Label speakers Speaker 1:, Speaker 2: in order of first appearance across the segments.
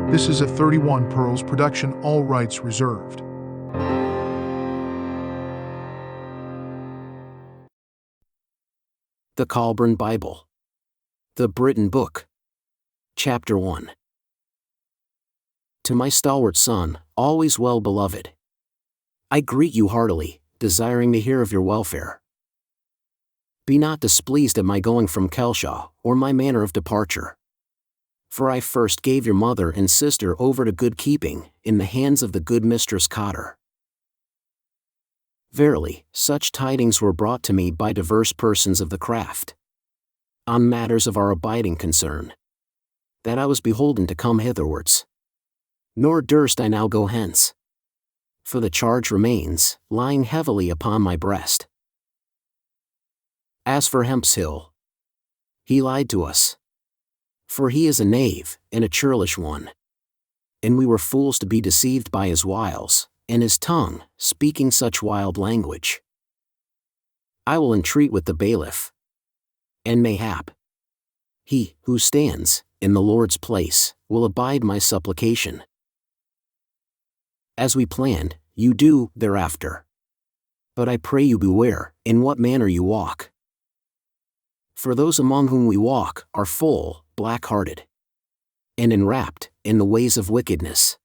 Speaker 1: This is a 31 Pearls production, all rights reserved.
Speaker 2: The Kolbrin Bible. The Britain Book. Chapter 1. To my stalwart son, always well beloved. I greet you heartily, desiring to hear of your welfare. Be not displeased at my going from Kelshaw, or my manner of departure. For I first gave your mother and sister over to good keeping, in the hands of the good Mistress Cotter. Verily, such tidings were brought to me by divers persons of the craft, on matters of our abiding concern, that I was beholden to come hitherwards. Nor durst I now go hence. For the charge remains, lying heavily upon my breast. As for Hempshill, he lied to us. For he is a knave, and a churlish one. And we were fools to be deceived by his wiles, and his tongue, speaking such wild language. I will entreat with the bailiff. And mayhap, he, who stands, in the Lord's place, will abide my supplication. As we planned, you do, thereafter. But I pray you beware, in what manner you walk. For those among whom we walk, are full, black-hearted, and enwrapped, in the ways of wickedness.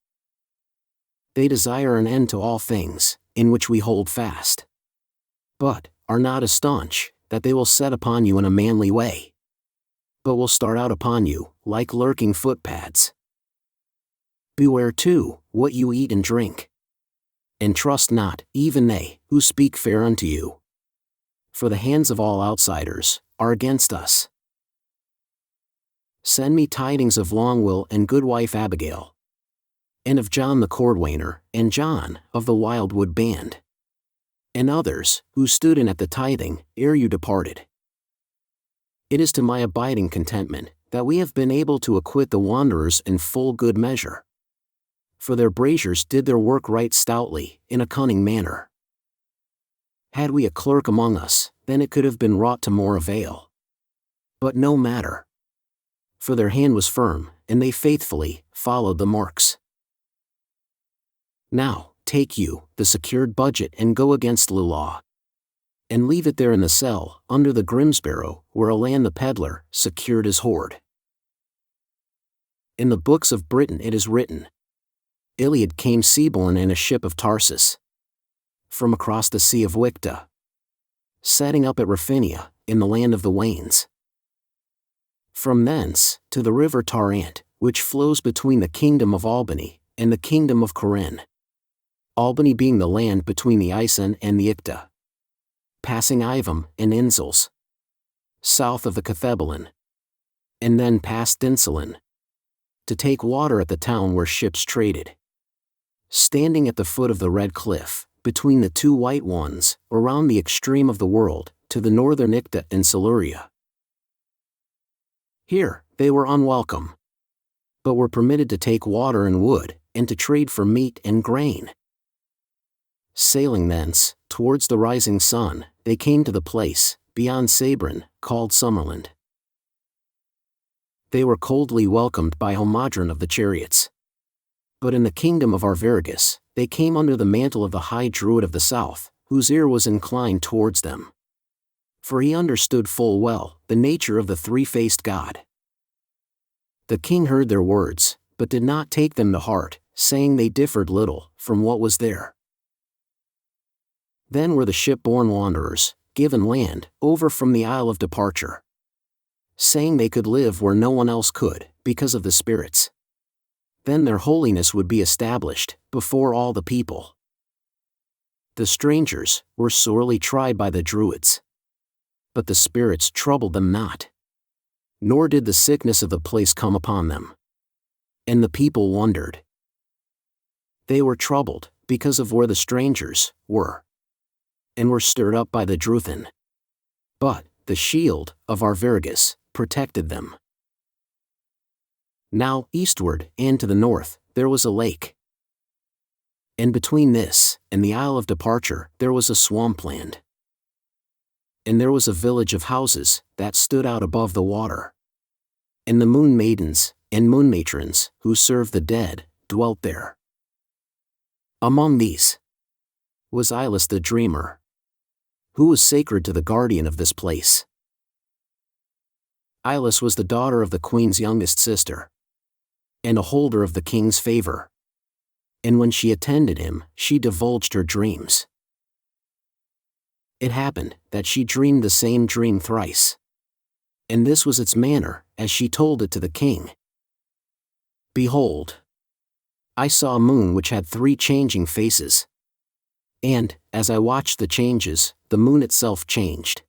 Speaker 2: They desire an end to all things, in which we hold fast. But, are not as staunch, that they will set upon you in a manly way. But will start out upon you, like lurking footpads. Beware too, what you eat and drink. And trust not, even they, who speak fair unto you. For the hands of all outsiders, are against us. Send me tidings of Longwill and goodwife Abigail. And of John the Cordwainer, and John, of the Wildwood Band. And others, who stood in at the tithing, ere you departed. It is to my abiding contentment, that we have been able to acquit the wanderers in full good measure. For their braziers did their work right stoutly, in a cunning manner. Had we a clerk among us, then it could have been wrought to more avail. But no matter. For their hand was firm, and they faithfully followed the marks. Now, take you, the secured budget, and go against Lulaw. And leave it there in the cell, under the Grimsbarrow, where Alan the peddler secured his hoard. In the books of Britain it is written, Iliad came Sibylline in a ship of Tarsus, from across the sea of Wicta, setting up at Raphinia, in the land of the Wains. From thence, to the river Tarant, which flows between the kingdom of Albany, and the kingdom of Corinne. Albany being the land between the Ison and the Icta, passing Ivum and Insuls, south of the Cathebalin, and then past Dinsulin, to take water at the town where ships traded. Standing at the foot of the red cliff, between the two white ones, around the extreme of the world, to the northern Icta and Siluria. Here, they were unwelcome, but were permitted to take water and wood, and to trade for meat and grain. Sailing thence, towards the rising sun, they came to the place, beyond Sabrin, called Summerland. They were coldly welcomed by Homodron of the chariots. But in the kingdom of Arviragus, they came under the mantle of the high druid of the south, whose ear was inclined towards them. For he understood full well the nature of the three-faced god. The king heard their words, but did not take them to heart, saying they differed little from what was there. Then were the ship-borne wanderers given land over from the isle of departure, saying they could live where no one else could, because of the spirits. Then their holiness would be established before all the people. The strangers were sorely tried by the Druids, but the spirits troubled them not, nor did the sickness of the place come upon them. And the people wondered. They were troubled because of where the strangers were, and were stirred up by the Druthin. But the shield of Arviragus protected them. Now, eastward, and to the north, there was a lake. And between this, and the isle of departure, there was a swampland. And there was a village of houses, that stood out above the water. And the moon maidens, and moon matrons, who served the dead, dwelt there. Among these was Ilus the dreamer, who was sacred to the guardian of this place. Ilus was the daughter of the queen's youngest sister, and a holder of the king's favor. And when she attended him, she divulged her dreams. It happened that she dreamed the same dream thrice. And this was its manner, as she told it to the king. Behold, I saw a moon which had 3 changing faces. And, as I watched the changes, the moon itself changed,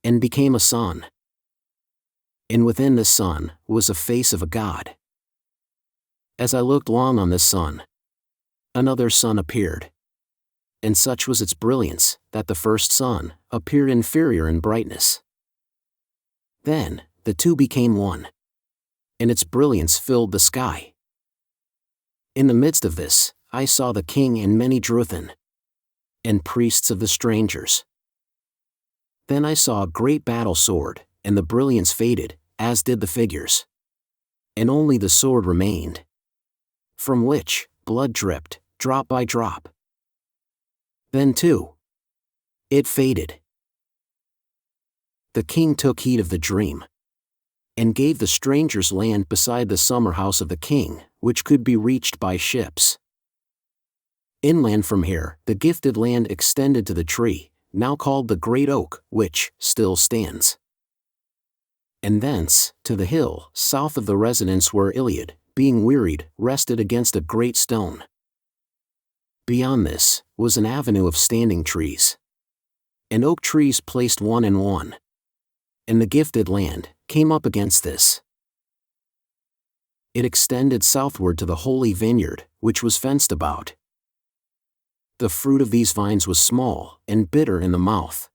Speaker 2: and became a sun. And within the sun was a face of a god. As I looked long on this sun, another sun appeared. And such was its brilliance, that the first sun appeared inferior in brightness. Then, the two became one, and its brilliance filled the sky. In the midst of this, I saw the king and many Druthan, and priests of the strangers. Then I saw a great battle sword, and the brilliance faded, as did the figures. And only the sword remained, from which blood dripped, drop by drop. Then too, it faded. The king took heed of the dream, and gave the strangers land beside the summer house of the king, which could be reached by ships. Inland from here, the gifted land extended to the tree, now called the Great Oak, which still stands. And thence, to the hill, south of the residence where Iliad, being wearied, rested against a great stone. Beyond this, was an avenue of standing trees, and oak trees placed one in one. And the gifted land came up against this. It extended southward to the holy vineyard, which was fenced about. The fruit of these vines was small and bitter in the mouth.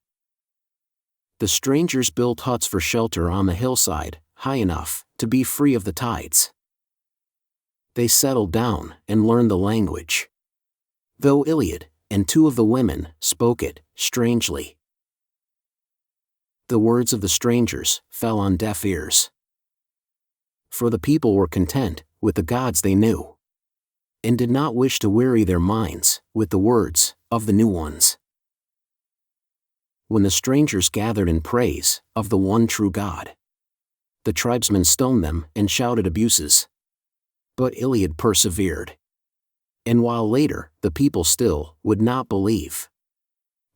Speaker 2: The strangers built huts for shelter on the hillside, high enough to be free of the tides. They settled down and learned the language, though Iliad and 2 of the women spoke it strangely. The words of the strangers fell on deaf ears, for the people were content with the gods they knew, and did not wish to weary their minds with the words of the new ones. When the strangers gathered in praise of the one true God, the tribesmen stoned them and shouted abuses. But Iliad persevered. And while later the people still would not believe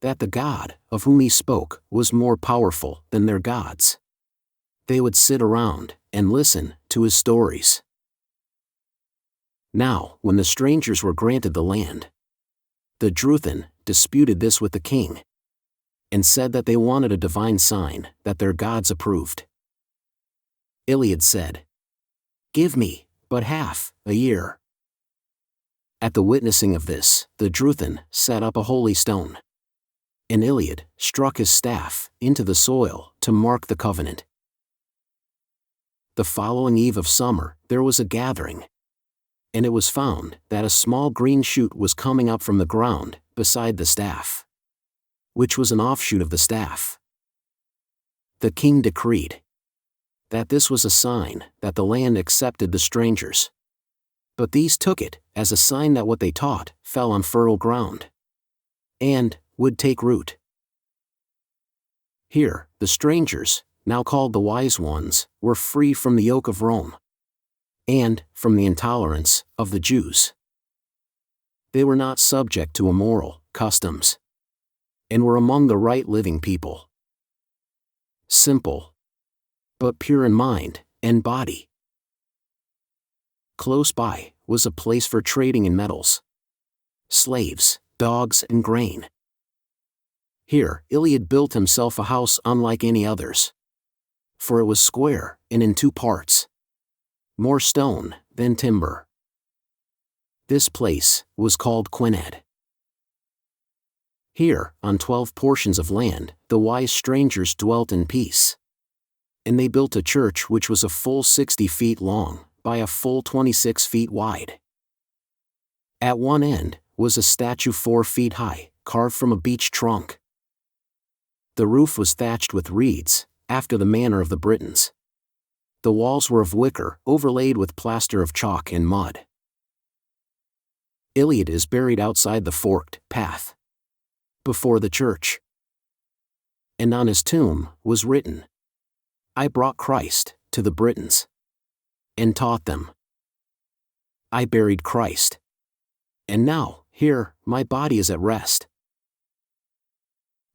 Speaker 2: that the God of whom he spoke was more powerful than their gods, they would sit around and listen to his stories. Now, when the strangers were granted the land, the Druthan disputed this with the king, and said that they wanted a divine sign that their gods approved. Iliad said, "Give me but half a year." At the witnessing of this, the Druthan set up a holy stone, and Iliad struck his staff into the soil to mark the covenant. The following eve of summer there was a gathering, and it was found that a small green shoot was coming up from the ground beside the staff, which was an offshoot of the staff. The king decreed that this was a sign that the land accepted the strangers. But these took it as a sign that what they taught fell on fertile ground, and would take root. Here, the strangers, now called the wise ones, were free from the yoke of Rome, and from the intolerance of the Jews. They were not subject to immoral customs, and were among the right living people. Simple, but pure in mind and body. Close by was a place for trading in metals, slaves, dogs, and grain. Here, Iliad built himself a house unlike any others, for it was square and in 2 parts, more stone than timber. This place was called Quinad. Here, on 12 portions of land, the wise strangers dwelt in peace. And they built a church which was a full 60 feet long, by a full 26 feet wide. At one end was a statue 4 feet high, carved from a beech trunk. The roof was thatched with reeds, after the manner of the Britons. The walls were of wicker, overlaid with plaster of chalk and mud. Iliad is buried outside the forked path before the church. And on his tomb was written, I brought Christ to the Britons and taught them. I buried Christ. And now, here, my body is at rest.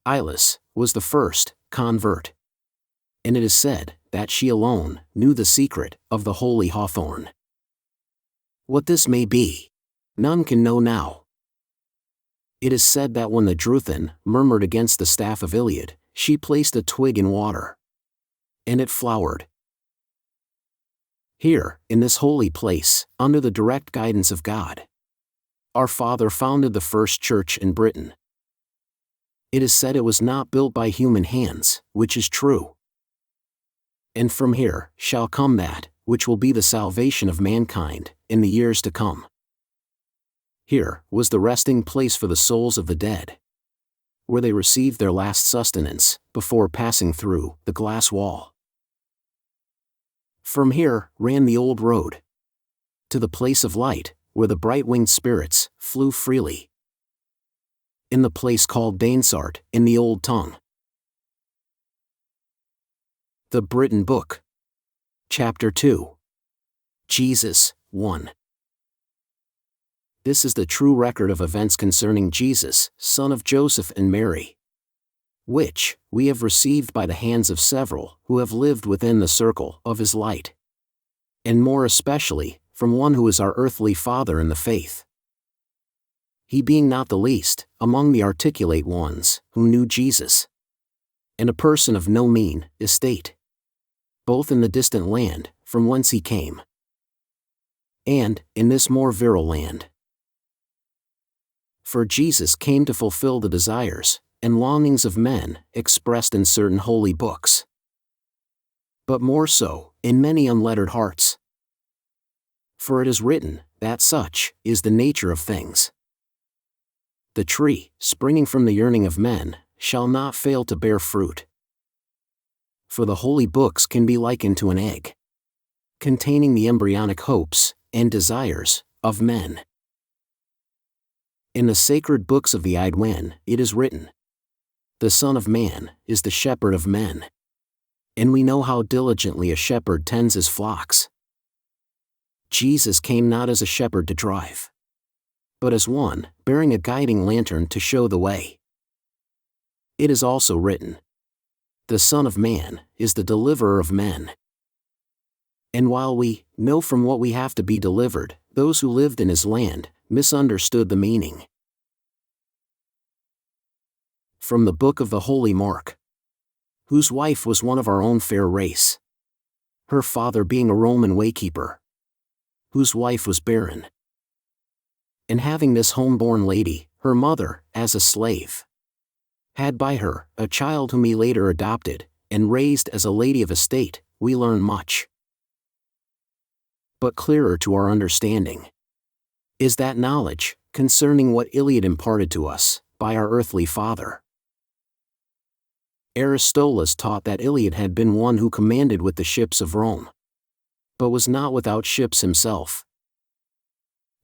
Speaker 2: Ilis was the first convert. And it is said that she alone knew the secret of the holy hawthorn. What this may be, none can know now. It is said that when the Druthin murmured against the staff of Iliad, she placed a twig in water, and it flowered. Here, in this holy place, under the direct guidance of God, our Father founded the first church in Britain. It is said it was not built by human hands, which is true. And from here shall come that, which will be the salvation of mankind, in the years to come. Here was the resting place for the souls of the dead, where they received their last sustenance, before passing through the glass wall. From here ran the old road to the place of light, where the bright-winged spirits flew freely. In the place called Dainsart, in the old tongue. The Britain Book. Chapter 2. Jesus, 1. This is the true record of events concerning Jesus, son of Joseph and Mary, which we have received by the hands of several who have lived within the circle of his light, and more especially from one who is our earthly father in the faith, he being not the least among the articulate ones who knew Jesus, and a person of no mean estate, both in the distant land from whence he came, and in this more virile land. For Jesus came to fulfill the desires and longings of men expressed in certain holy books, but more so in many unlettered hearts. For it is written that such is the nature of things. The tree, springing from the yearning of men, shall not fail to bear fruit. For the holy books can be likened to an egg, containing the embryonic hopes and desires of men. In the sacred books of the Idwen, it is written, the Son of Man is the shepherd of men. And we know how diligently a shepherd tends his flocks. Jesus came not as a shepherd to drive, but as one bearing a guiding lantern to show the way. It is also written, the Son of Man is the deliverer of men. And while we know from what we have to be delivered, those who lived in his land misunderstood the meaning. From the book of the Holy Mark, whose wife was one of our own fair race, her father being a Roman waykeeper, whose wife was barren, and having this homeborn lady, her mother, as a slave, had by her a child whom he later adopted and raised as a lady of estate, we learn much. But clearer to our understanding is that knowledge concerning what Iliad imparted to us by our earthly father. Aristolas taught that Iliad had been one who commanded with the ships of Rome, but was not without ships himself.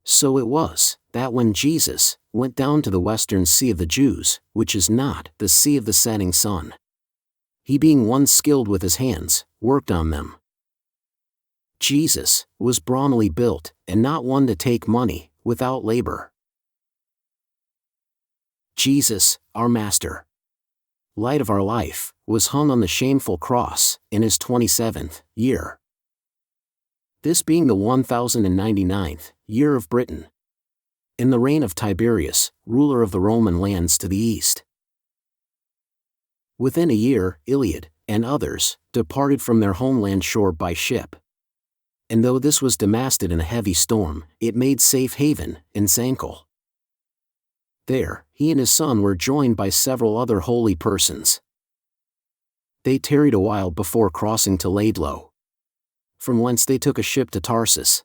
Speaker 2: So it was that when Jesus went down to the western sea of the Jews, which is not the sea of the setting sun, he being one skilled with his hands, worked on them. Jesus was brawny built, and not one to take money without labor. Jesus, our Master, light of our life, was hung on the shameful cross in his 27th year. This being the 1099th year of Britain, in the reign of Tiberius, ruler of the Roman lands to the east. Within a year, Iliad, and others, departed from their homeland shore by ship. And though this was demasted in a heavy storm, it made safe haven in Sankel. There, he and his son were joined by several other holy persons. They tarried a while before crossing to Laidlow, from whence they took a ship to Tarsus.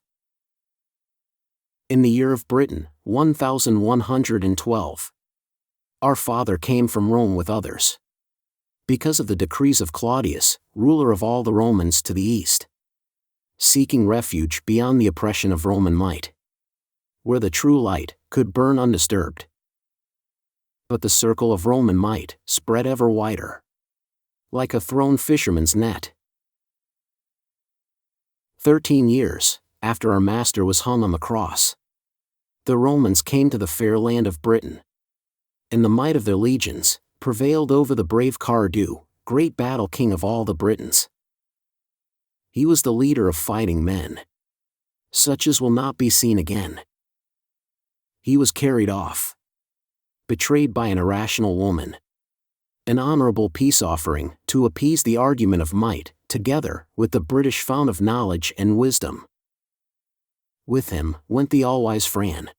Speaker 2: In the year of Britain, 1112, our father came from Rome with others, because of the decrees of Claudius, ruler of all the Romans to the east. seeking refuge beyond the oppression of Roman might, where the true light could burn undisturbed. But the circle of Roman might spread ever wider, like a thrown fisherman's net. 13 years after our Master was hung on the cross, the Romans came to the fair land of Britain, and the might of their legions prevailed over the brave Corrygorsed, great battle king of all the Britons. He was the leader of fighting men, such as will not be seen again. He was carried off, betrayed by an irrational woman, an honorable peace offering to appease the argument of might, together with the British fount of knowledge and wisdom. With him went the all-wise Fran,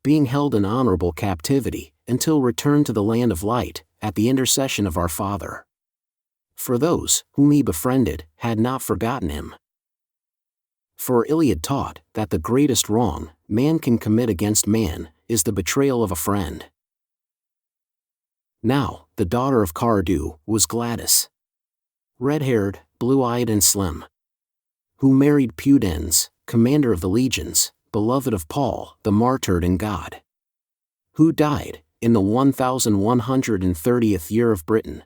Speaker 2: being held in honorable captivity until returned to the land of light at the intercession of our Father. For those whom he befriended had not forgotten him. For Iliad taught that the greatest wrong man can commit against man is the betrayal of a friend. Now, the daughter of Corrygorsed was Gladys, red-haired, blue-eyed and slim, who married Pudens, commander of the legions, beloved of Paul, the martyred in God, who died in the 1130th year of Britain.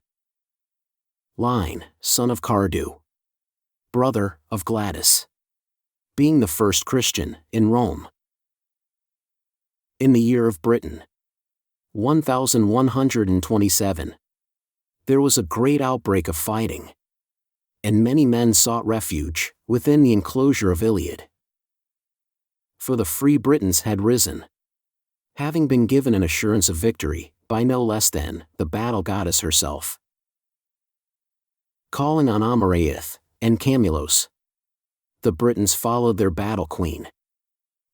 Speaker 2: Line, son of Corrygorsed, brother of Gladys, being the first Christian in Rome. In the year of Britain, 1127, there was a great outbreak of fighting, and many men sought refuge within the enclosure of Iliad. For the free Britons had risen, having been given an assurance of victory by no less than the battle goddess herself. Calling on Abaris and Camulus, the Britons followed their battle queen,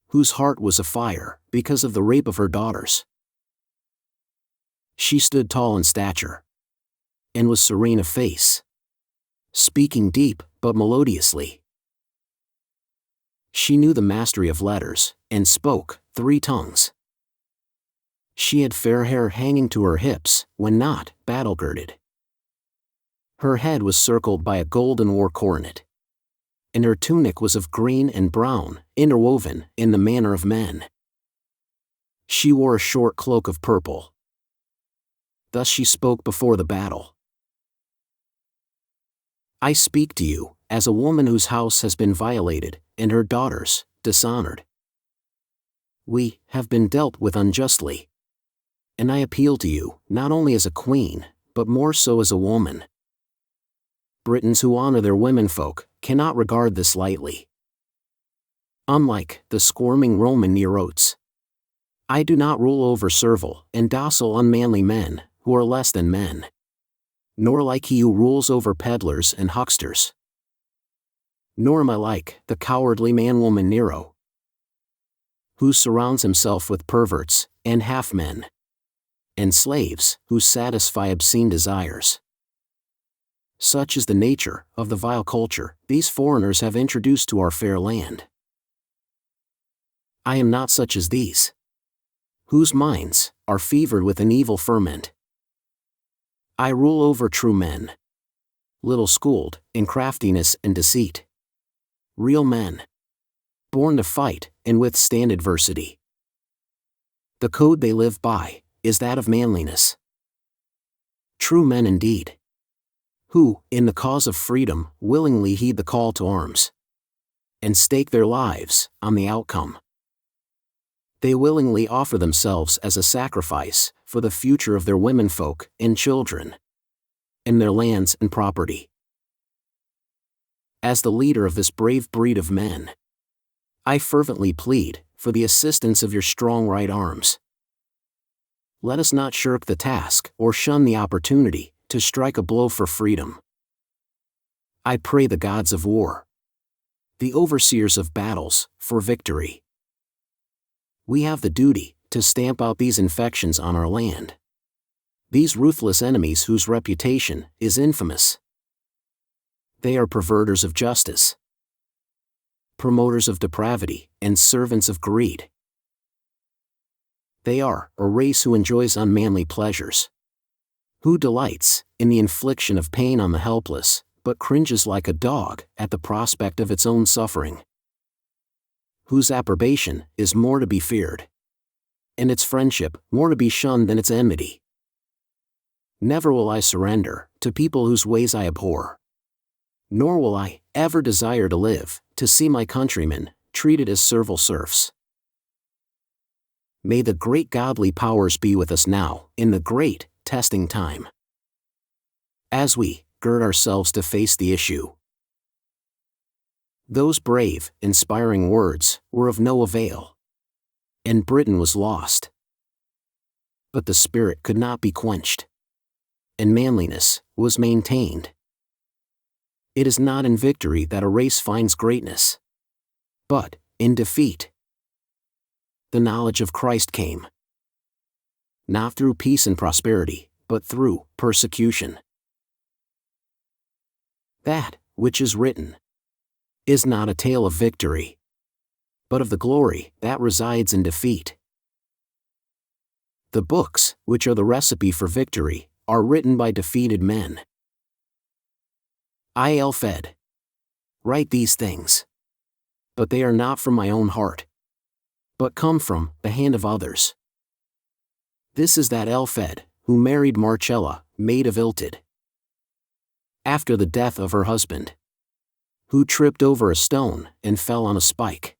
Speaker 2: whose heart was afire because of the rape of her daughters. She stood tall in stature, and was serene of face, speaking deep but melodiously. She knew the mastery of letters, and spoke 3 tongues. She had fair hair hanging to her hips, when not battle-girded. Her head was circled by a golden war coronet, and her tunic was of green and brown, interwoven in the manner of men. She wore a short cloak of purple. Thus she spoke before the battle. I speak to you, as a woman whose house has been violated, and her daughters dishonored. We have been dealt with unjustly. And I appeal to you, not only as a queen, but more so as a woman. Britons who honor their womenfolk cannot regard this lightly. Unlike the squirming Roman Nerotes, I do not rule over servile and docile unmanly men who are less than men, nor like he who rules over peddlers and hucksters. Nor am I like the cowardly man-woman Nero, who surrounds himself with perverts and half-men, and slaves who satisfy obscene desires. Such is the nature of the vile culture these foreigners have introduced to our fair land. I am not such as these, whose minds are fevered with an evil ferment. I rule over true men, little schooled in craftiness and deceit. Real men, born to fight and withstand adversity. The code they live by is that of manliness. True men indeed, who, in the cause of freedom, willingly heed the call to arms, and stake their lives on the outcome. They willingly offer themselves as a sacrifice for the future of their womenfolk and children, and their lands and property. As the leader of this brave breed of men, I fervently plead for the assistance of your strong right arms. Let us not shirk the task or shun the opportunity to strike a blow for freedom. I pray the gods of war, the overseers of battles, for victory. We have the duty to stamp out these infections on our land, these ruthless enemies whose reputation is infamous. They are perverters of justice, promoters of depravity, and servants of greed. They are a race who enjoys unmanly pleasures, who delights in the infliction of pain on the helpless, but cringes like a dog at the prospect of its own suffering. Whose approbation is more to be feared, and its friendship more to be shunned than its enmity. Never will I surrender to people whose ways I abhor. Nor will I ever desire to live to see my countrymen treated as servile serfs. May the great godly powers be with us now in the great testing time, as we gird ourselves to face the issue. Those brave, inspiring words were of no avail, and Britain was lost. But the spirit could not be quenched, and manliness was maintained. It is not in victory that a race finds greatness, but in defeat. The knowledge of Christ came, not through peace and prosperity, but through persecution. That which is written is not a tale of victory, but of the glory that resides in defeat. The books, which are the recipe for victory, are written by defeated men. I, Elfed, write these things, but they are not from my own heart, but come from the hand of others. This is that Elfed who married Marcella, maid of Iltid, after the death of her husband, who tripped over a stone and fell on a spike,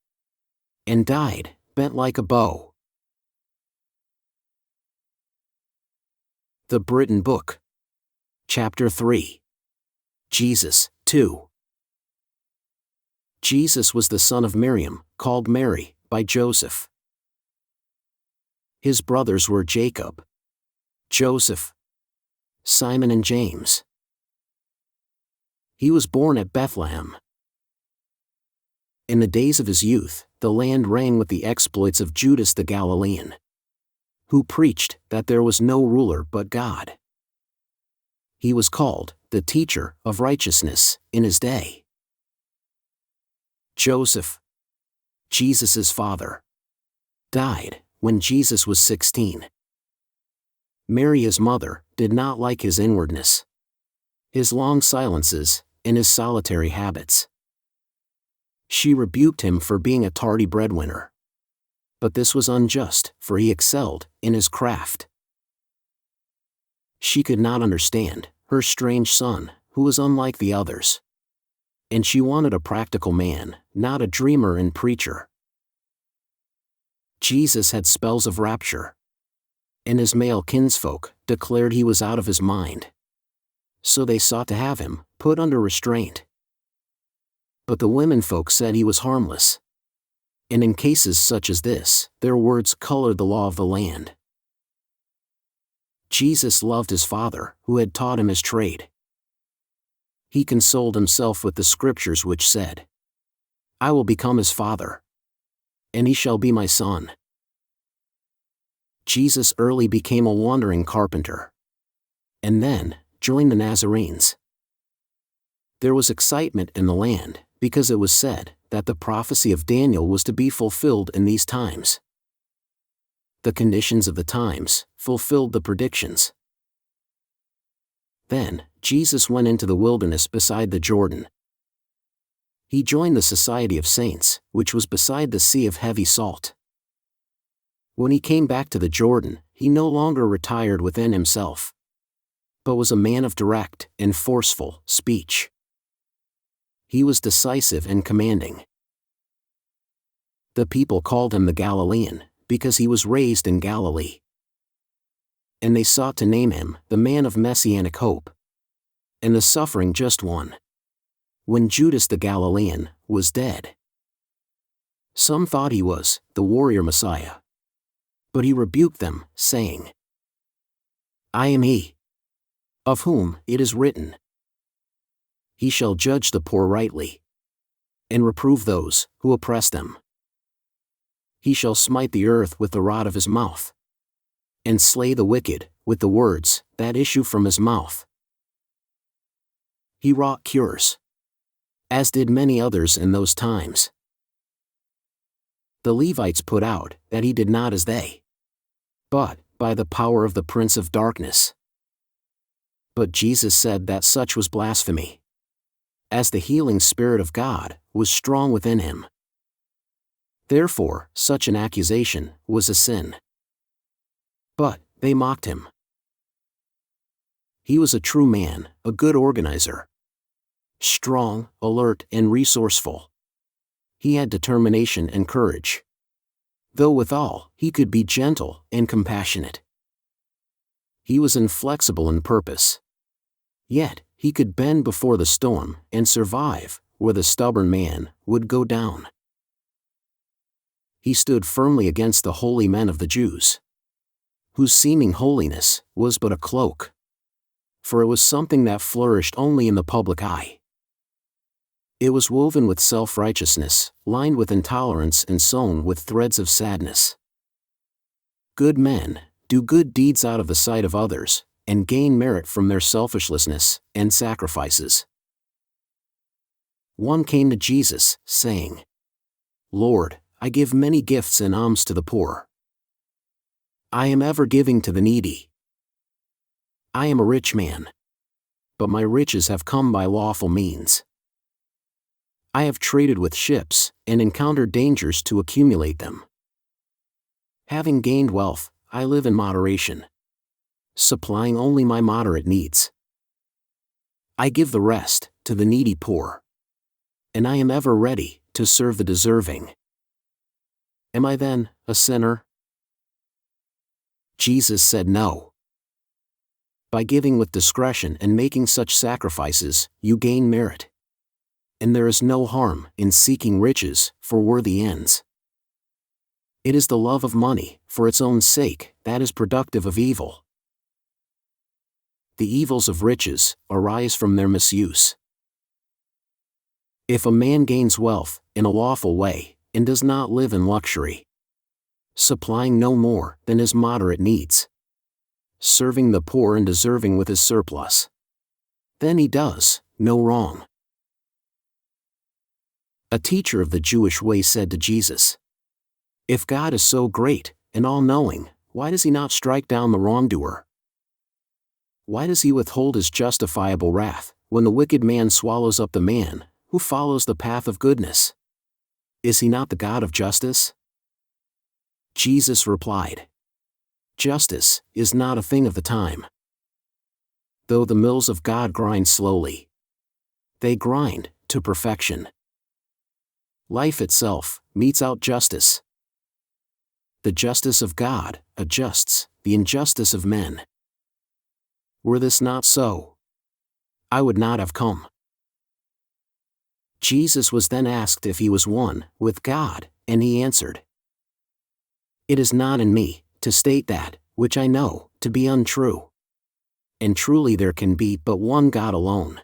Speaker 2: and died, bent like a bow. The Britain Book. Chapter 3. Jesus, 2. Jesus was the son of Miriam, called Mary, by Joseph. His brothers were Jacob, Joseph, Simon and James. He was born at Bethlehem. In the days of his youth, the land rang with the exploits of Judas the Galilean, who preached that there was no ruler but God. He was called the teacher of righteousness in his day. Joseph, Jesus' father, died when Jesus was 16. Mary, his mother, did not like his inwardness, his long silences, and his solitary habits. She rebuked him for being a tardy breadwinner. But this was unjust, for he excelled in his craft. She could not understand her strange son, who was unlike the others. And she wanted a practical man, not a dreamer and preacher. Jesus had spells of rapture, and his male kinsfolk declared he was out of his mind. So they sought to have him put under restraint. But the womenfolk said he was harmless. And in cases such as this, their words colored the law of the land. Jesus loved his father, who had taught him his trade. He consoled himself with the scriptures which said, I will become his father, and he shall be my son. Jesus early became a wandering carpenter, and then joined the Nazarenes. There was excitement in the land, because it was said that the prophecy of Daniel was to be fulfilled in these times. The conditions of the times fulfilled the predictions. Then Jesus went into the wilderness beside the Jordan. He joined the society of saints, which was beside the sea of heavy salt. When he came back to the Jordan, he no longer retired within himself, but was a man of direct and forceful speech. He was decisive and commanding. The people called him the Galilean, because he was raised in Galilee. And they sought to name him the man of messianic hope, and the suffering just one, when Judas the Galilean was dead. Some thought he was the warrior Messiah, but he rebuked them, saying, I am he, of whom it is written, He shall judge the poor rightly, and reprove those who oppress them. He shall smite the earth with the rod of his mouth, and slay the wicked with the words that issue from his mouth. He wrought cures, as did many others in those times. The Levites put out that he did not as they, but by the power of the prince of darkness. But Jesus said that such was blasphemy. as the healing Spirit of God was strong within him. Therefore, such an accusation was a sin. But they mocked him. He was a true man, a good organizer. Strong, alert, and resourceful. He had determination and courage. Though withal, he could be gentle and compassionate. He was inflexible in purpose. Yet, he could bend before the storm and survive where the stubborn man would go down. He stood firmly against the holy men of the Jews, whose seeming holiness was but a cloak, for it was something that flourished only in the public eye. It was woven with self-righteousness, lined with intolerance, and sewn with threads of sadness. Good men do good deeds out of the sight of others, and gain merit from their selfishness and sacrifices. One came to Jesus, saying, "Lord, I give many gifts and alms to the poor. I am ever giving to the needy. I am a rich man, but my riches have come by lawful means. I have traded with ships, and encountered dangers to accumulate them. Having gained wealth, I live in moderation, supplying only my moderate needs. I give the rest to the needy poor, and I am ever ready to serve the deserving. Am I then a sinner?" Jesus said no. By giving with discretion and making such sacrifices, you gain merit. And there is no harm in seeking riches for worthy ends. It is the love of money, for its own sake, that is productive of evil. The evils of riches arise from their misuse. If a man gains wealth in a lawful way, and does not live in luxury, supplying no more than his moderate needs, serving the poor and deserving with his surplus, then he does no wrong. A teacher of the Jewish way said to Jesus, "If God is so great and all-knowing, why does he not strike down the wrongdoer? Why does he withhold his justifiable wrath when the wicked man swallows up the man who follows the path of goodness? Is he not the God of justice?" Jesus replied, "Justice is not a thing of the time. Though the mills of God grind slowly, they grind to perfection. Life itself metes out justice. The justice of God adjusts the injustice of men. Were this not so, I would not have come." Jesus was then asked if he was one with God, and he answered, "It is not in me to state that which I know to be untrue. And truly there can be but one God alone.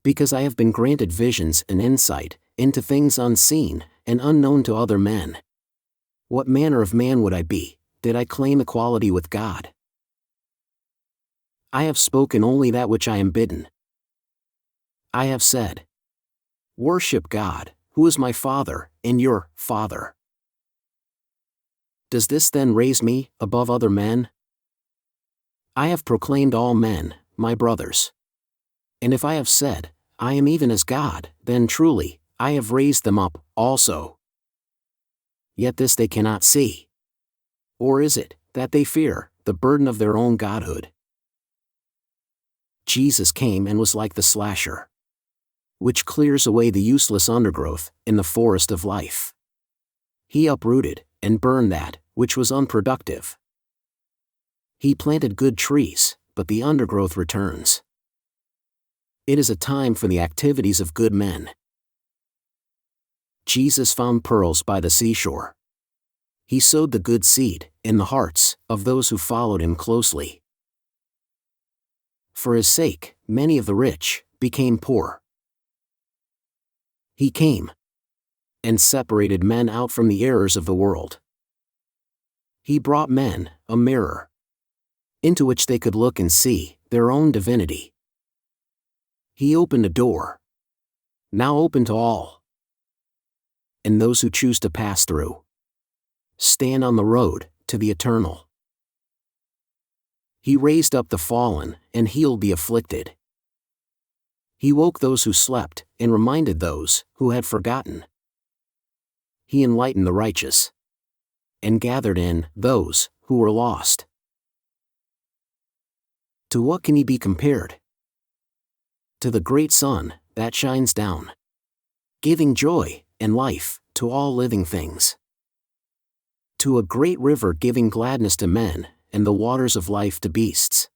Speaker 2: Because I have been granted visions and insight into things unseen and unknown to other men. What manner of man would I be, did I claim equality with God? I have spoken only that which I am bidden. I have said, worship God, who is my Father, and your Father. Does this then raise me above other men? I have proclaimed all men, my brothers. And if I have said, I am even as God, then truly, I have raised them up, also. Yet this they cannot see. Or is it, that they fear the burden of their own godhood? Jesus came and was like the slasher, which clears away the useless undergrowth in the forest of life. He uprooted and burned that which was unproductive. He planted good trees, but the undergrowth returns. It is a time for the activities of good men. Jesus found pearls by the seashore. He sowed the good seed in the hearts of those who followed him closely. For his sake, many of the rich became poor. He came and separated men out from the errors of the world. He brought men a mirror into which they could look and see their own divinity. He opened a door, now open to all. And those who choose to pass through stand on the road to the eternal. He raised up the fallen and healed the afflicted. He woke those who slept, and reminded those who had forgotten. He enlightened the righteous, and gathered in those who were lost. To what can he be compared? To the great sun that shines down, giving joy and life to all living things. To a great river giving gladness to men, and the waters of life to beasts.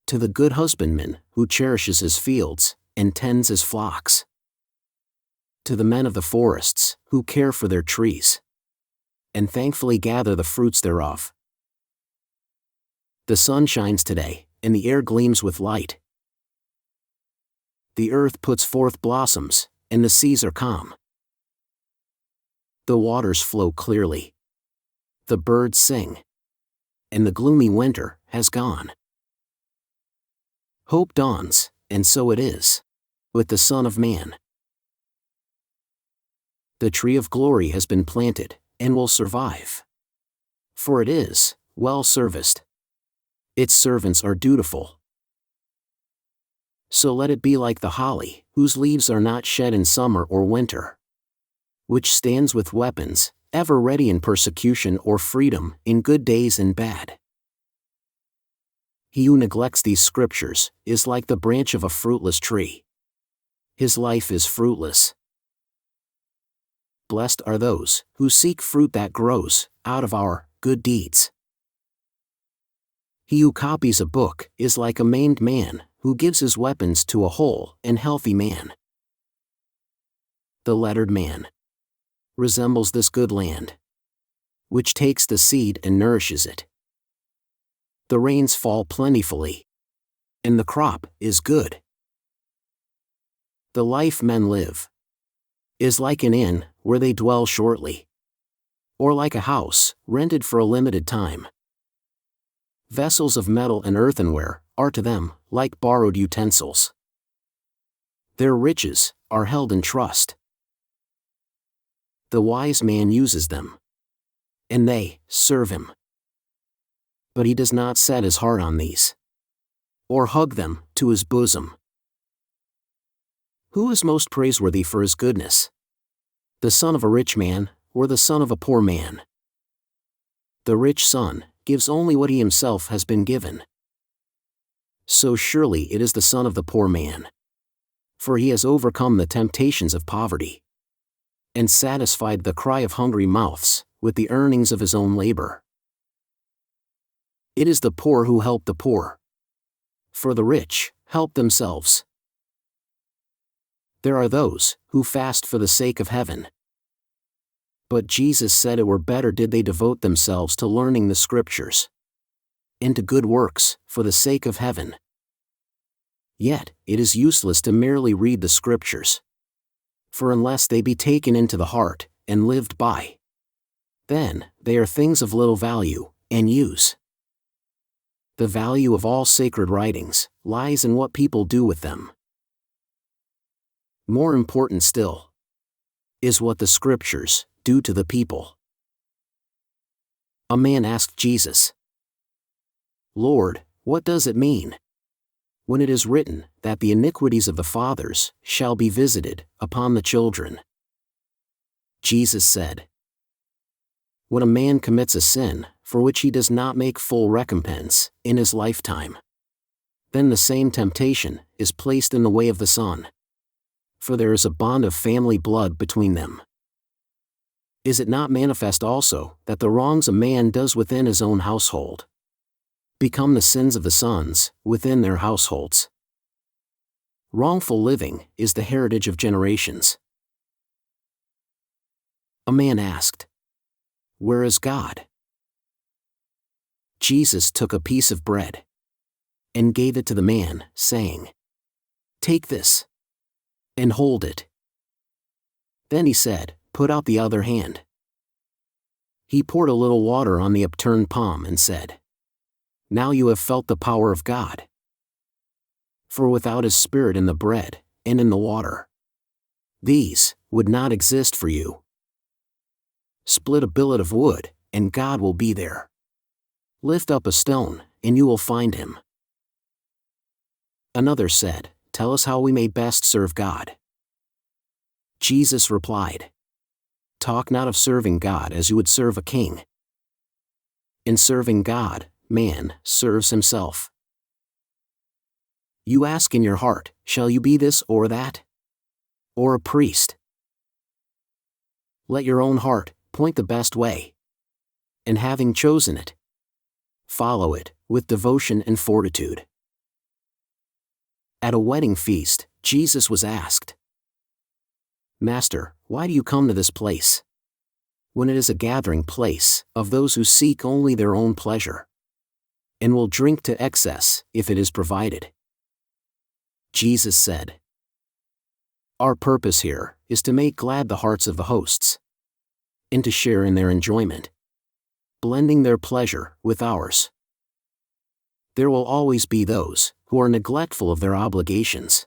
Speaker 2: To the good husbandman who cherishes his fields, and tends his flocks. To the men of the forests who care for their trees, and thankfully gather the fruits thereof. The sun shines today, and the air gleams with light. The earth puts forth blossoms, and the seas are calm. The waters flow clearly. The birds sing. And the gloomy winter has gone. Hope dawns, and so it is, with the Son of Man. The tree of glory has been planted, and will survive. For it is well serviced. Its servants are dutiful. So let it be like the holly, whose leaves are not shed in summer or winter, which stands with weapons, ever ready in persecution or freedom, in good days and bad. He who neglects these scriptures is like the branch of a fruitless tree. His life is fruitless. Blessed are those who seek fruit that grows out of our good deeds. He who copies a book is like a maimed man who gives his weapons to a whole and healthy man. The lettered man resembles this good land, which takes the seed and nourishes it. The rains fall plentifully, and the crop is good. The life men live is like an inn where they dwell shortly, or like a house rented for a limited time. Vessels of metal and earthenware are to them like borrowed utensils. Their riches are held in trust. The wise man uses them, and they serve him. But he does not set his heart on these, or hug them to his bosom. Who is most praiseworthy for his goodness? The son of a rich man, or the son of a poor man? The rich son gives only what he himself has been given. So surely it is the son of the poor man. For he has overcome the temptations of poverty, and satisfied the cry of hungry mouths with the earnings of his own labor. It is the poor who help the poor, for the rich help themselves. There are those who fast for the sake of heaven. But Jesus said it were better did they devote themselves to learning the scriptures, and to good works for the sake of heaven. Yet it is useless to merely read the scriptures, for unless they be taken into the heart and lived by, then they are things of little value and use. The value of all sacred writings lies in what people do with them. More important still is what the scriptures do to the people. A man asked Jesus, "Lord, what does it mean when it is written that the iniquities of the fathers shall be visited upon the children?" Jesus said, "When a man commits a sin for which he does not make full recompense in his lifetime, then the same temptation is placed in the way of the son, for there is a bond of family blood between them. Is it not manifest also that the wrongs a man does within his own household become the sins of the sons within their households? Wrongful living is the heritage of generations." A man asked, "Where is God?" Jesus took a piece of bread and gave it to the man, saying, "Take this and hold it." Then he said, "Put out the other hand." He poured a little water on the upturned palm and said, "Now you have felt the power of God. For without his Spirit in the bread and in the water, these would not exist for you. Split a billet of wood, and God will be there. Lift up a stone, and you will find him." Another said, tell us how we may best serve God." Jesus replied, "Talk not of serving God as you would serve a king. In serving God, man serves himself. You ask in your heart, shall you be this or that? Or a priest? Let your own heart point the best way. And having chosen it, follow it with devotion and fortitude." At a wedding feast, Jesus was asked, "Master, why do you come to this place, when it is a gathering place of those who seek only their own pleasure, and will drink to excess if it is provided?" Jesus said, "Our purpose here is to make glad the hearts of the hosts, and to share in their enjoyment, blending their pleasure with ours. There will always be those who are neglectful of their obligations,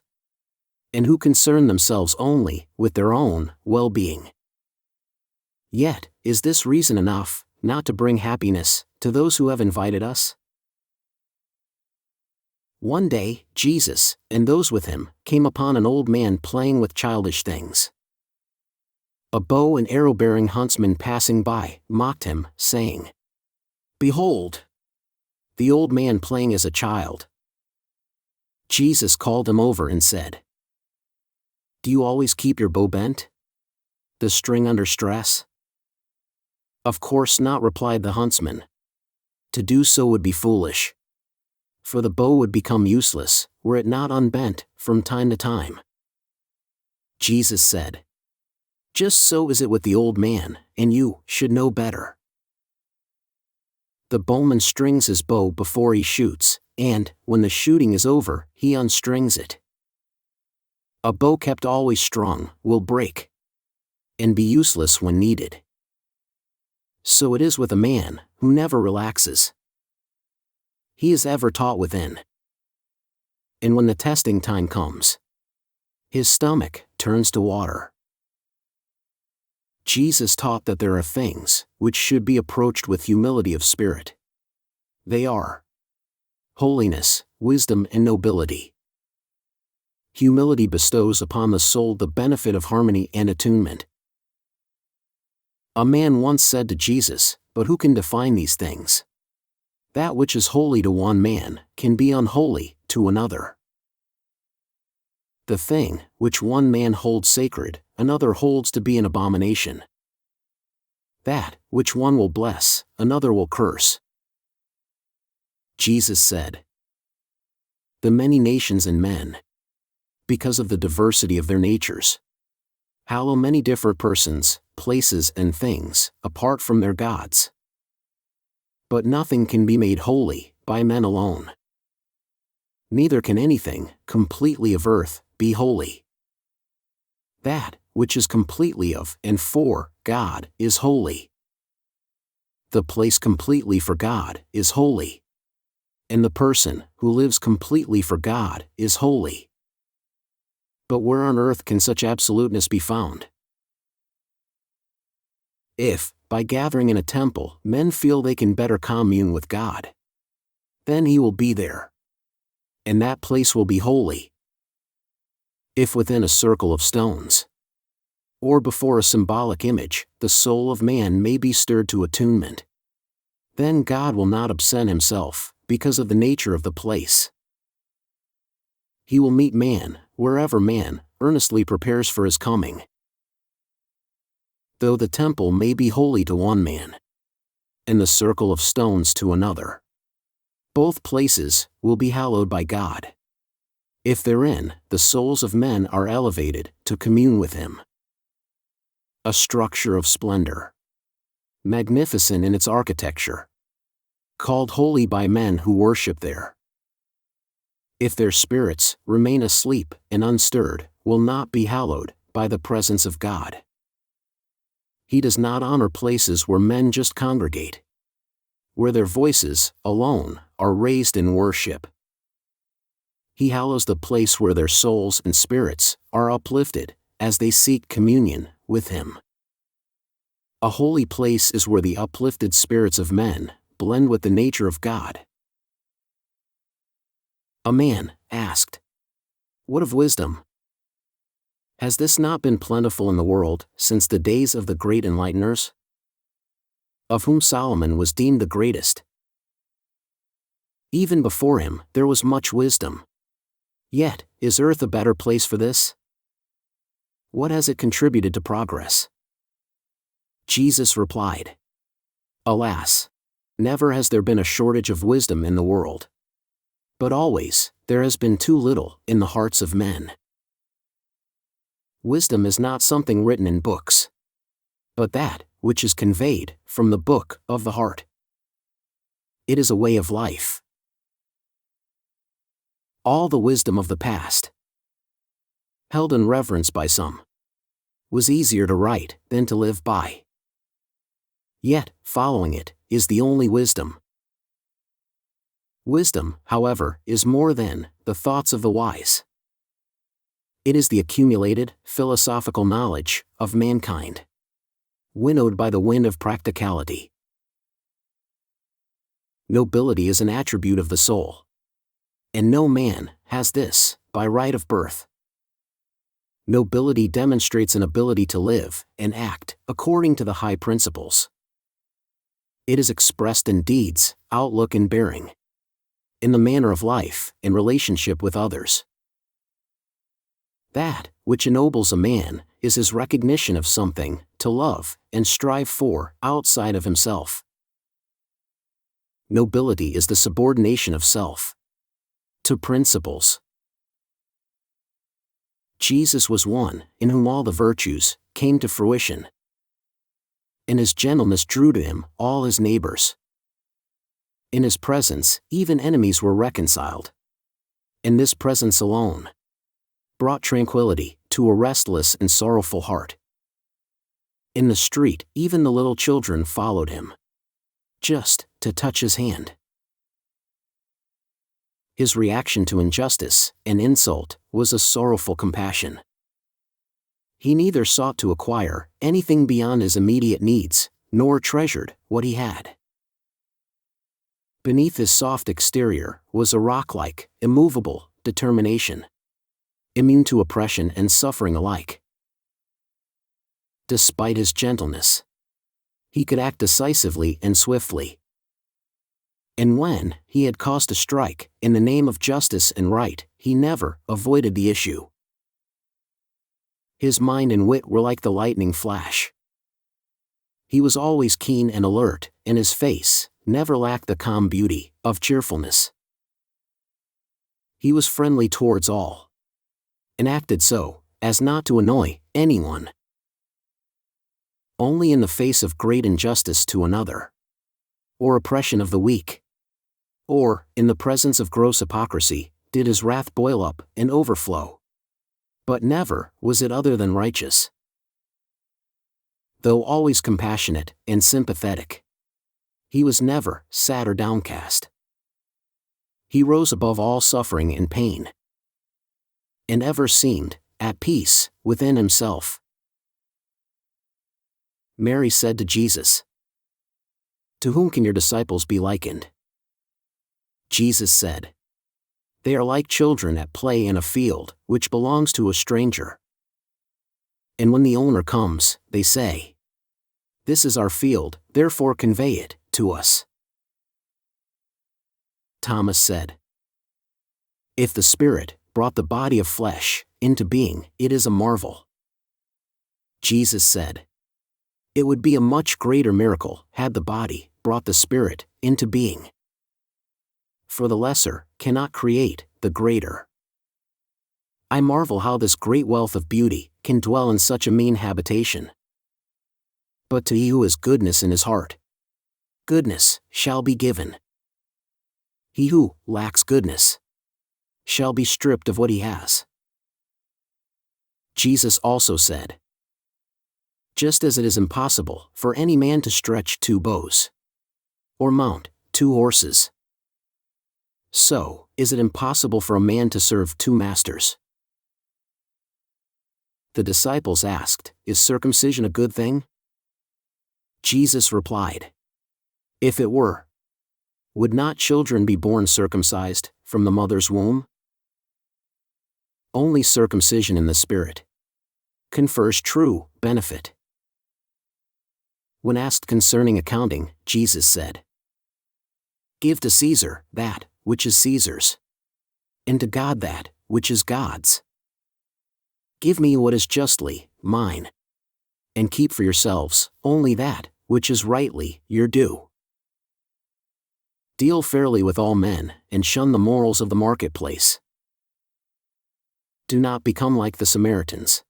Speaker 2: and who concern themselves only with their own well-being. Yet, is this reason enough not to bring happiness to those who have invited us?" One day, Jesus, and those with him, came upon an old man playing with childish things. A bow and arrow-bearing huntsman passing by mocked him, saying, "Behold, the old man playing as a child." Jesus called him over and said, "Do you always keep your bow bent? The string under stress?" "Of course not," replied the huntsman. "To do so would be foolish. For the bow would become useless, were it not unbent from time to time." Jesus said, "Just so is it with the old man, and you should know better. The bowman strings his bow before he shoots, and, when the shooting is over, he unstrings it. A bow kept always strong will break, and be useless when needed. So it is with a man who never relaxes. He is ever taut within. And when the testing time comes, his stomach turns to water." Jesus taught that there are things which should be approached with humility of spirit. They are holiness, wisdom, and nobility. Humility bestows upon the soul the benefit of harmony and attunement. A man once said to Jesus, "But who can define these things? That which is holy to one man can be unholy to another. The thing which one man holds sacred, another holds to be an abomination. That which one will bless, another will curse." Jesus said, "The many nations and men, because of the diversity of their natures, hallow many different persons, places, and things, apart from their gods. But nothing can be made holy by men alone. Neither can anything completely of earth be holy. That which is completely of and for God is holy. The place completely for God is holy. And the person who lives completely for God is holy. But where on earth can such absoluteness be found? If, by gathering in a temple, men feel they can better commune with God, then he will be there, and that place will be holy. If within a circle of stones, or before a symbolic image, the soul of man may be stirred to attunement, then God will not absent himself, because of the nature of the place. He will meet man, wherever man earnestly prepares for his coming. Though the temple may be holy to one man, and the circle of stones to another, both places will be hallowed by God, if therein the souls of men are elevated to commune with him. A structure of splendor, magnificent in its architecture, called holy by men who worship there. If their spirits remain asleep and unstirred, will not be hallowed by the presence of God. He does not honor places where men just congregate, where their voices, alone, are raised in worship. He hallows the place where their souls and spirits are uplifted, as they seek communion with him. A holy place is where the uplifted spirits of men blend with the nature of God. A man asked, What of wisdom? Has this not been plentiful in the world since the days of the great enlighteners? Of whom Solomon was deemed the greatest. Even before him there was much wisdom. Yet, is earth a better place for this? What has it contributed to progress? Jesus replied, Alas! Never has there been a shortage of wisdom in the world. But always, there has been too little in the hearts of men. Wisdom is not something written in books, but that which is conveyed from the book of the heart. It is a way of life. All the wisdom of the past, held in reverence by some, was easier to write than to live by. Yet, following it is the only wisdom. Wisdom, however, is more than the thoughts of the wise. It is the accumulated, philosophical knowledge of mankind, winnowed by the wind of practicality. Nobility is an attribute of the soul, and no man has this by right of birth. Nobility demonstrates an ability to live and act according to the high principles. It is expressed in deeds, outlook and bearing, in the manner of life, in relationship with others. That which ennobles a man is his recognition of something to love and strive for outside of himself. Nobility is the subordination of self to principles. Jesus was one in whom all the virtues came to fruition, and his gentleness drew to him all his neighbors. In his presence, even enemies were reconciled, and this presence alone brought tranquility to a restless and sorrowful heart. In the street, even the little children followed him, just to touch his hand. His reaction to injustice and insult was a sorrowful compassion. He neither sought to acquire anything beyond his immediate needs, nor treasured what he had. Beneath his soft exterior was a rock-like, immovable determination, immune to oppression and suffering alike. Despite his gentleness, he could act decisively and swiftly. And when he had cause to strike, in the name of justice and right, he never avoided the issue. His mind and wit were like the lightning flash. He was always keen and alert, and his face never lacked the calm beauty of cheerfulness. He was friendly towards all, and acted so as not to annoy anyone. Only in the face of great injustice to another, or oppression of the weak, or in the presence of gross hypocrisy, did his wrath boil up and overflow. But never was it other than righteous. Though always compassionate and sympathetic, he was never sad or downcast. He rose above all suffering and pain, and ever seemed at peace within himself. Mary said to Jesus, "To whom can your disciples be likened?" Jesus said, "They are like children at play in a field which belongs to a stranger. And when the owner comes, they say, 'This is our field, therefore convey it to us.'" Thomas said, "If the Spirit brought the body of flesh into being, it is a marvel." Jesus said, "It would be a much greater miracle had the body brought the Spirit into being. For the lesser cannot create the greater. I marvel how this great wealth of beauty can dwell in such a mean habitation. But to he who has goodness in his heart, goodness shall be given. He who lacks goodness shall be stripped of what he has." Jesus also said, "Just as it is impossible for any man to stretch 2 bows, or mount 2 horses, so is it impossible for a man to serve 2 masters." The disciples asked, "Is circumcision a good thing?" Jesus replied, "If it were, would not children be born circumcised from the mother's womb? only circumcision in the Spirit confers true benefit. When asked concerning accounting, Jesus said, "Give to Caesar that which is Caesar's, and to God that which is God's. Give me what is justly mine, and keep for yourselves only that which is rightly your due. Deal fairly with all men, and shun the morals of the marketplace. Do not become like the Samaritans,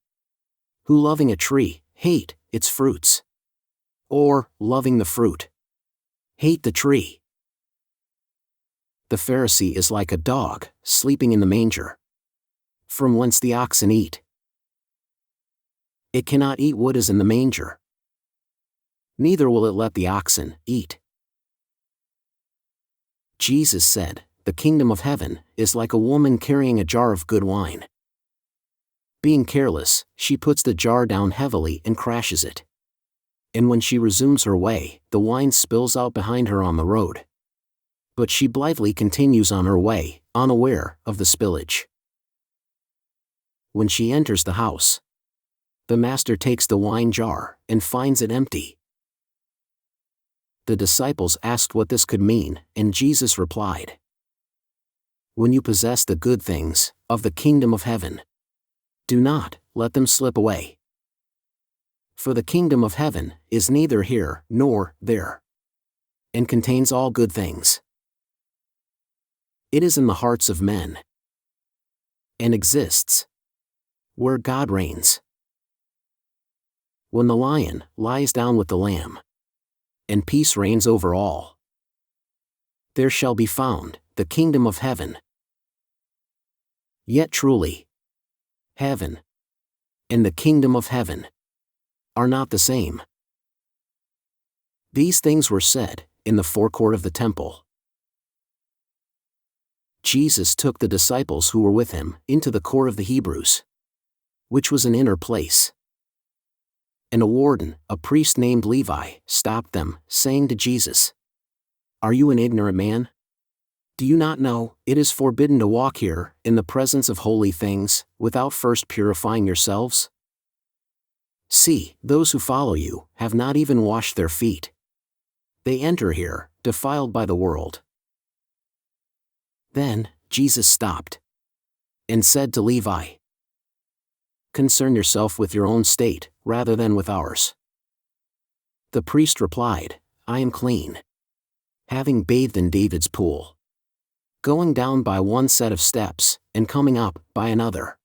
Speaker 2: who loving a tree, hate its fruits, or, loving the fruit, hate the tree. The Pharisee is like a dog, sleeping in the manger, from whence the oxen eat. It cannot eat what is in the manger, neither will it let the oxen eat." Jesus said, "The kingdom of heaven is like a woman carrying a jar of good wine. Being careless, she puts the jar down heavily and crashes it. And when she resumes her way, the wine spills out behind her on the road. But she blithely continues on her way, unaware of the spillage. When she enters the house, the master takes the wine jar and finds it empty." The disciples asked what this could mean, and Jesus replied, "When you possess the good things of the kingdom of heaven, do not let them slip away. For the kingdom of heaven is neither here nor there, and contains all good things. It is in the hearts of men, and exists where God reigns. When the lion lies down with the lamb, and peace reigns over all, there shall be found the kingdom of heaven. Yet truly, heaven and the kingdom of heaven are not the same." These things were said in the forecourt of the temple. Jesus took the disciples who were with him into the court of the Hebrews, which was an inner place. And a warden, a priest named Levi, stopped them, saying to Jesus, "Are you an ignorant man? Do you not know it is forbidden to walk here in the presence of holy things, without first purifying yourselves? See, those who follow you have not even washed their feet. They enter here, defiled by the world." Then Jesus stopped and said to Levi, "Concern yourself with your own state, rather than with ours." The priest replied, "I am clean, having bathed in David's pool, going down by one set of steps, and coming up by another.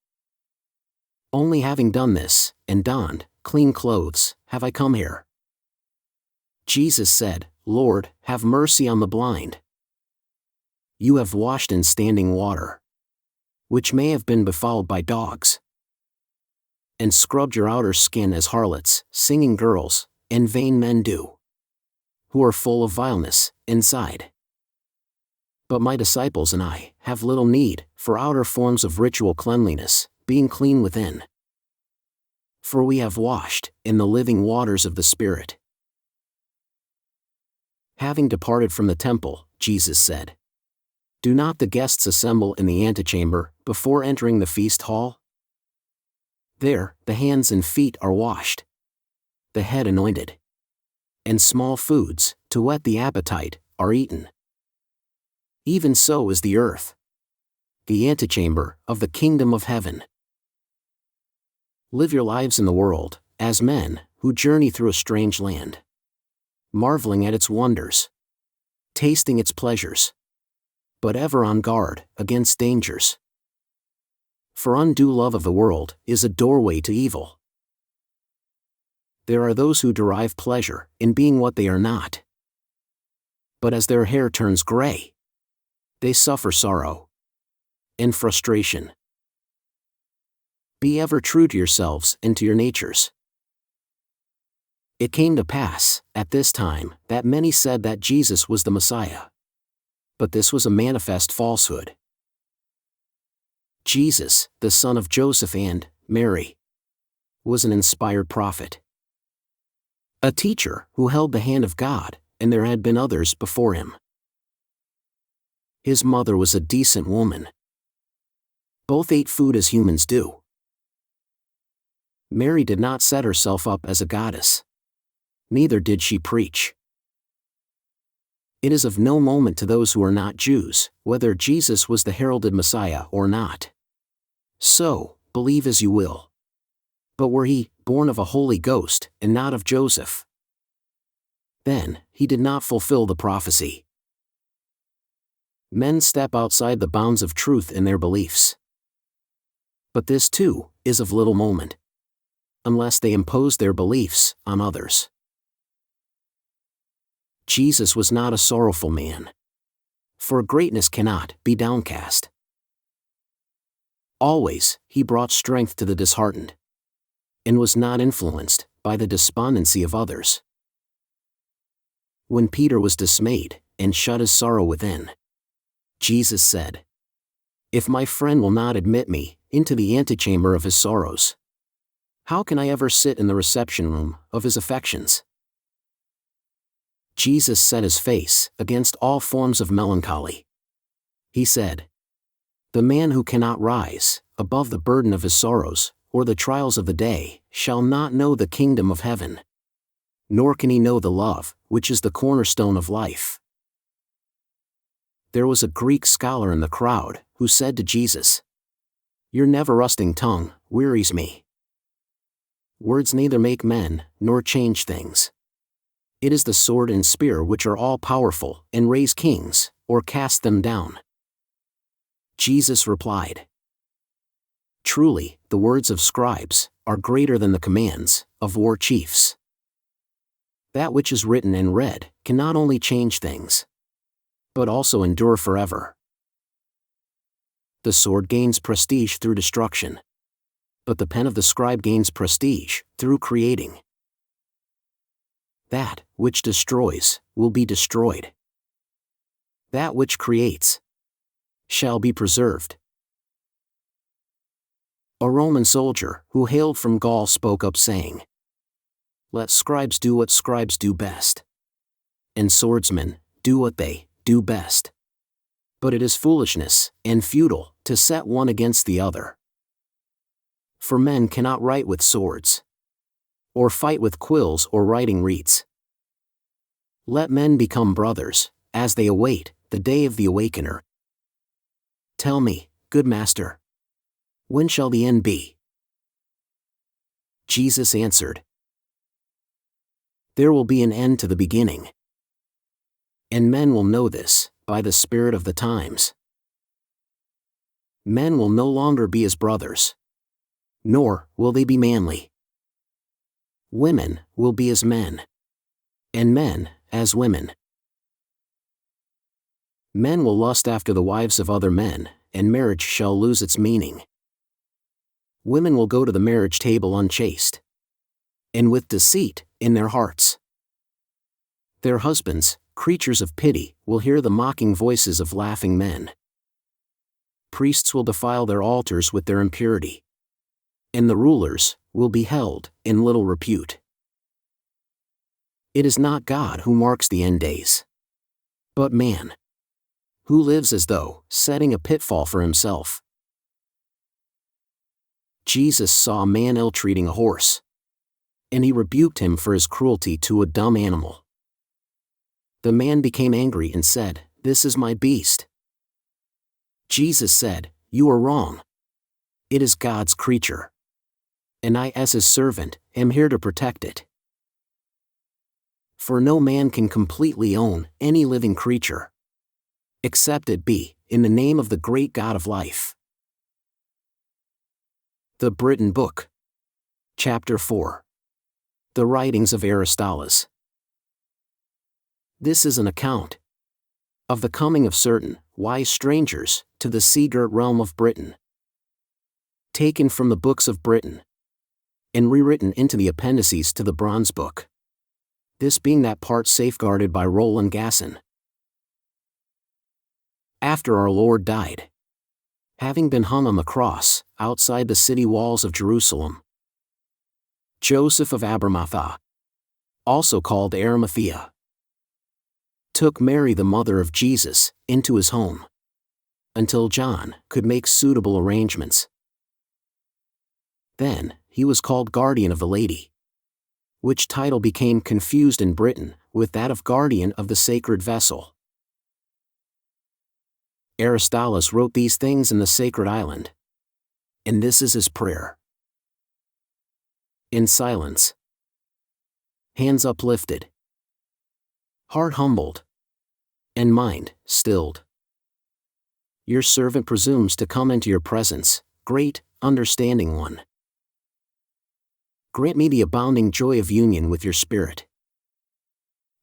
Speaker 2: Only having done this, and donned clean clothes, have I come here." Jesus said, "Lord, have mercy on the blind. You have washed in standing water, which may have been befouled by dogs, and scrubbed your outer skin as harlots, singing girls, and vain men do, who are full of vileness inside. But my disciples and I have little need for outer forms of ritual cleanliness, being clean within. For we have washed in the living waters of the Spirit." Having departed from the temple, Jesus said, "Do not the guests assemble in the antechamber before entering the feast hall? There, the hands and feet are washed, the head anointed, and small foods, to whet the appetite, are eaten. Even so is the earth, the antechamber of the kingdom of heaven. Live your lives in the world, as men who journey through a strange land, marveling at its wonders, tasting its pleasures, but ever on guard against dangers. For undue love of the world is a doorway to evil. There are those who derive pleasure in being what they are not. But as their hair turns gray, they suffer sorrow and frustration. Be ever true to yourselves and to your natures." It came to pass, at this time, that many said that Jesus was the Messiah. But this was a manifest falsehood. Jesus, the son of Joseph and Mary, was an inspired prophet, a teacher who held the hand of God, and there had been others before him. His mother was a decent woman, Both ate food as humans do. Mary did not set herself up as a goddess. Neither did she preach. It is of no moment to those who are not Jews, whether Jesus was the heralded Messiah or not. So, believe as you will. But were he born of a Holy Ghost, and not of Joseph? Then, he did not fulfill the prophecy. Men step outside the bounds of truth in their beliefs. But this too is of little moment, unless they impose their beliefs on others. Jesus was not a sorrowful man, for greatness cannot be downcast. Always, he brought strength to the disheartened, and was not influenced by the despondency of others. When Peter was dismayed and shut his sorrow within, Jesus said, "If my friend will not admit me into the antechamber of his sorrows, how can I ever sit in the reception room of his affections?" Jesus set his face against all forms of melancholy. He said, "The man who cannot rise above the burden of his sorrows, or the trials of the day, shall not know the kingdom of heaven. Nor can he know the love, which is the cornerstone of life." There was a Greek scholar in the crowd, who said to Jesus, "Your never-rusting tongue wearies me. Words neither make men, nor change things. It is the sword and spear which are all-powerful, and raise kings, or cast them down." Jesus replied, "Truly, the words of scribes are greater than the commands of war chiefs. That which is written and read can not only change things, but also endure forever. The sword gains prestige through destruction, but the pen of the scribe gains prestige through creating. That which destroys will be destroyed. That which creates shall be preserved." A Roman soldier who hailed from Gaul spoke up saying, "Let scribes do what scribes do best, and swordsmen do what they do best. But it is foolishness and futile to set one against the other. For men cannot write with swords, or fight with quills or writing reeds. Let men become brothers, as they await the day of the awakener. Tell me, good master, when shall the end be?" Jesus answered, "There will be an end to the beginning. And men will know this by the spirit of the times. Men will no longer be as brothers, nor will they be manly. Women will be as men, and men as women. Men will lust after the wives of other men, and marriage shall lose its meaning. Women will go to the marriage table unchaste, and with deceit in their hearts. Their husbands, creatures of pity, will hear the mocking voices of laughing men. Priests will defile their altars with their impurity, and the rulers will be held in little repute. It is not God who marks the end days, but man, who lives as though setting a pitfall for himself." Jesus saw a man ill-treating a horse, and he rebuked him for his cruelty to a dumb animal. The man became angry and said, "This is my beast." Jesus said, "You are wrong. It is God's creature, and I, as his servant, am here to protect it. For no man can completely own any living creature, except it be in the name of the great God of life." The Britain Book. Chapter 4. The Writings of Aristolas. This is an account of the coming of certain wise strangers to the sea-girt realm of Britain, taken from the books of Britain, and rewritten into the appendices to the Bronze Book, this being that part safeguarded by Roland Gasson. After our Lord died, having been hung on the cross outside the city walls of Jerusalem, Joseph of Arimathea, also called Arimathea, took Mary the mother of Jesus into his home, until John could make suitable arrangements. Then, he was called Guardian of the Lady, which title became confused in Britain with that of Guardian of the Sacred Vessel. Aristolas wrote these things in the sacred island. And this is his prayer. In silence, hands uplifted, heart humbled, and mind stilled, your servant presumes to come into your presence, great, understanding one. Grant me the abounding joy of union with your Spirit.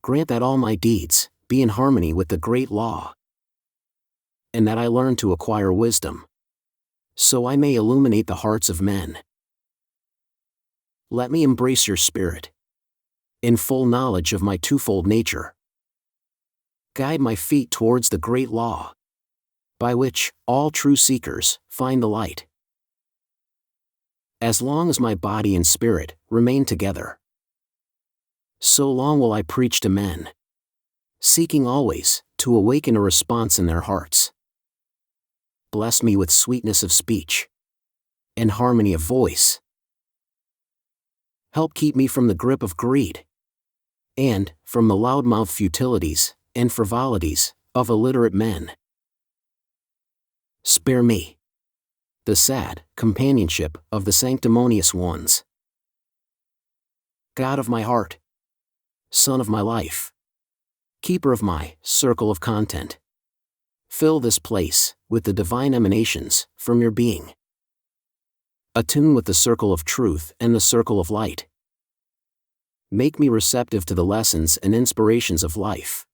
Speaker 2: Grant that all my deeds be in harmony with the great law, and that I learn to acquire wisdom, so I may illuminate the hearts of men. Let me embrace your Spirit, in full knowledge of my twofold nature. Guide my feet towards the great law, by which all true seekers find the light. As long as my body and spirit remain together, so long will I preach to men, seeking always to awaken a response in their hearts. Bless me with sweetness of speech and harmony of voice. Help keep me from the grip of greed, and from the loudmouth futilities and frivolities of illiterate men. Spare me the sad companionship of the sanctimonious ones. God of my heart, Son of my life, Keeper of my circle of content, fill this place with the divine emanations from your being. Attune with the circle of truth and the circle of light. Make me receptive to the lessons and inspirations of life.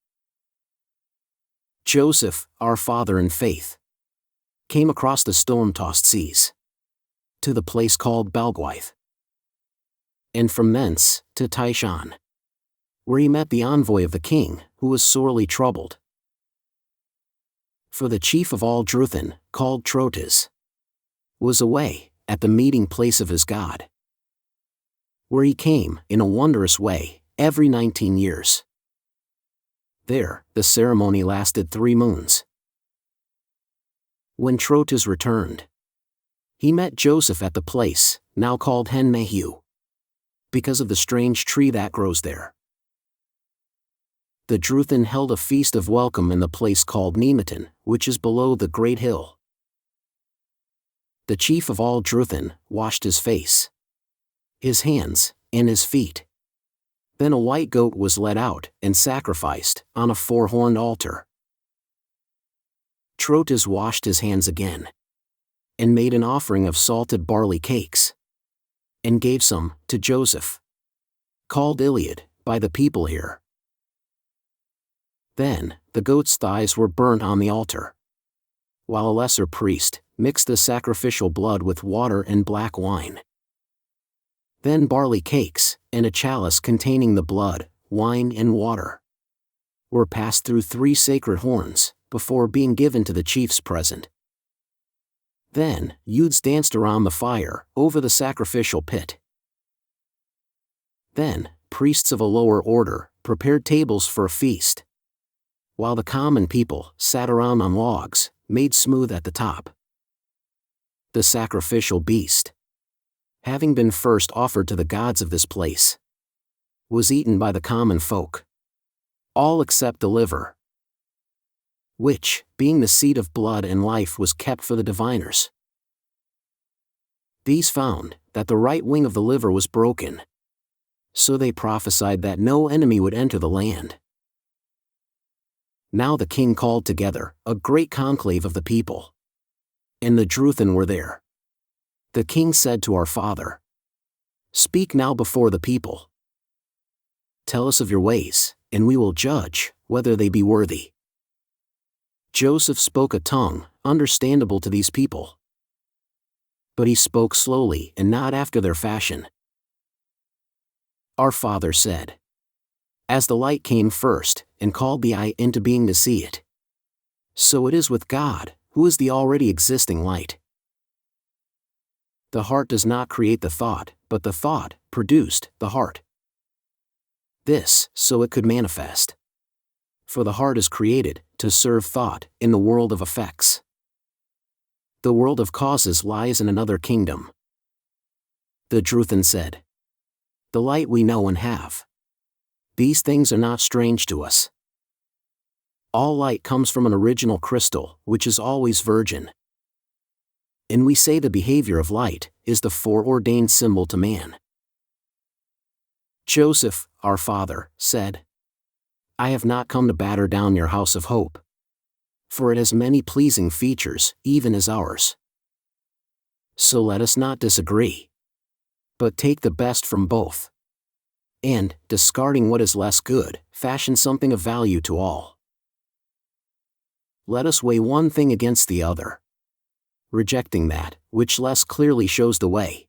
Speaker 2: Joseph, our father in faith, came across the storm-tossed seas to the place called Belgwaith, and from thence to Tyshan, where he met the envoy of the king, who was sorely troubled. For the chief of all Druthan, called Trotas, was away at the meeting place of his god, where he came in a wondrous way every 19 years. There, the ceremony lasted 3 moons. When Trotas returned, he met Joseph at the place, now called Hen Mehu, because of the strange tree that grows there. The Druthan held a feast of welcome in the place called Nemeton, which is below the great hill. The chief of all Druthan washed his face, his hands, and his feet. Then a white goat was led out and sacrificed on a 4-horned altar. Trotas washed his hands again, and made an offering of salted barley cakes, and gave some to Joseph, called Iliad by the people here. Then the goat's thighs were burnt on the altar, while a lesser priest mixed the sacrificial blood with water and black wine. Then barley cakes, and a chalice containing the blood, wine and water, were passed through 3 sacred horns, before being given to the chiefs present. Then, youths danced around the fire, over the sacrificial pit. Then, priests of a lower order prepared tables for a feast, while the common people sat around on logs, made smooth at the top. The sacrificial beast, having been first offered to the gods of this place, was eaten by the common folk, all except the liver, which, being the seat of blood and life, was kept for the diviners. These found that the right wing of the liver was broken, so they prophesied that no enemy would enter the land. Now the king called together a great conclave of the people, and the Druthan were there. The king said to our father, "Speak now before the people. Tell us of your ways, and we will judge whether they be worthy." Joseph spoke a tongue understandable to these people, but he spoke slowly and not after their fashion. Our father said, "As the light came first and called the eye into being to see it, so it is with God, who is the already existing light. The heart does not create the thought, but the thought produced the heart. This, so it could manifest. For the heart is created to serve thought in the world of effects. The world of causes lies in another kingdom. The Druthan said. The light we know and have. These things are not strange to us. All light comes from an original crystal, which is always virgin. And we say the behavior of light is the foreordained symbol to man. Joseph, our father, said, I have not come to batter down your house of hope, for it has many pleasing features, even as ours. So let us not disagree, but take the best from both, and, discarding what is less good, fashion something of value to all. Let us weigh one thing against the other, rejecting that which less clearly shows the way.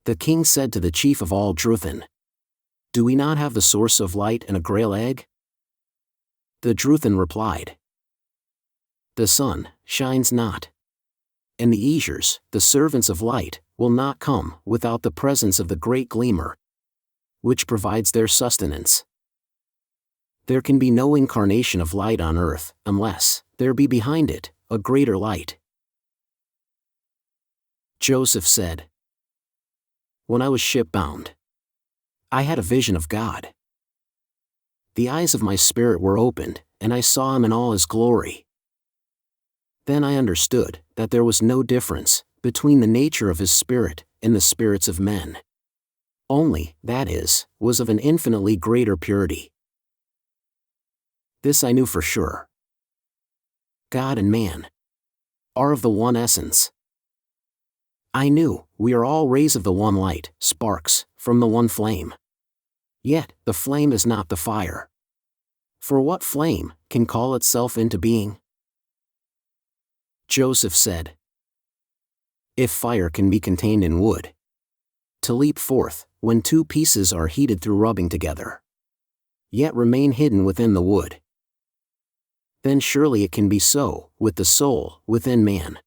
Speaker 2: The king said to the chief of all Druthan, Do we not have the source of light and a grail egg? The Druthan replied, The sun shines not, and the Aesirs, the servants of light, will not come without the presence of the great gleamer, which provides their sustenance. There can be no incarnation of light on earth unless there be behind it a greater light. Joseph said, When I was shipbound, I had a vision of God. The eyes of my spirit were opened, and I saw him in all his glory. Then I understood that there was no difference between the nature of his spirit and the spirits of men. Only, that is, was of an infinitely greater purity. This I knew for sure. God and man are of the one essence. I knew we are all rays of the one light, sparks, from the one flame. Yet, the flame is not the fire. For what flame can call itself into being? Joseph said, If fire can be contained in wood, to leap forth, when two pieces are heated through rubbing together, yet remain hidden within the wood, then surely it can be so with the soul within man.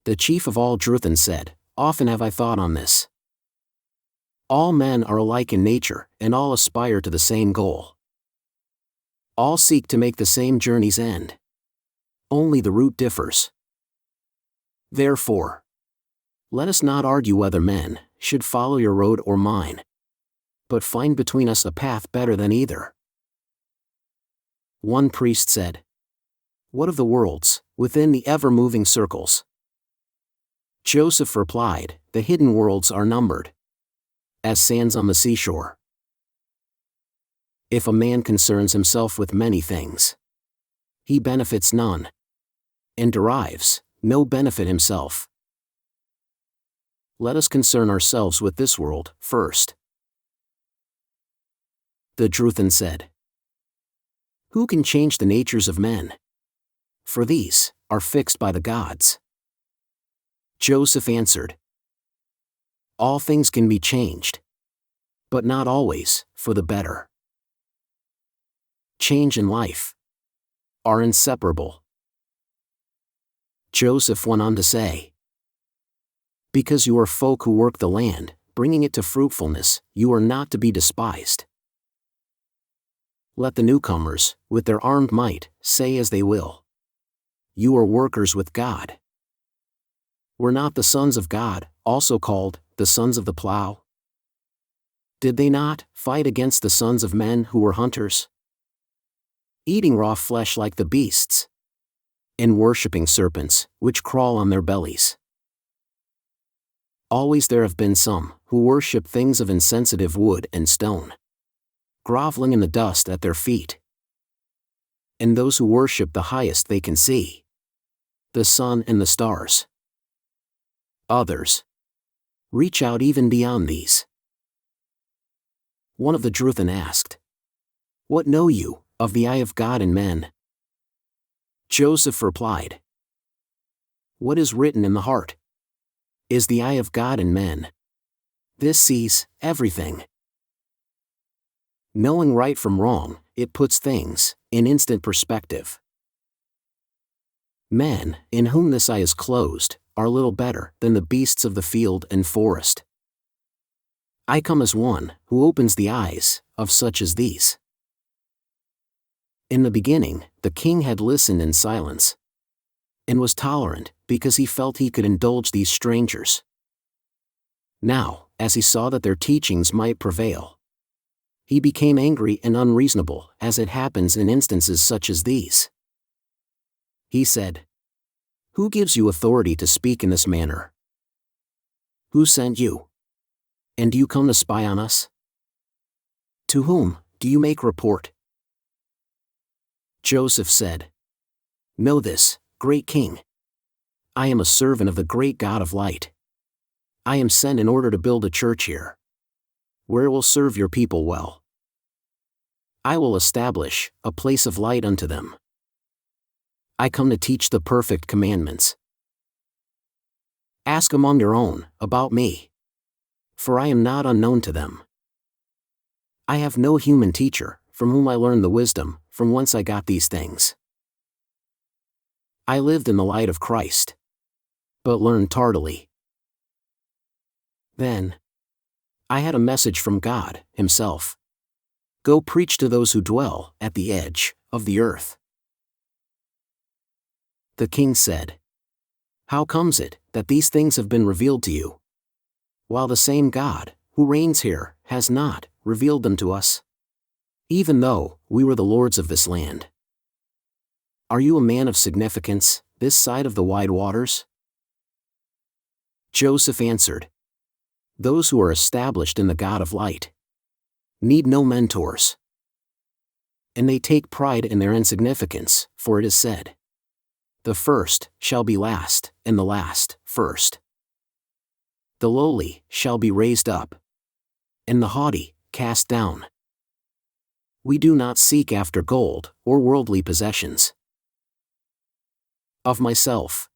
Speaker 2: The chief of all Druthan said, Often have I thought on this. All men are alike in nature, and all aspire to the same goal. All seek to make the same journey's end. Only the route differs. Therefore, let us not argue whether men should follow your road or mine, but find between us a path better than either. One priest said, What of the worlds, within the ever-moving circles? Joseph replied, The hidden worlds are numbered, as sands on the seashore. If a man concerns himself with many things, he benefits none, and derives no benefit himself. Let us concern ourselves with this world first. The Druthan said, Who can change the natures of men? For these are fixed by the gods. Joseph answered, All things can be changed, but not always for the better. Change and life are inseparable. Joseph went on to say, Because you are folk who work the land, bringing it to fruitfulness, you are not to be despised. Let the newcomers, with their armed might, say as they will, You are workers with God. Were not the sons of God also called the sons of the plow? Did they not fight against the sons of men who were hunters, eating raw flesh like the beasts, and worshipping serpents, which crawl on their bellies? Always there have been some who worship things of insensitive wood and stone, groveling in the dust at their feet. And those who worship the highest they can see, the sun and the stars. Others reach out even beyond these. One of the Druthan asked, What know you of the eye of God in men? Joseph replied, What is written in the heart is the eye of God in men. This sees everything. Knowing right from wrong, it puts things in instant perspective. Men, in whom this eye is closed, are little better than the beasts of the field and forest. I come as one who opens the eyes of such as these. In the beginning, the king had listened in silence and was tolerant because he felt he could indulge these strangers. Now, as he saw that their teachings might prevail, he became angry and unreasonable, as it happens in instances such as these. He said, "Who gives you authority to speak in this manner? Who sent you? And do you come to spy on us? To whom do you make report?" Joseph said, "Know this, great king. I am a servant of the great God of light. I am sent in order to build a church here, where it will serve your people well. I will establish a place of light unto them. I come to teach the perfect commandments. Ask among your own about me, for I am not unknown to them. I have no human teacher, from whom I learned the wisdom, from whence I got these things. I lived in the light of Christ, but learned tardily. Then I had a message from God Himself. Go preach to those who dwell at the edge of the earth." The king said, "How comes it that these things have been revealed to you, while the same God, who reigns here, has not revealed them to us, even though we were the lords of this land? Are you a man of significance, this side of the wide waters?" Joseph answered, "Those who are established in the God of light need no mentors. And they take pride in their insignificance, for it is said, 'The first shall be last, and the last first. The lowly shall be raised up, and the haughty cast down.' We do not seek after gold or worldly possessions. Of myself,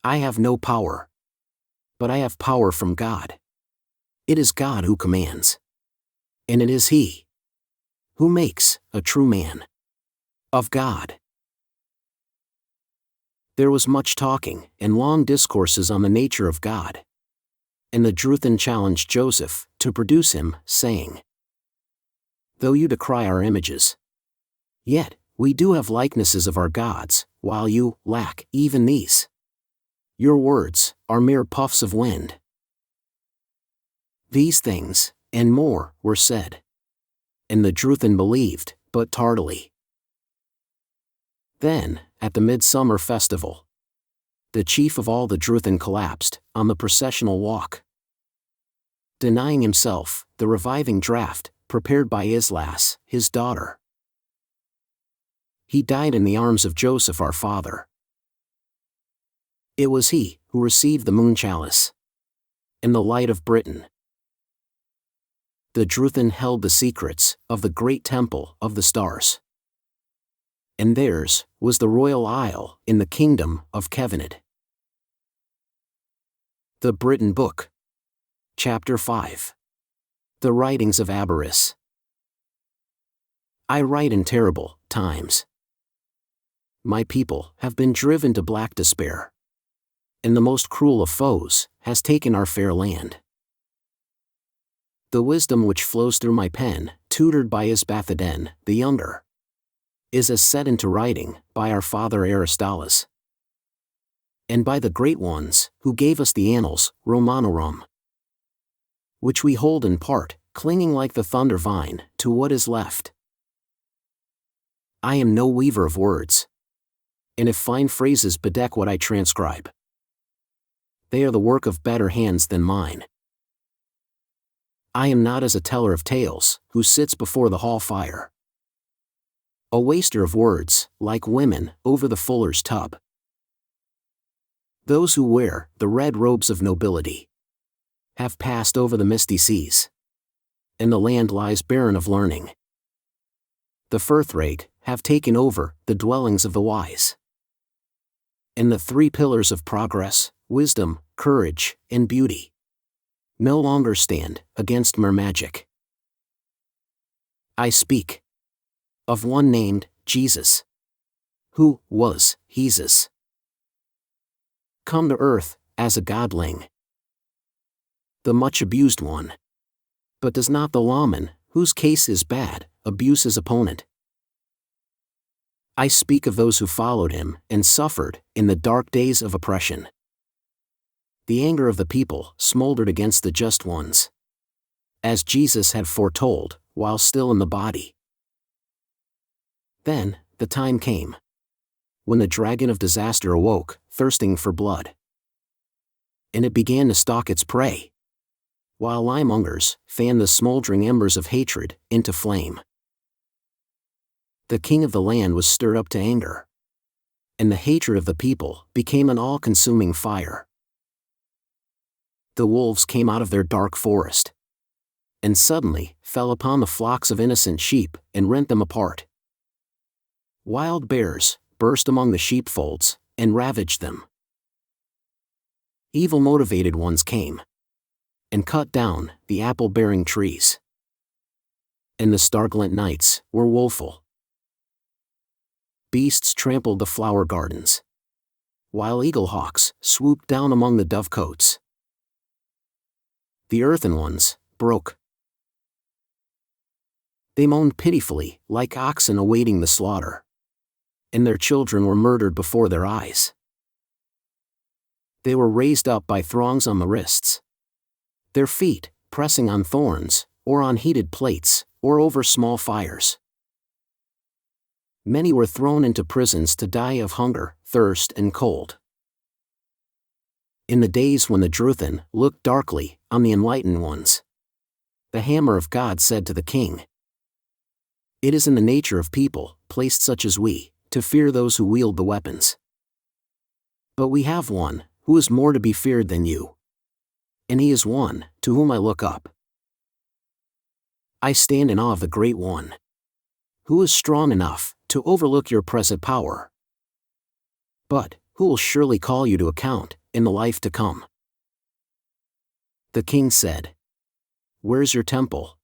Speaker 2: I have no power, but I have power from God. It is God who commands, and it is He who makes a true man of God." There was much talking and long discourses on the nature of God. And the Druthan challenged Joseph to produce him, saying, "Though you decry our images, yet we do have likenesses of our gods, while you lack even these. Your words are mere puffs of wind." These things, and more, were said. And the Druthan believed, but tardily. Then, at the midsummer festival, the chief of all the Druthan collapsed on the processional walk, denying himself the reviving draught prepared by Islas, his daughter. He died in the arms of Joseph our father. It was he who received the moon chalice and the light of Britain. The Druthan held the secrets of the great temple of the stars. And theirs was the royal isle in the kingdom of Kevanid. The Britain Book. Chapter 5. The Writings of Abaris. I write in terrible times. My people have been driven to black despair, and the most cruel of foes has taken our fair land. The wisdom which flows through my pen, tutored by Isbathaden the younger, is as set into writing by our father Aristolas, and by the great ones who gave us the Annals Romanorum, which we hold in part, clinging like the thunder vine to what is left. I am no weaver of words, and if fine phrases bedeck what I transcribe, they are the work of better hands than mine. I am not as a teller of tales, who sits before the hall fire, a waster of words, like women over the fuller's tub. Those who wear the red robes of nobility have passed over the misty seas, and the land lies barren of learning. The firthrate have taken over the dwellings of the wise, and the three pillars of progress, wisdom, courage, and beauty, no longer stand against mere magic. I speak of one named Jesus, who was Jesus, come to earth as a godling, the much abused one. But does not the lawman, whose case is bad, abuse his opponent? I speak of those who followed him and suffered in the dark days of oppression. The anger of the people smoldered against the just ones, as Jesus had foretold, while still in the body. Then, the time came when the dragon of disaster awoke, thirsting for blood. And it began to stalk its prey, while limemongers fanned the smoldering embers of hatred into flame. The king of the land was stirred up to anger, and the hatred of the people became an all-consuming fire. The wolves came out of their dark forest, and suddenly fell upon the flocks of innocent sheep and rent them apart. Wild bears burst among the sheepfolds and ravaged them. Evil-motivated ones came and cut down the apple-bearing trees. And the starglint nights were woeful. Beasts trampled the flower gardens, while eaglehawks swooped down among the dovecotes. The earthen ones broke. They moaned pitifully, like oxen awaiting the slaughter, and their children were murdered before their eyes. They were raised up by throngs on the wrists, their feet pressing on thorns, or on heated plates, or over small fires. Many were thrown into prisons to die of hunger, thirst, and cold. In the days when the Druthan looked darkly on the enlightened ones, the hammer of God said to the king, "It is in the nature of people, placed such as we, to fear those who wield the weapons. But we have one, who is more to be feared than you. And he is one, to whom I look up. I stand in awe of the Great One, who is strong enough to overlook your present power, but who will surely call you to account in the life to come." The king said, "Where's your temple?"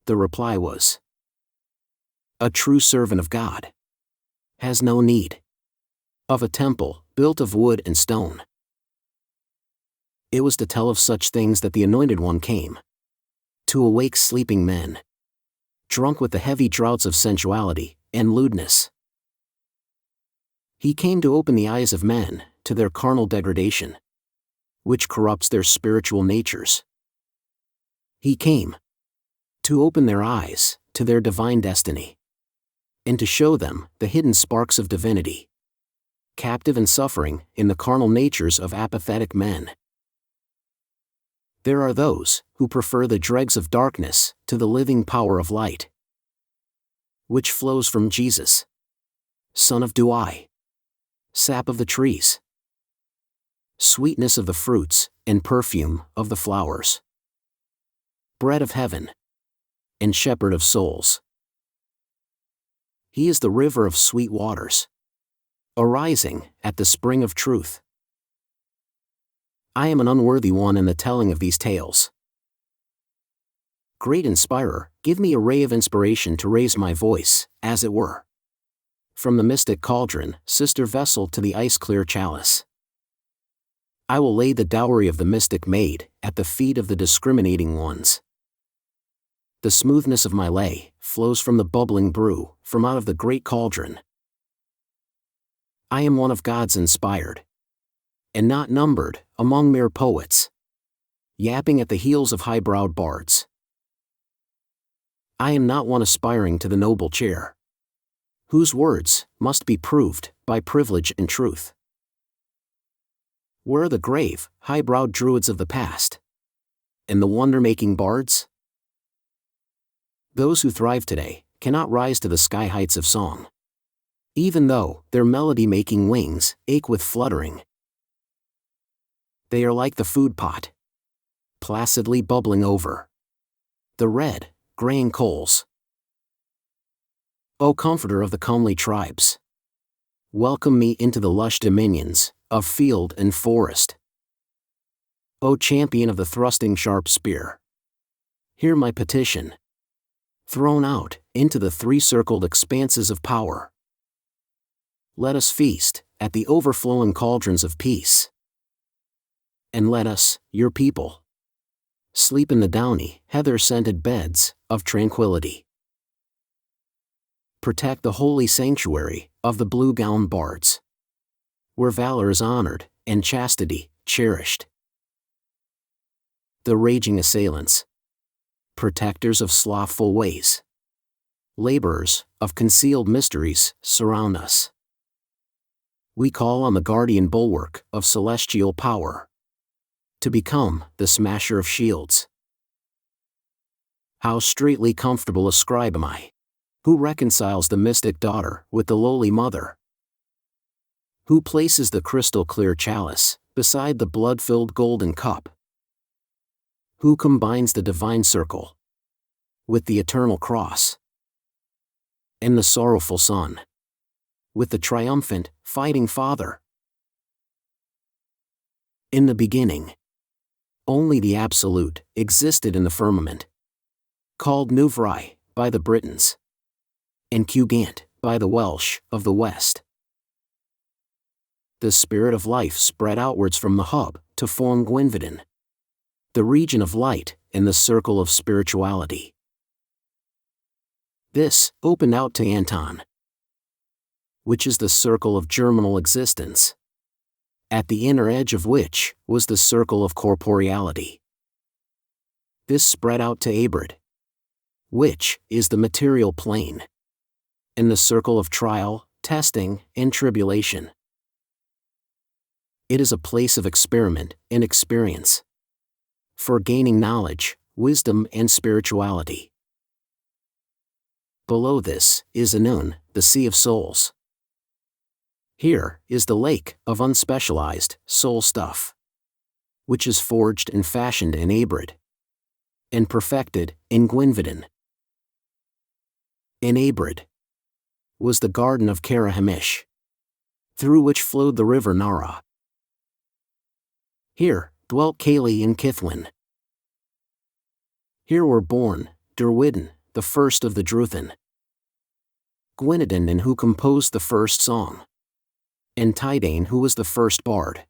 Speaker 2: The reply was, "A true servant of God has no need of a temple built of wood and stone." It was to tell of such things that the Anointed One came, to awake sleeping men, drunk with the heavy draughts of sensuality and lewdness. He came to open the eyes of men to their carnal degradation, which corrupts their spiritual natures. He came to open their eyes to their divine destiny, and to show them the hidden sparks of divinity, captive and suffering in the carnal natures of apathetic men. There are those who prefer the dregs of darkness to the living power of light, which flows from Jesus, Son of Dew, sap of the trees, sweetness of the fruits, and perfume of the flowers, bread of heaven, and shepherd of souls. He is the river of sweet waters, arising at the spring of truth. I am an unworthy one in the telling of these tales. Great Inspirer, give me a ray of inspiration to raise my voice, as it were, from the mystic cauldron, sister vessel, to the ice-clear chalice. I will lay the dowry of the mystic maid at the feet of the discriminating ones. The smoothness of my lay flows from the bubbling brew, from out of the great cauldron. I am one of God's inspired, and not numbered among mere poets, yapping at the heels of high-browed bards. I am not one aspiring to the noble chair, whose words must be proved by privilege and truth. Where are the grave, high-browed druids of the past, and the wonder-making bards? Those who thrive today cannot rise to the sky heights of song, even though their melody-making wings ache with fluttering. They are like the food pot, placidly bubbling over the red, graying coals. O Comforter of the comely tribes, welcome me into the lush dominions of field and forest. O Champion of the thrusting sharp spear, hear my petition, thrown out into the three-circled expanses of power. Let us feast at the overflowing cauldrons of peace, and let us, your people, sleep in the downy, heather-scented beds of tranquility. protect the holy sanctuary of the blue-gowned bards, where valor is honored and chastity cherished. The raging assailants, protectors of slothful ways, laborers of concealed mysteries, surround us. We call on the guardian bulwark of celestial power to become the smasher of shields. How straitly comfortable a scribe am I, who reconciles the mystic daughter with the lowly mother, who places the crystal-clear chalice beside the blood-filled golden cup, who combines the divine circle with the eternal cross, and the sorrowful Son with the triumphant, fighting Father. In the beginning, only the Absolute existed in the firmament, called Nuvrai by the Britons, and Cugant by the Welsh of the West. The spirit of life spread outwards from the hub to form Gwynvedon, the region of light and the circle of spirituality. This opened out to Anton, which is the circle of germinal existence, at the inner edge of which was the circle of corporeality. This spread out to Abrid, which is the material plane, and the circle of trial, testing, and tribulation. It is a place of experiment and experience, for gaining knowledge, wisdom, and spirituality. Below this is Anun, the Sea of Souls. Here is the lake of unspecialized soul stuff, which is forged and fashioned in Abrid, and perfected in Gwynvedon. In Abrid was the garden of Karahamish, through which flowed the river Nara. Here dwelt Kaylee and Kithwin. Here were born Derwydon, the first of the Druthan, Gwynedon, and who composed the first song, and Tydane, who was the first bard.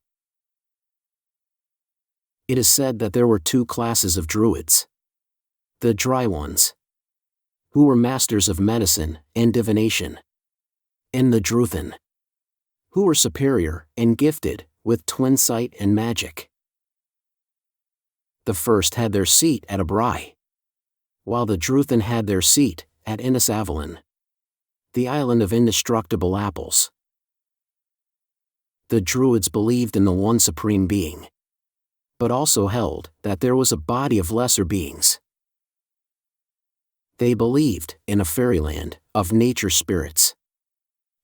Speaker 2: It is said that there were two classes of druids: the dry ones, who were masters of medicine and divination, and the Druthan, who were superior and gifted with twin sight and magic. The first had their seat at Abaris, while the Druthan had their seat at Innisavalon, the island of indestructible apples. The Druids believed in the one supreme being, but also held that there was a body of lesser beings. They believed in a fairyland of nature spirits,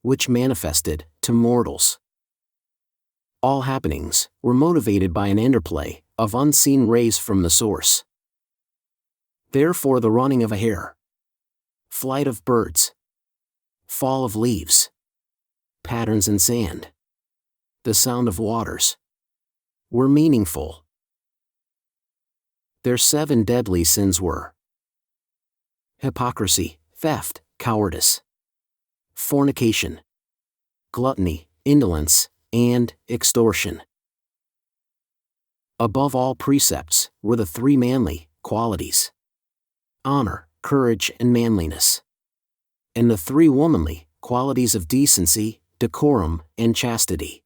Speaker 2: which manifested to mortals. All happenings were motivated by an interplay of unseen rays from the source. Therefore, the running of a hare, flight of birds, fall of leaves, patterns in sand, the sound of waters, were meaningful. Their 7 deadly sins were hypocrisy, theft, cowardice, fornication, gluttony, indolence, and extortion. Above all precepts were the 3 manly qualities: honor, courage, and manliness, and the 3 womanly qualities of decency, decorum, and chastity.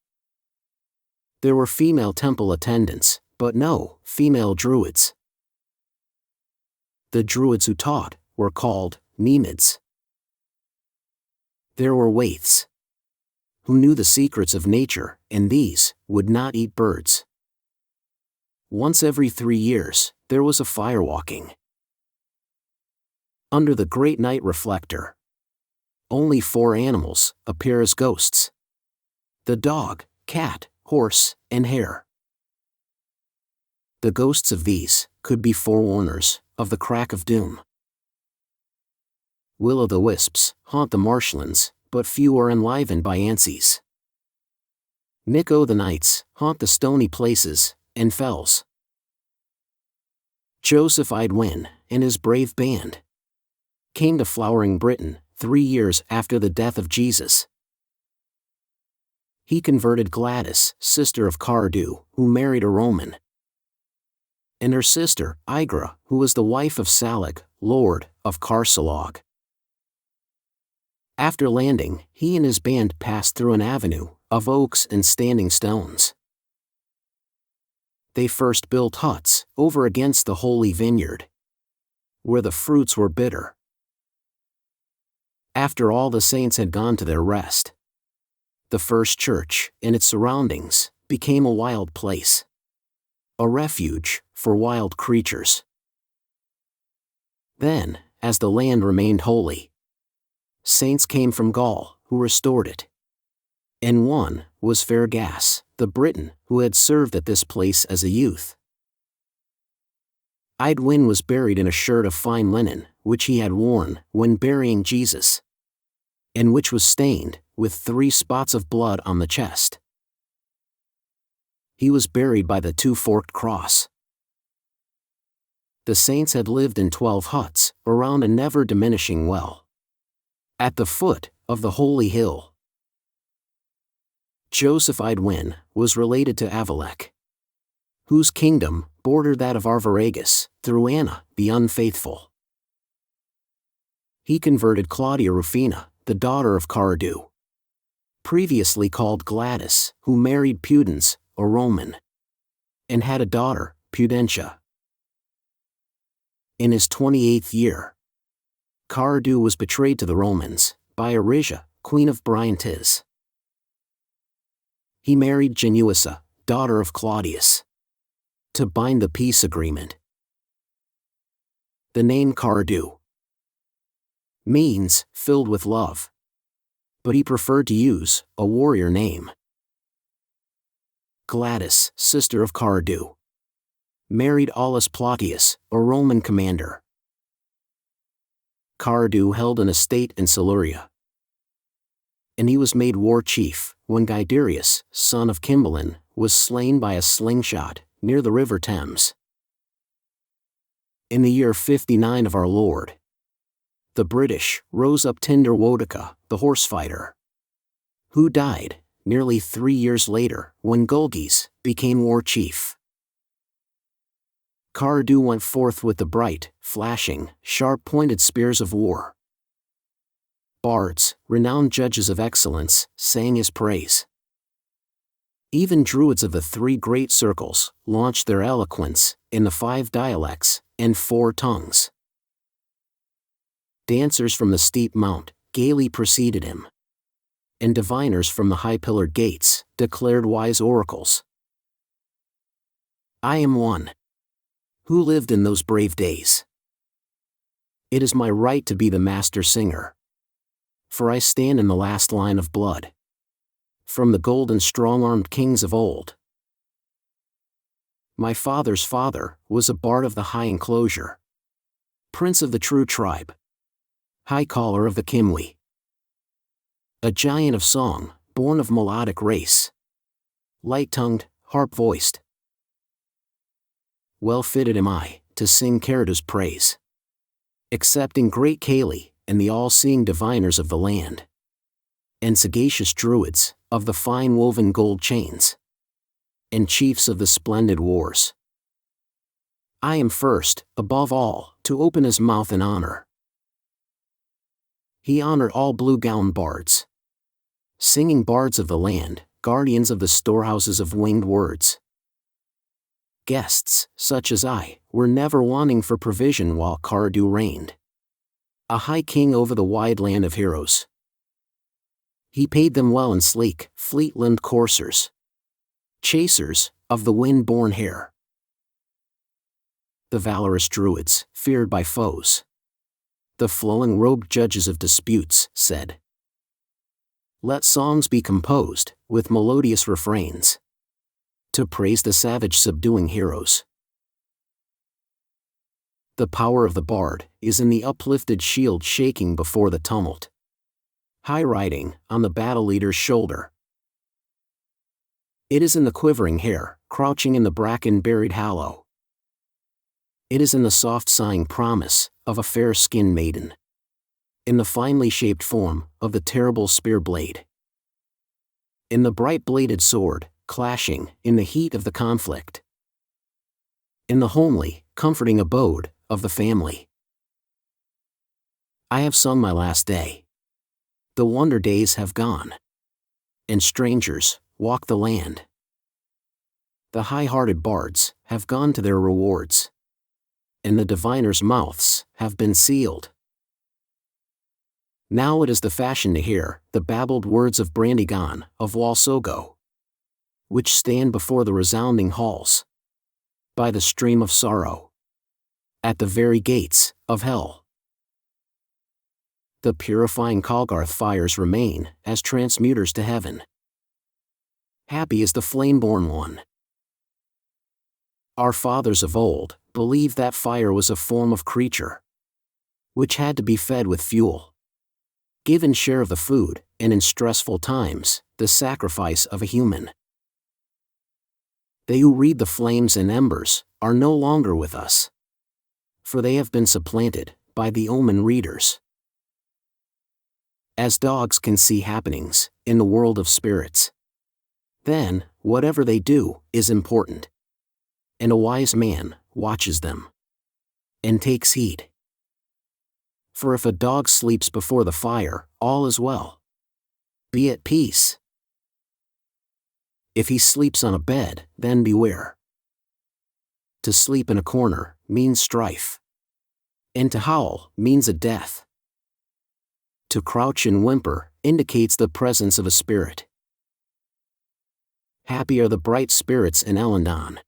Speaker 2: There were female temple attendants, but no female druids. The druids who taught were called Nemids. There were waiths, who knew the secrets of nature, and these would not eat birds. Once every 3 years, there was a firewalking. Under the great night reflector, only 4 animals appear as ghosts: the dog, cat, horse, and hare. The ghosts of these could be forewarners of the crack of doom. Will-o'-the-wisps haunt the marshlands, but few are enlivened by ansies. Nick-o'-the-nights haunt the stony places and fells. Joseph Idwin and his brave band came to flowering Britain 3 years after the death of Jesus. He converted Gladys, sister of Cardu, who married a Roman, and her sister, Igra, who was the wife of Salag, lord of Carsalog. After landing, he and his band passed through an avenue of oaks and standing stones. They first built huts over against the holy vineyard, where the fruits were bitter. After all the saints had gone to their rest, the first church and its surroundings became a wild place, a refuge for wild creatures. Then, as the land remained holy, saints came from Gaul who restored it. And one was Fergus, the Briton, who had served at this place as a youth. Aedwin was buried in a shirt of fine linen, which he had worn when burying Jesus, and which was stained with 3 spots of blood on the chest. He was buried by the 2-forked cross. The saints had lived in 12 huts around a never-diminishing well, at the foot of the holy hill. Joseph Aedwin was related to Avalek, whose kingdom bordered that of Arviragus through Anna the Unfaithful. He converted Claudia Rufina, the daughter of Cardu, previously called Gladys, who married Pudens, a Roman, and had a daughter, Pudentia. In his 28th year, Cardu was betrayed to the Romans by Arisia, queen of Bryantis. He married Genuissa, daughter of Claudius, to bind the peace agreement. The name Cardu means filled with love, but he preferred to use a warrior name. Gladys, sister of Cardu, married Aulus Plautius, a Roman commander. Cardu held an estate in Siluria, and he was made war chief when Guiderius, son of Cymbeline, was slain by a slingshot near the river Thames. In the year 59 of our Lord, the British rose up Tinder Wodica, the horse fighter, who died nearly 3 years later when Gulgis became war chief. Cardu went forth with the bright, flashing, sharp-pointed spears of war. Bards, renowned judges of excellence, sang his praise. Even druids of the 3 great circles launched their eloquence in the 5 dialects and 4 tongues. Dancers from the steep mount gaily preceded him, and diviners from the high-pillared gates declared wise oracles. I am one who lived in those brave days. It is my right to be the master singer, for I stand in the last line of blood, from the golden strong-armed kings of old. My father's father was a bard of the high enclosure, prince of the true tribe, high caller of the Kimwi, a giant of song, born of melodic race, light-tongued, harp-voiced. Well fitted am I to sing Carida's praise, accepting great Kali and the all-seeing diviners of the land, and sagacious druids of the fine-woven gold chains, and chiefs of the splendid wars. I am first, above all, to open his mouth in honor. He honored all blue-gowned bards, singing bards of the land, guardians of the storehouses of winged words. Guests, such as I, were never wanting for provision while Cardu reigned, a high king over the wide land of heroes. He paid them well in sleek, fleet-limbed coursers, chasers of the wind-borne hare. The valorous druids, feared by foes, the flowing-robed judges of disputes, said, let songs be composed with melodious refrains, to praise the savage subduing heroes. The power of the bard is in the uplifted shield shaking before the tumult, high riding on the battle leader's shoulder. It is in the quivering hair, crouching in the bracken-buried hollow. It is in the soft sighing promise of a fair-skinned maiden, in the finely shaped form of the terrible spear blade, in the bright-bladed sword, clashing in the heat of the conflict, in the homely, comforting abode of the family. I have sung my last day, The wonder days have gone, and strangers walk the land. The high-hearted bards have gone to their rewards, and the diviners' mouths have been sealed. Now it is the fashion to hear the babbled words of Brandygon, of Walsogo, which stand before the resounding halls, by the stream of sorrow, at the very gates of hell. The purifying Kolgarth fires remain as transmuters to heaven. Happy is the flame-born one. Our fathers of old believed that fire was a form of creature, which had to be fed with fuel, given share of the food, and in stressful times, the sacrifice of a human. They who read the flames and embers are no longer with us, for they have been supplanted by the omen readers. As dogs can see happenings in the world of spirits, then, whatever they do is important, and a wise man watches them and takes heed. For if a dog sleeps before the fire, all is well. Be at peace. If he sleeps on a bed, then beware. To sleep in a corner means strife, and to howl means a death. To crouch and whimper indicates the presence of a spirit. Happy are the bright spirits in Elendon,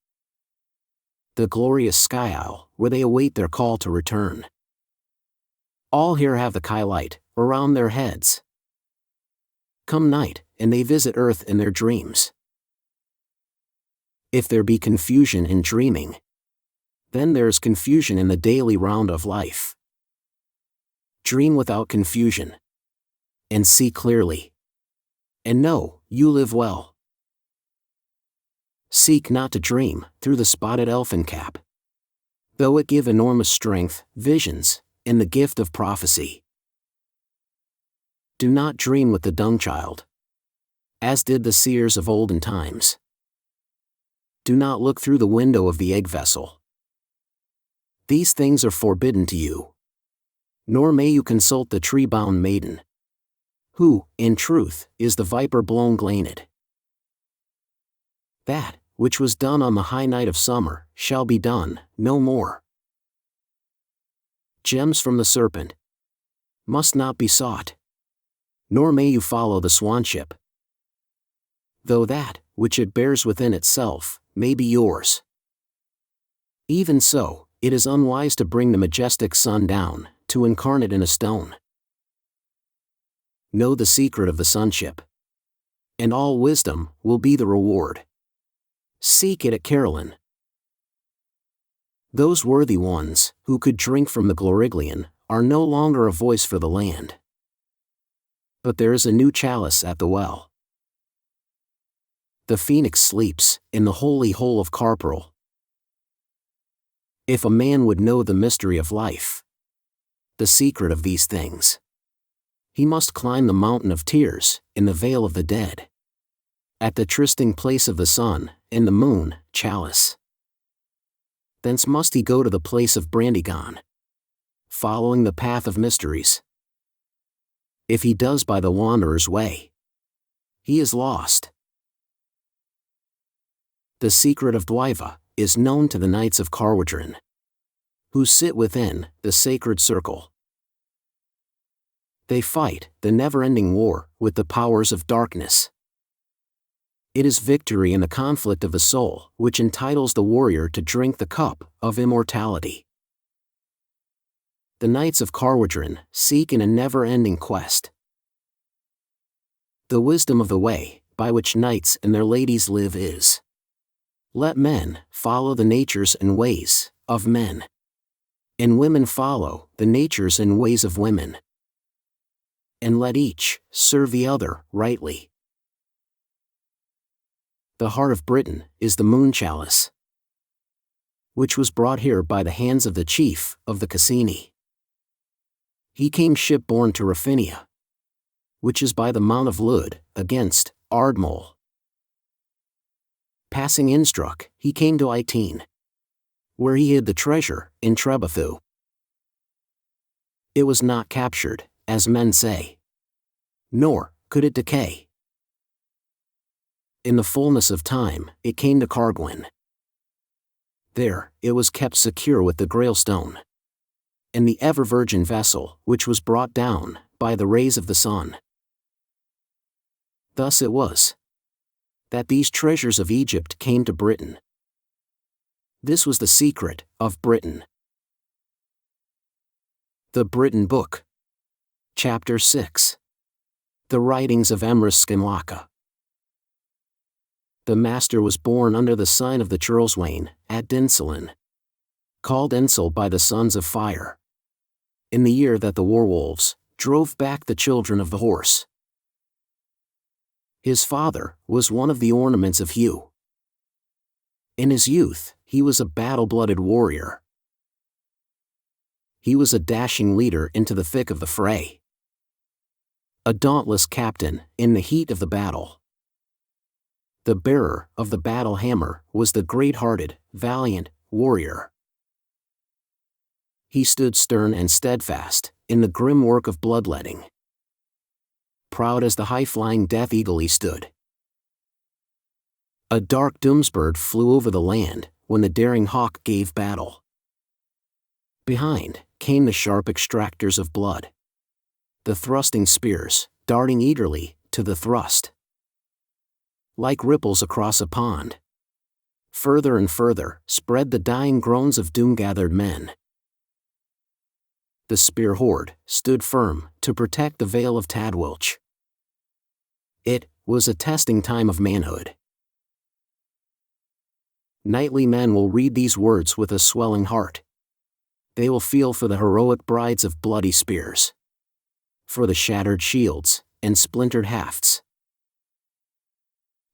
Speaker 2: the glorious sky isle, where they await their call to return. All here have the Kylite around their heads. Come night, and they visit earth in their dreams. If there be confusion in dreaming, then there is confusion in the daily round of life. Dream without confusion, and see clearly, and know you live well. Seek not to dream through the spotted elfin cap, though it give enormous strength, visions, and the gift of prophecy. Do not dream with the dung child, as did the seers of olden times. Do not look through the window of the egg vessel. These things are forbidden to you. Nor may you consult the tree-bound maiden, who, in truth, is the viper-blown glaned. That, which was done on the high night of summer, shall be done no more. Gems from the serpent must not be sought, nor may you follow the swanship, though that, which it bears within itself, may be yours. Even so, it is unwise to bring the majestic sun down, to incarnate in a stone. Know the secret of the sonship, and all wisdom will be the reward. Seek it at Caroline. Those worthy ones, who could drink from the Gloriglion, are no longer a voice for the land. But there is a new chalice at the well. The phoenix sleeps in the holy hole of Carperal. If a man would know the mystery of life, the secret of these things, he must climb the mountain of tears, in the vale of the dead, at the trysting place of the sun, and the moon, chalice. Thence must he go to the place of Brandygon, following the path of mysteries. If he does by the wanderer's way, he is lost. The secret of Dwyva is known to the knights of Carwadrin, who sit within the sacred circle. They fight the never-ending war with the powers of darkness. It is victory in the conflict of the soul which entitles the warrior to drink the cup of immortality. The knights of Carwadrin seek in a never-ending quest the wisdom of the way by which knights and their ladies live is: let men follow the natures and ways of men, and women follow the natures and ways of women, and let each serve the other rightly. The heart of Britain is the moon chalice, which was brought here by the hands of the chief of the Cassini. He came shipborne to Raffinia, which is by the Mount of Lud, against Ardmole. Passing Innsbruck, he came to Itene, where he hid the treasure in Trebathu. It was not captured, as men say, nor could it decay. In the fullness of time, it came to Corrygorsed. There, it was kept secure with the Grail Stone and the ever-virgin vessel, which was brought down by the rays of the sun. Thus it was that these treasures of Egypt came to Britain. This was the secret of Britain. The Britain Book. Chapter 6. The Writings of Emiris Skinlaka. The master was born under the sign of the Churlswain, at Dinselin, called Ensel by the sons of fire, in the year that the werewolves drove back the children of the horse. His father was one of the ornaments of Hugh. In his youth, he was a battle-blooded warrior. He was a dashing leader into the thick of the fray, a dauntless captain in the heat of the battle. The bearer of the battle hammer was the great-hearted, valiant warrior. He stood stern and steadfast in the grim work of bloodletting. Proud as the high-flying death eagle he stood. A dark doomsbird flew over the land when the daring hawk gave battle. Behind came the sharp extractors of blood, the thrusting spears, darting eagerly to the thrust. Like ripples across a pond, further and further spread the dying groans of doom-gathered men. The spear horde stood firm to protect the Vale of Tadwilch. It was a testing time of manhood. Knightly men will read these words with a swelling heart. They will feel for the heroic brides of bloody spears, for the shattered shields and splintered hafts.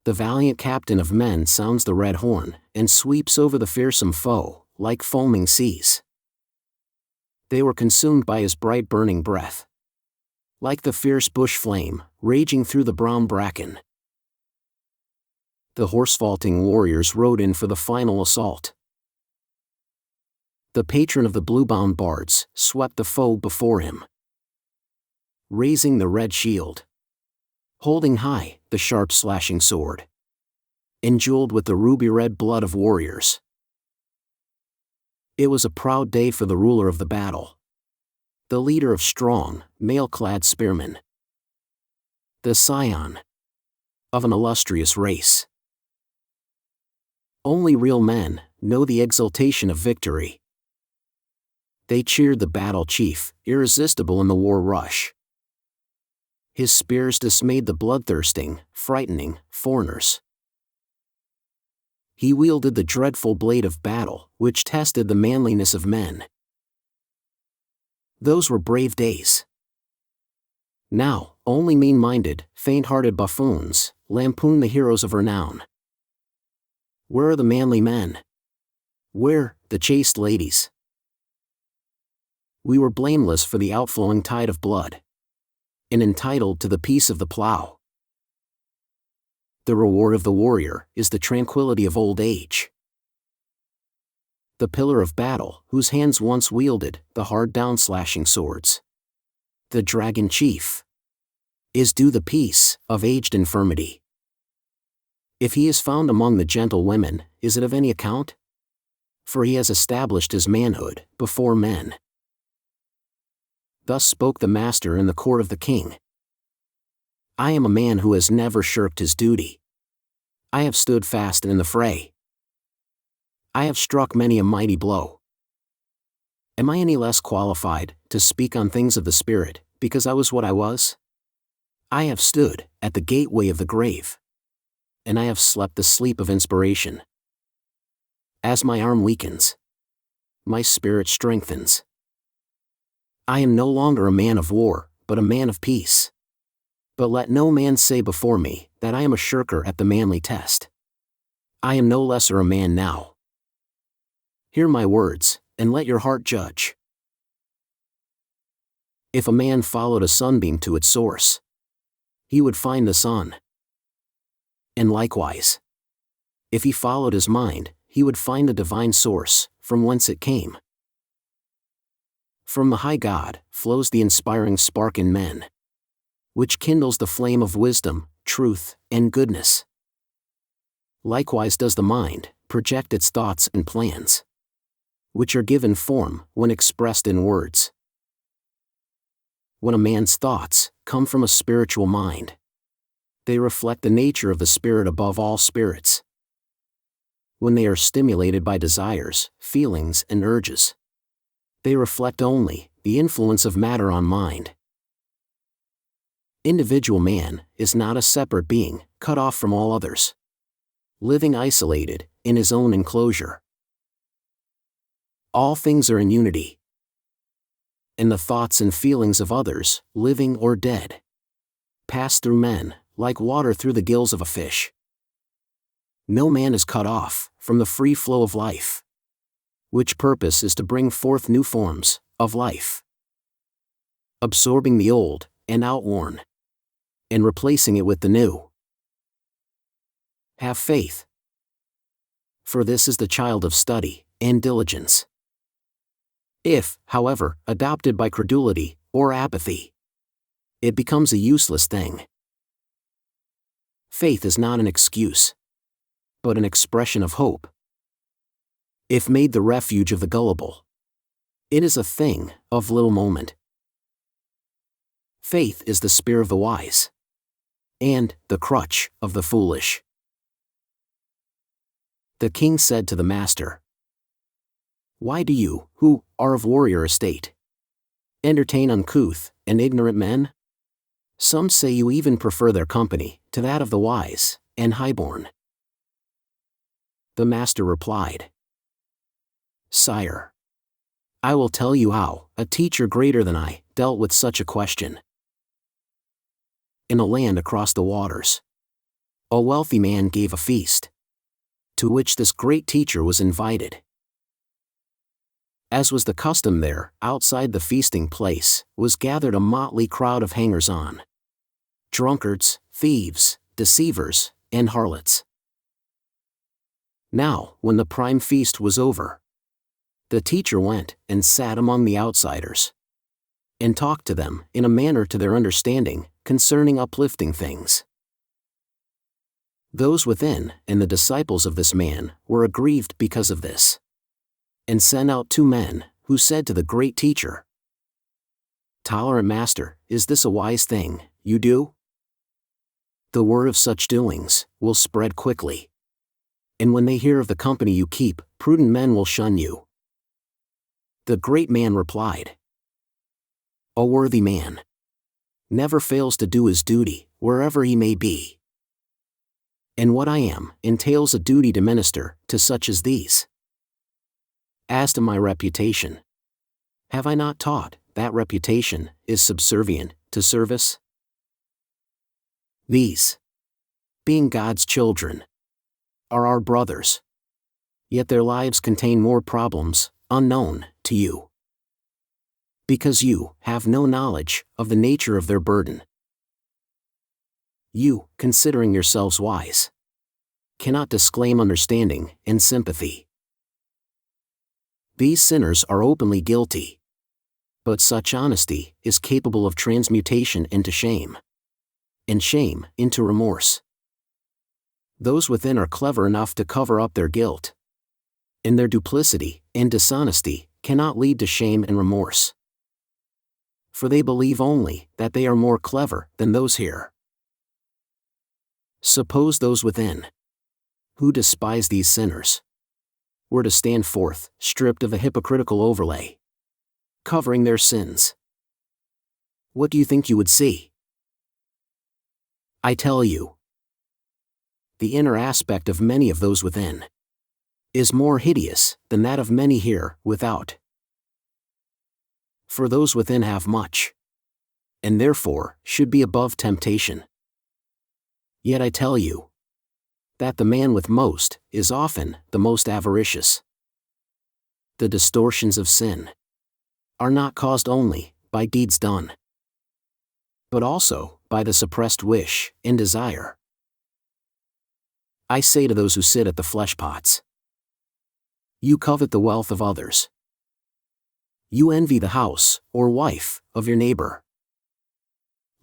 Speaker 2: The valiant captain of men sounds the red horn and sweeps over the fearsome foe like foaming seas. They were consumed by his bright burning breath, like the fierce bush flame raging through the brown bracken. The horse-vaulting warriors rode in for the final assault. The patron of the blue-bound bards swept the foe before him, raising the red shield, holding high the sharp slashing sword, enjeweled with the ruby-red blood of warriors. It was a proud day for the ruler of the battle, the leader of strong, mail-clad spearmen, the scion of an illustrious race. Only real men know the exultation of victory. They cheered the battle chief, irresistible in the war rush. His spears dismayed the bloodthirsting, frightening foreigners. He wielded the dreadful blade of battle, which tested the manliness of men. Those were brave days. Now, only mean-minded, faint-hearted buffoons lampoon the heroes of renown. Where are the manly men? Where the chaste ladies? We were blameless for the outflowing tide of blood, and entitled to the peace of the plow. The reward of the warrior is the tranquility of old age. The pillar of battle, whose hands once wielded the hard down-slashing swords, the dragon chief, is due the peace of aged infirmity. If he is found among the gentle women, is it of any account? For he has established his manhood before men. Thus spoke the master in the court of the king. I am a man who has never shirked his duty. I have stood fast in the fray. I have struck many a mighty blow. Am I any less qualified to speak on things of the spirit, because I was what I was? I have stood at the gateway of the grave, and I have slept the sleep of inspiration. As my arm weakens, my spirit strengthens. I am no longer a man of war, but a man of peace. But let no man say before me that I am a shirker at the manly test. I am no lesser a man now. Hear my words, and let your heart judge. If a man followed a sunbeam to its source, he would find the sun. And likewise, if he followed his mind, he would find the divine source, from whence it came. From the high God flows the inspiring spark in men. which kindles the flame of wisdom, truth, and goodness. Likewise does the mind project its thoughts and plans, which are given form when expressed in words. When a man's thoughts come from a spiritual mind, they reflect the nature of the spirit above all spirits. When they are stimulated by desires, feelings, and urges, they reflect only the influence of matter on mind. Individual man is not a separate being, cut off from all others, living isolated in his own enclosure. All things are in unity, and the thoughts and feelings of others, living or dead, pass through men like water through the gills of a fish. No man is cut off from the free flow of life, which purpose is to bring forth new forms of life, absorbing the old and outworn, and replacing it with the new. Have faith, for this is the child of study and diligence. If, however, adopted by credulity or apathy, it becomes a useless thing. Faith is not an excuse, but an expression of hope. If made the refuge of the gullible, it is a thing of little moment. Faith is the spear of the wise, and the crutch of the foolish. The king said to the master, "Why do you, who are of warrior estate, entertain uncouth and ignorant men? Some say you even prefer their company to that of the wise and highborn." The master replied, "Sire, I will tell you how a teacher greater than I dealt with such a question. In a land across the waters, a wealthy man gave a feast, to which this great teacher was invited. As was the custom there, outside the feasting place was gathered a motley crowd of hangers-on, drunkards, thieves, deceivers, and harlots. Now, when the prime feast was over, the teacher went and sat among the outsiders, and talked to them in a manner to their understanding concerning uplifting things. Those within and the disciples of this man were aggrieved because of this, and sent out 2 men, who said to the great teacher, 'Tolerant master, is this a wise thing you do? The word of such doings will spread quickly, and when they hear of the company you keep, prudent men will shun you.' The great man replied, 'A worthy man never fails to do his duty, wherever he may be. And what I am entails a duty to minister to such as these. As to my reputation, have I not taught that reputation is subservient to service? These, being God's children, are our brothers, yet their lives contain more problems unknown to you, because you have no knowledge of the nature of their burden. You, considering yourselves wise, cannot disclaim understanding and sympathy. These sinners are openly guilty, but such honesty is capable of transmutation into shame, and shame into remorse. Those within are clever enough to cover up their guilt, and their duplicity and dishonesty cannot lead to shame and remorse, for they believe only that they are more clever than those here. Suppose those within, who despise these sinners, were to stand forth, stripped of a hypocritical overlay, covering their sins. What do you think you would see? I tell you, the inner aspect of many of those within is more hideous than that of many here without. For those within have much, and therefore should be above temptation. Yet I tell you, that the man with most is often the most avaricious. The distortions of sin are not caused only by deeds done, but also by the suppressed wish and desire. I say to those who sit at the flesh pots, you covet the wealth of others. You envy the house or wife of your neighbor.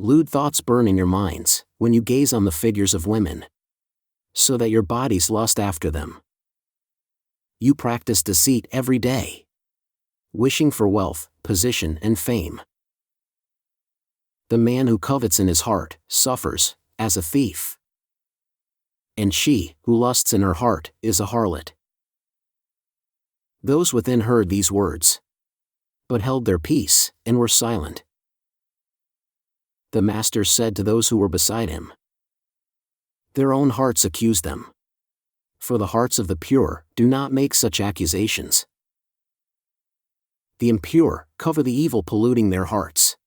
Speaker 2: Lewd thoughts burn in your minds when you gaze on the figures of women, so that your bodies lust after them. You practice deceit every day, wishing for wealth, position, and fame. The man who covets in his heart suffers as a thief, and she who lusts in her heart is a harlot. Those within heard these words, but held their peace and were silent. The master said to those who were beside him, "Their own hearts accuse them. For the hearts of the pure do not make such accusations. The impure cover the evil, polluting their hearts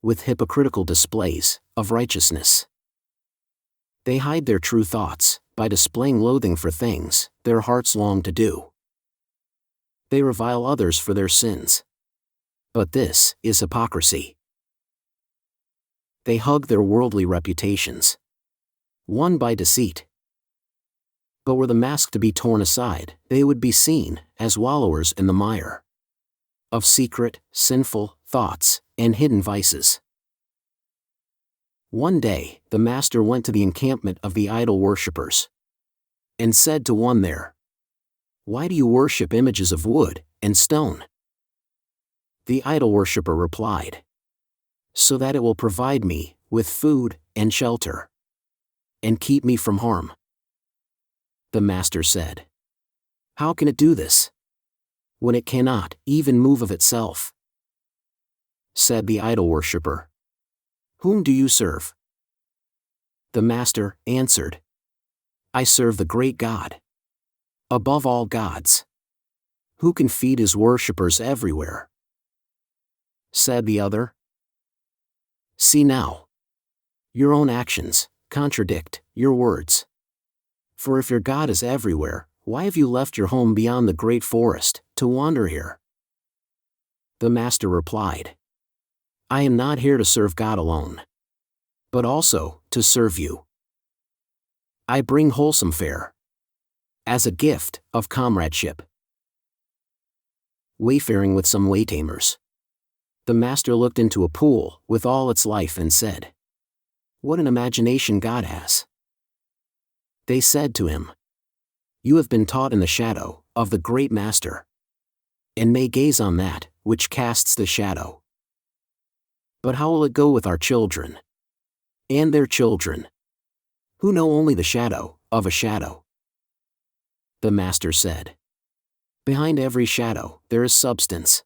Speaker 2: with hypocritical displays of righteousness. They hide their true thoughts by displaying loathing for things their hearts long to do. They revile others for their sins. But this is hypocrisy. They hug their worldly reputations, won by deceit. But were the mask to be torn aside, they would be seen as wallowers in the mire of secret, sinful thoughts and hidden vices." One day, the master went to the encampment of the idol worshippers, and said to one there, "Why do you worship images of wood and stone?" The idol worshipper replied, "So that it will provide me with food and shelter, and keep me from harm." The master said, "How can it do this, when it cannot even move of itself?" Said the idol worshipper, "Whom do you serve?" The master answered, "I serve the great God, above all gods, who can feed his worshippers everywhere." Said the other, "See now, your own actions contradict your words. For if your God is everywhere, why have you left your home beyond the great forest to wander here?" The master replied, "I am not here to serve God alone, but also to serve you. I bring wholesome fare as a gift of comradeship." Wayfaring with some waytamers, the master looked into a pool with all its life and said, "What an imagination God has." They said to him, "You have been taught in the shadow of the great master, and may gaze on that which casts the shadow. But how will it go with our children, and their children, who know only the shadow of a shadow?" The master said, "Behind every shadow there is substance.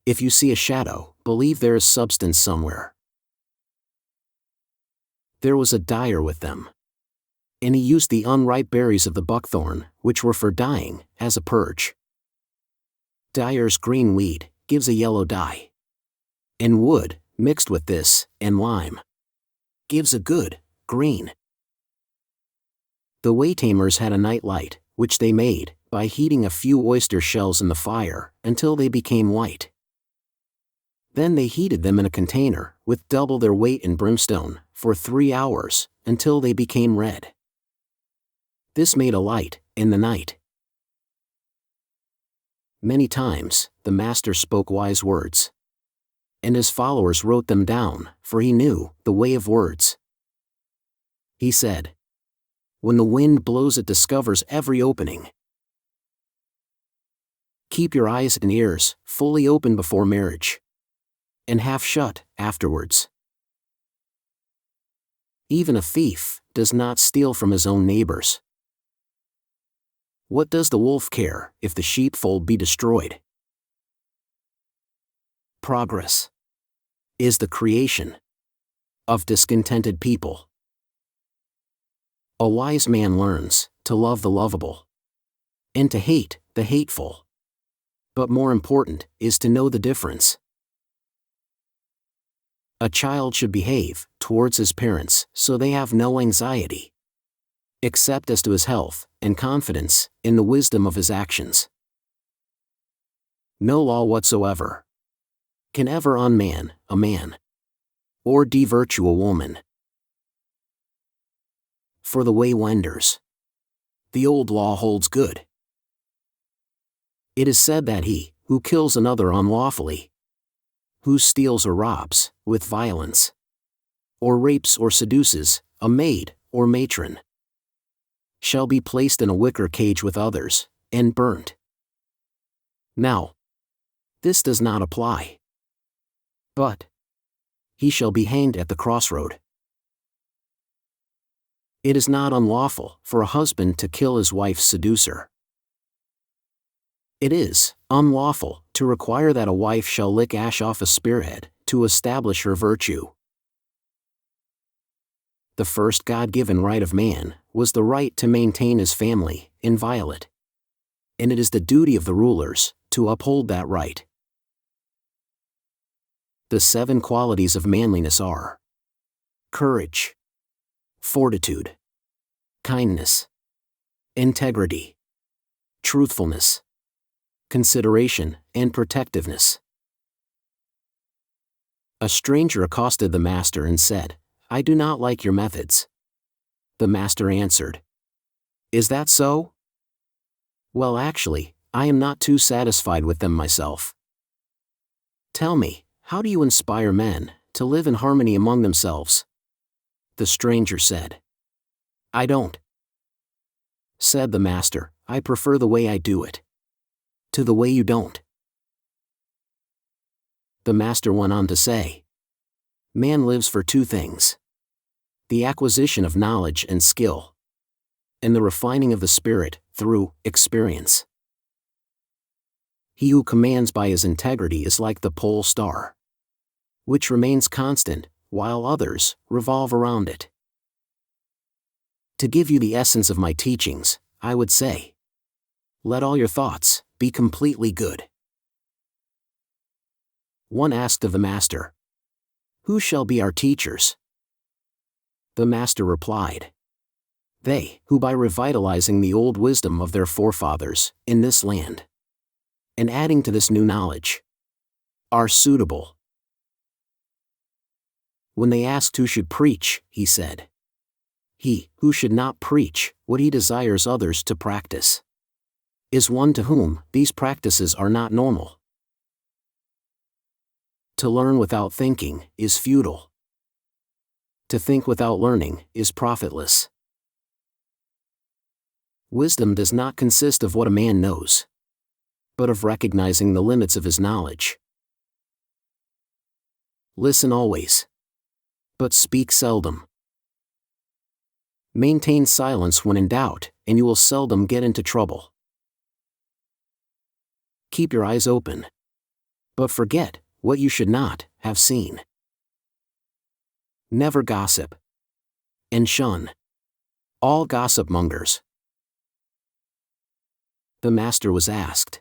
Speaker 2: If you see a shadow, believe there is substance somewhere." There was a dyer with them, and he used the unripe berries of the buckthorn, which were for dyeing, as a purge. Dyer's green weed gives a yellow dye, and wood, mixed with this, and lime, gives a good green. The waytamers had a night light, which they made by heating a few oyster shells in the fire until they became white. Then they heated them in a container with double their weight in brimstone for 3 hours until they became red. This made a light in the night. Many times, the master spoke wise words, and his followers wrote them down, for he knew the way of words. He said, "When the wind blows, it discovers every opening. Keep your eyes and ears fully open before marriage, and half shut afterwards. Even a thief does not steal from his own neighbors. What does the wolf care if the sheepfold be destroyed?" Progress is the creation of discontented people. A wise man learns to love the lovable and to hate the hateful. But more important is to know the difference. A child should behave towards his parents so they have no anxiety, except as to his health, and confidence in the wisdom of his actions. No law whatsoever can ever unman a man, or de-virtue a woman. For the waywenders, the old law holds good. It is said that he who kills another unlawfully who steals or robs, with violence, or rapes or seduces, a maid or matron, shall be placed in a wicker cage with others, and burnt. Now, this does not apply. But he shall be hanged at the crossroad. It is not unlawful for a husband to kill his wife's seducer. It is unlawful to require that a wife shall lick ash off a spearhead to establish her virtue. The first God-given right of man was the right to maintain his family inviolate. And it is the duty of the rulers to uphold that right. The 7 qualities of manliness are courage, fortitude, kindness, integrity, truthfulness, consideration, and protectiveness. A stranger accosted the master and said, "I do not like your methods." The master answered, "Is that so? Well, actually, I am not too satisfied with them myself. Tell me, how do you inspire men to live in harmony among themselves?" The stranger said, "I don't." Said the master, "I prefer the way I do it to the way you don't." The master went on to say, "Man lives for 2 things: the acquisition of knowledge and skill, and the refining of the spirit through experience. He who commands by his integrity is like the pole star, which remains constant, while others revolve around it. To give you the essence of my teachings, I would say, let all your thoughts be completely good." One asked of the master, "Who shall be our teachers?" The master replied, "They who by revitalizing the old wisdom of their forefathers in this land, and adding to this new knowledge, are suitable." When they asked who should preach, he said, "He who should not preach what he desires others to practice is one to whom these practices are not normal. To learn without thinking is futile. To think without learning is profitless. Wisdom does not consist of what a man knows, but of recognizing the limits of his knowledge. Listen always, but speak seldom. Maintain silence when in doubt, and you will seldom get into trouble. Keep your eyes open, but forget what you should not have seen. Never gossip, and shun all gossip mongers." The master was asked,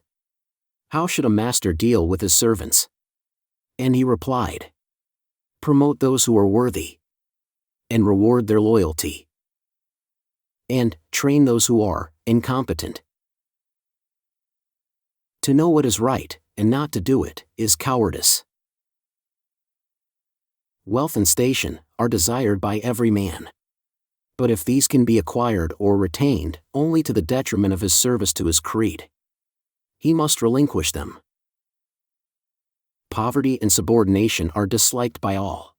Speaker 2: "How should a master deal with his servants?" And he replied, "Promote those who are worthy, and reward their loyalty, and train those who are incompetent. To know what is right, and not to do it, is cowardice. Wealth and station are desired by every man. But if these can be acquired or retained only to the detriment of his service to his creed, he must relinquish them. Poverty and subordination are disliked by all.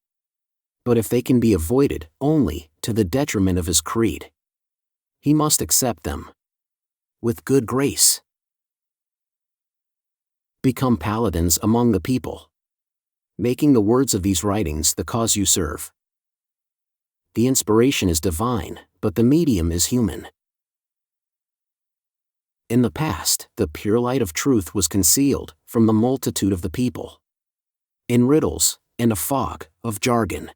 Speaker 2: But if they can be avoided only to the detriment of his creed, he must accept them with good grace. Become paladins among the people, making the words of these writings the cause you serve. The inspiration is divine, but the medium is human. In the past, the pure light of truth was concealed from the multitude of the people in riddles and a fog of jargon.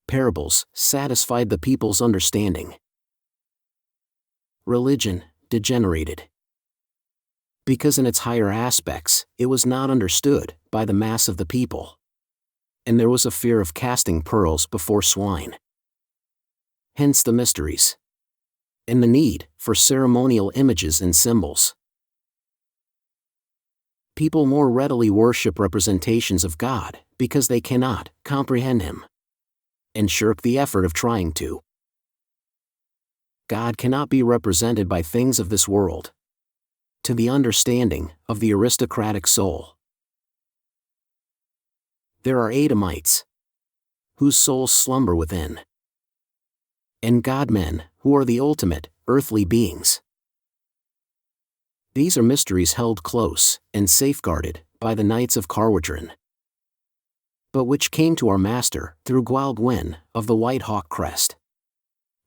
Speaker 2: Parables satisfied the people's understanding. Religion degenerated, because in its higher aspects, it was not understood by the mass of the people, and there was a fear of casting pearls before swine. Hence the mysteries, and the need for ceremonial images and symbols. People more readily worship representations of God because they cannot comprehend Him, and shirk the effort of trying to. God cannot be represented by things of this world, to the understanding of the aristocratic soul. there are Adamites, whose souls slumber within, and God-men, who are the ultimate, earthly beings. These are mysteries held close and safeguarded by the Knights of Carwardrin, but which came to our master through Gwal Gwyn of the White Hawk Crest,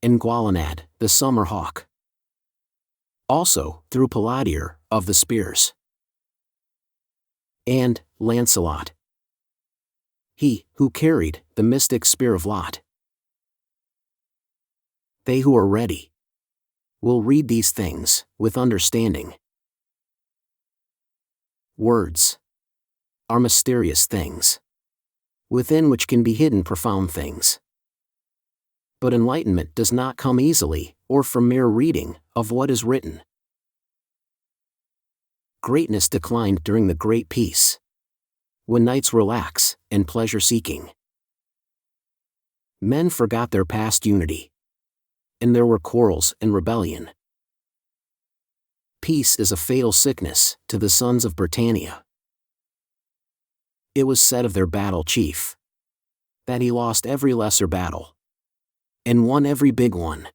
Speaker 2: and Gwalanad, the Summer Hawk, also through Palladier of the Spears, and Lancelot, he who carried the mystic spear of Lot. They who are ready will read these things with understanding. Words are mysterious things, within which can be hidden profound things. But enlightenment does not come easily, or from mere reading of what is written. Greatness declined during the Great Peace, when knights were lax and pleasure-seeking. Men forgot their past unity, and there were quarrels and rebellion. Peace is a fatal sickness to the sons of Britannia. It was said of their battle chief that he lost every lesser battle and won every big one.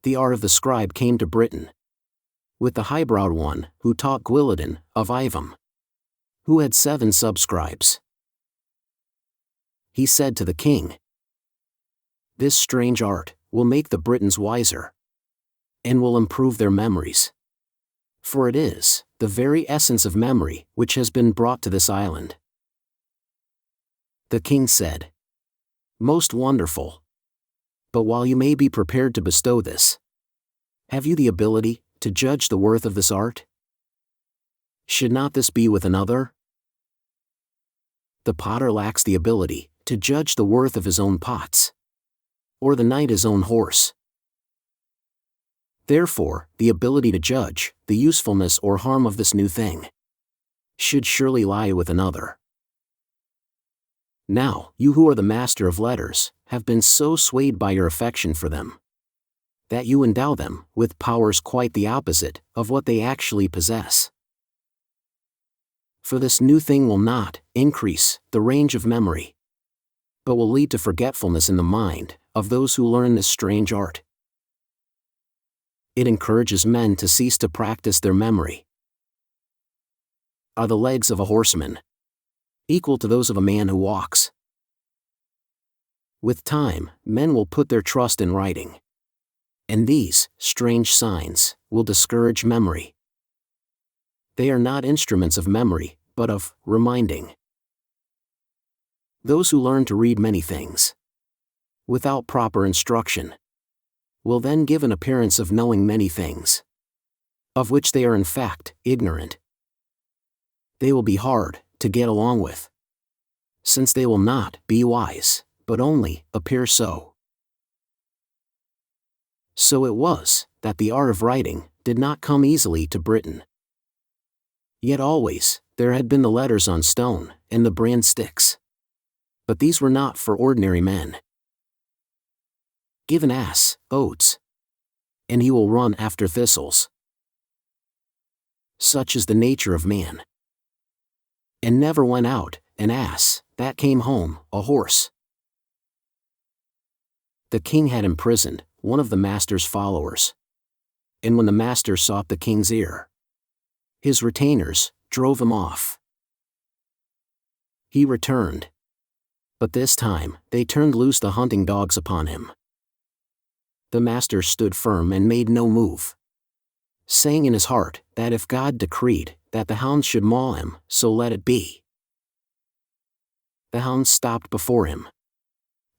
Speaker 2: The art of the scribe came to Britain, with the high-browed one who taught Gwilydin of Ivum, who had 7 subscribes. He said to the king, "This strange art will make the Britons wiser, and will improve their memories. For it is the very essence of memory which has been brought to this island." The king said, "Most wonderful. But while you may be prepared to bestow this, have you the ability to judge the worth of this art? Should not this be with another? The potter lacks the ability to judge the worth of his own pots, or the knight his own horse. Therefore, the ability to judge the usefulness or harm of this new thing should surely lie with another. Now, you who are the master of letters have been so swayed by your affection for them that you endow them with powers quite the opposite of what they actually possess. For this new thing will not increase the range of memory, but will lead to forgetfulness in the mind of those who learn this strange art. It encourages men to cease to practice their memory. Are the legs of a horseman equal to those of a man who walks? With time, men will put their trust in writing, and these strange signs will discourage memory. They are not instruments of memory, but of reminding. Those who learn to read many things without proper instruction will then give an appearance of knowing many things, of which they are in fact ignorant. They will be hard to get along with, since they will not be wise, but only appear so. So it was that the art of writing did not come easily to Britain. Yet always there had been the letters on stone and the brand sticks. But these were not for ordinary men. Give an ass oats, and he will run after thistles. Such is the nature of man. And never went out an ass that came home a horse. The king had imprisoned one of the master's followers, and when the master sought the king's ear, his retainers drove him off. He returned, but this time they turned loose the hunting dogs upon him. The master stood firm and made no move, saying in his heart that if God decreed that the hounds should maul him, so let it be. The hounds stopped before him,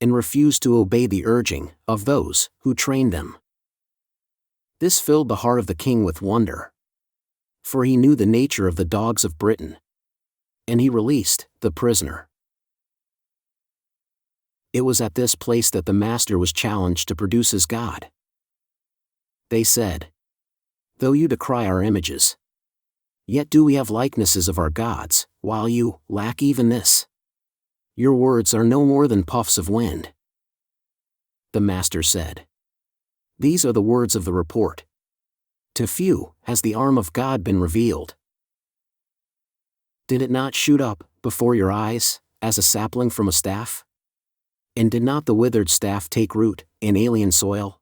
Speaker 2: and refused to obey the urging of those who trained them. This filled the heart of the king with wonder, for he knew the nature of the dogs of Britain, and he released the prisoner. It was at this place that the master was challenged to produce his god. They said, "Though you decry our images, yet do we have likenesses of our gods, while you lack even this. Your words are no more than puffs of wind." The master said, "These are the words of the report. To few has the arm of God been revealed. Did it not shoot up before your eyes, as a sapling from a staff? And did not the withered staff take root in alien soil?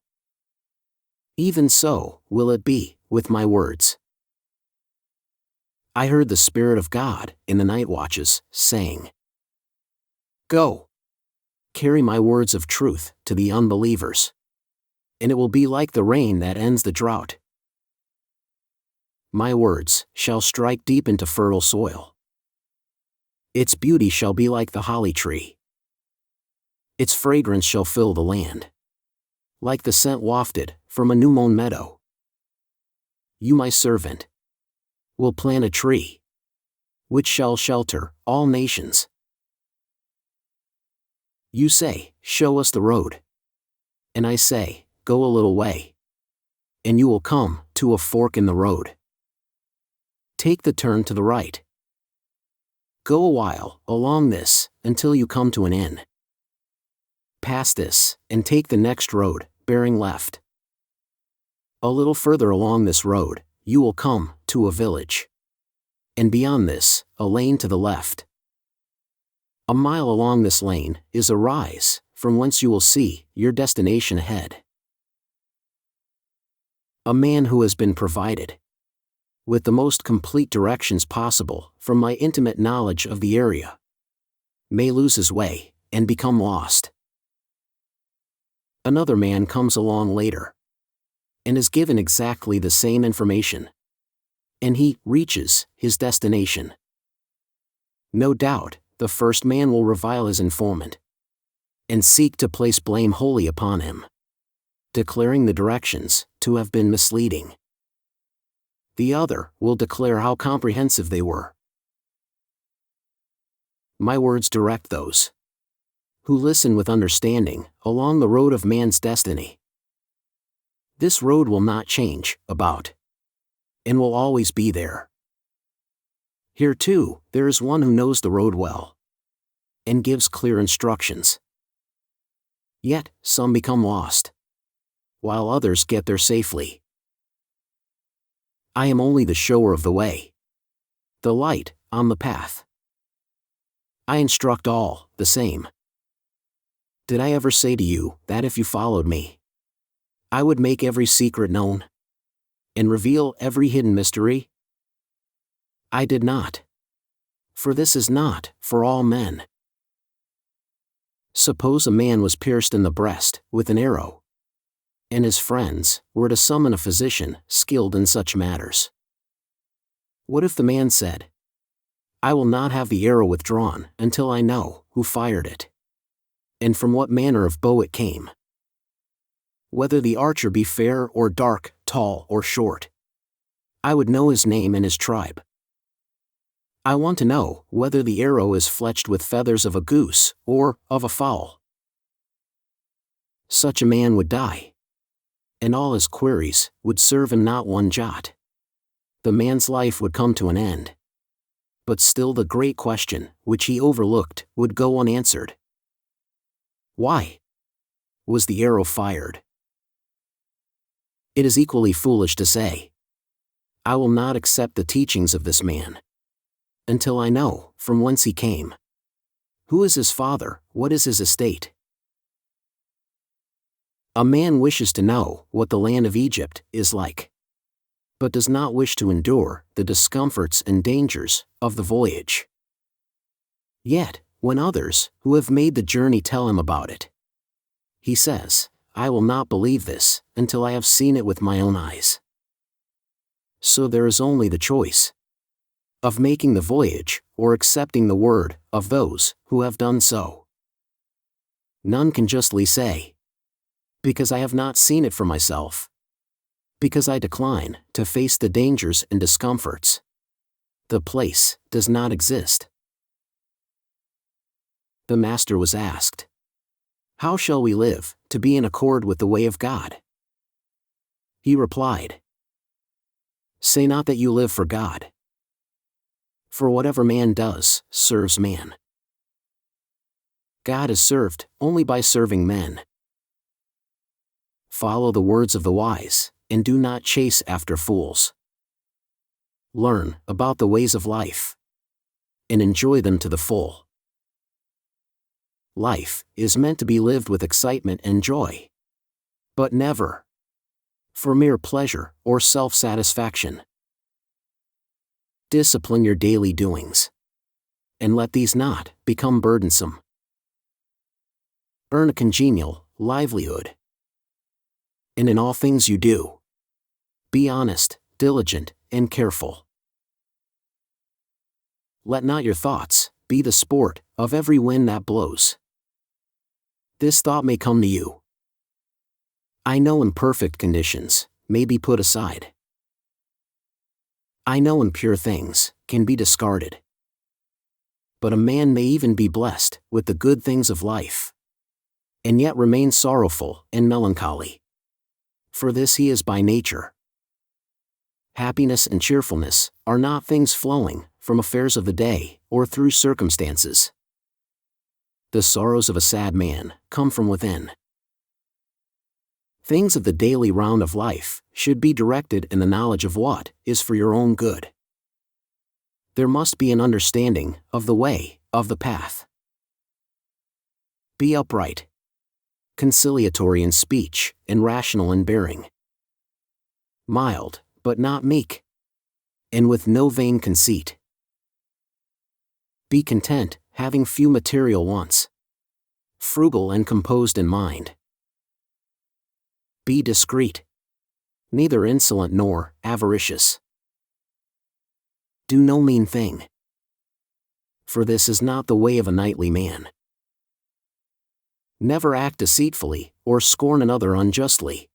Speaker 2: Even so will it be with my words. I heard the Spirit of God in the night watches, saying, Go! Carry my words of truth to the unbelievers. And it will be like the rain that ends the drought. My words shall strike deep into fertile soil. Its beauty shall be like the holly tree. Its fragrance shall fill the land, like the scent wafted from a new-mown meadow. You, my servant, will plant a tree, which shall shelter all nations. You say, Show us the road. And I say, Go a little way. And you will come to a fork in the road. Take the turn to the right. Go a while along this until you come to an inn. Pass this, and take the next road, bearing left. A little further along this road, you will come to a village. And beyond this, a lane to the left. A mile along this lane is a rise, from whence you will see your destination ahead. A man who has been provided with the most complete directions possible from my intimate knowledge of the area may lose his way and become lost. Another man comes along later and is given exactly the same information, and he reaches his destination. No doubt, the first man will revile his informant and seek to place blame wholly upon him, declaring the directions to have been misleading. The other will declare how comprehensive they were. My words direct those who listen with understanding along the road of man's destiny. This road will not change about, and will always be there. Here too, there is one who knows the road well, and gives clear instructions. Yet, some become lost, while others get there safely. I am only the shower of the way, the light on the path. I instruct all the same. Did I ever say to you that if you followed me, I would make every secret known and reveal every hidden mystery? I did not. For this is not for all men. Suppose a man was pierced in the breast with an arrow, and his friends were to summon a physician skilled in such matters. What if the man said, I will not have the arrow withdrawn until I know who fired it, and from what manner of bow it came, whether the archer be fair or dark, tall or short? I would know his name and his tribe. I want to know whether the arrow is fletched with feathers of a goose or of a fowl. Such a man would die, and all his queries would serve him not one jot. The man's life would come to an end. But still the great question, which he overlooked, would go unanswered. Why was the arrow fired? It is equally foolish to say, I will not accept the teachings of this man until I know from whence he came. Who is his father? What is his estate? A man wishes to know what the land of Egypt is like, but does not wish to endure the discomforts and dangers of the voyage. Yet, when others who have made the journey tell him about it, he says, I will not believe this until I have seen it with my own eyes. So there is only the choice of making the voyage or accepting the word of those who have done so. None can justly say, because I have not seen it for myself, because I decline to face the dangers and discomforts. The place does not exist. The Master was asked, how shall we live to be in accord with the way of God? He replied, say not that you live for God. For whatever man does, serves man. God is served only by serving men. Follow the words of the wise, and do not chase after fools. Learn about the ways of life, and enjoy them to the full. Life is meant to be lived with excitement and joy. But never for mere pleasure or self-satisfaction. Discipline your daily doings, and let these not become burdensome. Earn a congenial livelihood. And in all things you do, be honest, diligent, and careful. Let not your thoughts be the sport of every wind that blows. This thought may come to you: I know imperfect conditions may be put aside. I know impure things can be discarded. But a man may even be blessed with the good things of life, and yet remain sorrowful and melancholy. For this he is by nature. Happiness and cheerfulness are not things flowing from affairs of the day or through circumstances. The sorrows of a sad man come from within. Things of the daily round of life should be directed in the knowledge of what is for your own good. There must be an understanding of the way, of the path. Be upright, conciliatory in speech, and rational in bearing. Mild, but not meek, and with no vain conceit. Be content, having few material wants. Frugal and composed in mind. Be discreet, neither insolent nor avaricious. Do no mean thing, for this is not the way of a knightly man. Never act deceitfully, or scorn another unjustly.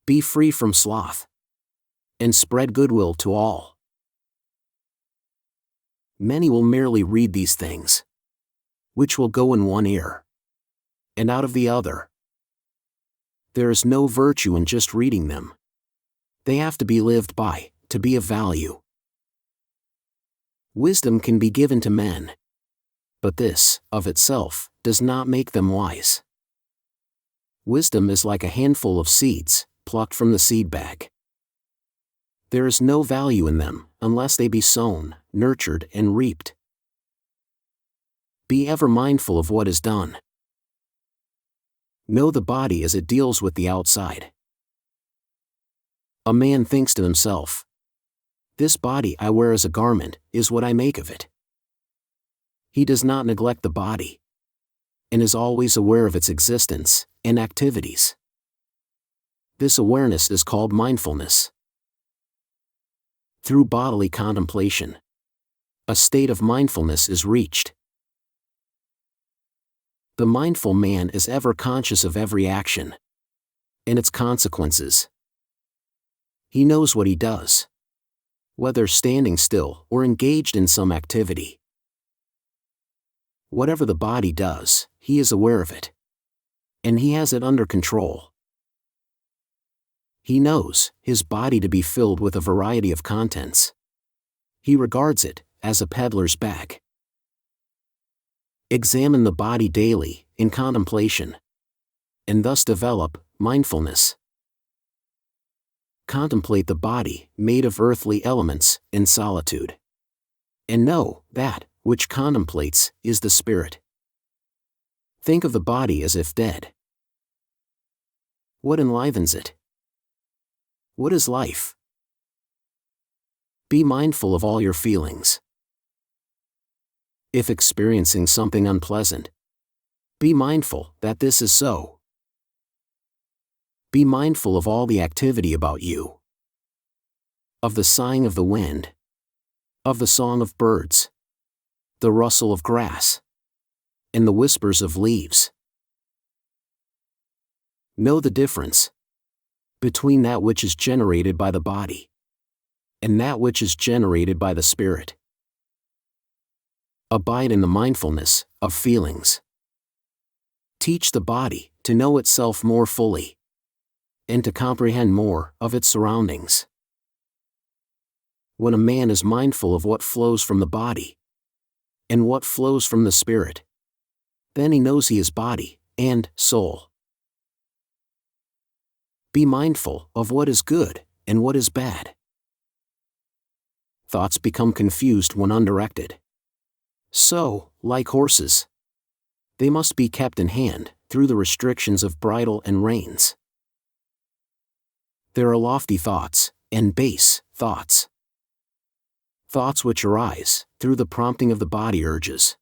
Speaker 2: Be free from sloth, and spread goodwill to all. Many will merely read these things, which will go in one ear, and out of the other. There is no virtue in just reading them. They have to be lived by, to be of value. Wisdom can be given to men, but this, of itself, does not make them wise. Wisdom is like a handful of seeds, plucked from the seed bag. There is no value in them, unless they be sown, nurtured, and reaped. Be ever mindful of what is done. Know the body as it deals with the outside. A man thinks to himself, "This body I wear as a garment is what I make of it." He does not neglect the body, and is always aware of its existence and activities. This awareness is called mindfulness. Through bodily contemplation, a state of mindfulness is reached. The mindful man is ever conscious of every action and its consequences. He knows what he does, whether standing still or engaged in some activity. Whatever the body does, he is aware of it, and he has it under control. He knows his body to be filled with a variety of contents. He regards it as a peddler's bag. Examine the body daily, in contemplation, and thus develop mindfulness. Contemplate the body, made of earthly elements, in solitude. And know that, which contemplates, is the spirit. Think of the body as if dead. What enlivens it? What is life? Be mindful of all your feelings. If experiencing something unpleasant, be mindful that this is so. Be mindful of all the activity about you. Of the sighing of the wind. Of the song of birds. The rustle of grass. And the whispers of leaves. Know the difference between that which is generated by the body and that which is generated by the spirit. Abide in the mindfulness of feelings. Teach the body to know itself more fully and to comprehend more of its surroundings. When a man is mindful of what flows from the body and what flows from the spirit, then he knows he is body and soul. Be mindful of what is good and what is bad. thoughts become confused when undirected. So, like horses, they must be kept in hand, through the restrictions of bridle and reins. There are lofty thoughts, and base thoughts. Thoughts which arise through the prompting of the body urges,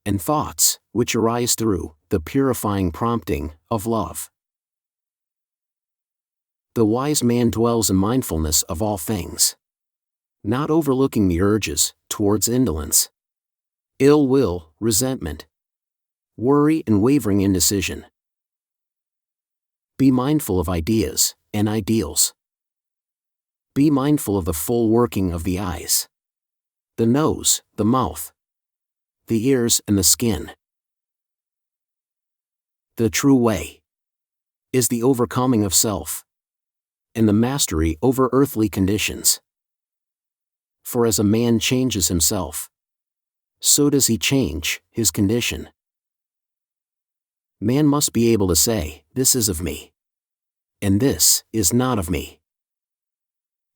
Speaker 2: and thoughts which arise through the purifying prompting of love. The wise man dwells in mindfulness of all things, not overlooking the urges towards indolence, ill will, resentment, worry, and wavering indecision. Be mindful of ideas and ideals. Be mindful of the full working of the eyes, the nose, the mouth, the ears, and the skin. The true way is the overcoming of self, and the mastery over earthly conditions. For as a man changes himself, so does he change his condition. Man must be able to say, "This is of me," and "This is not of me."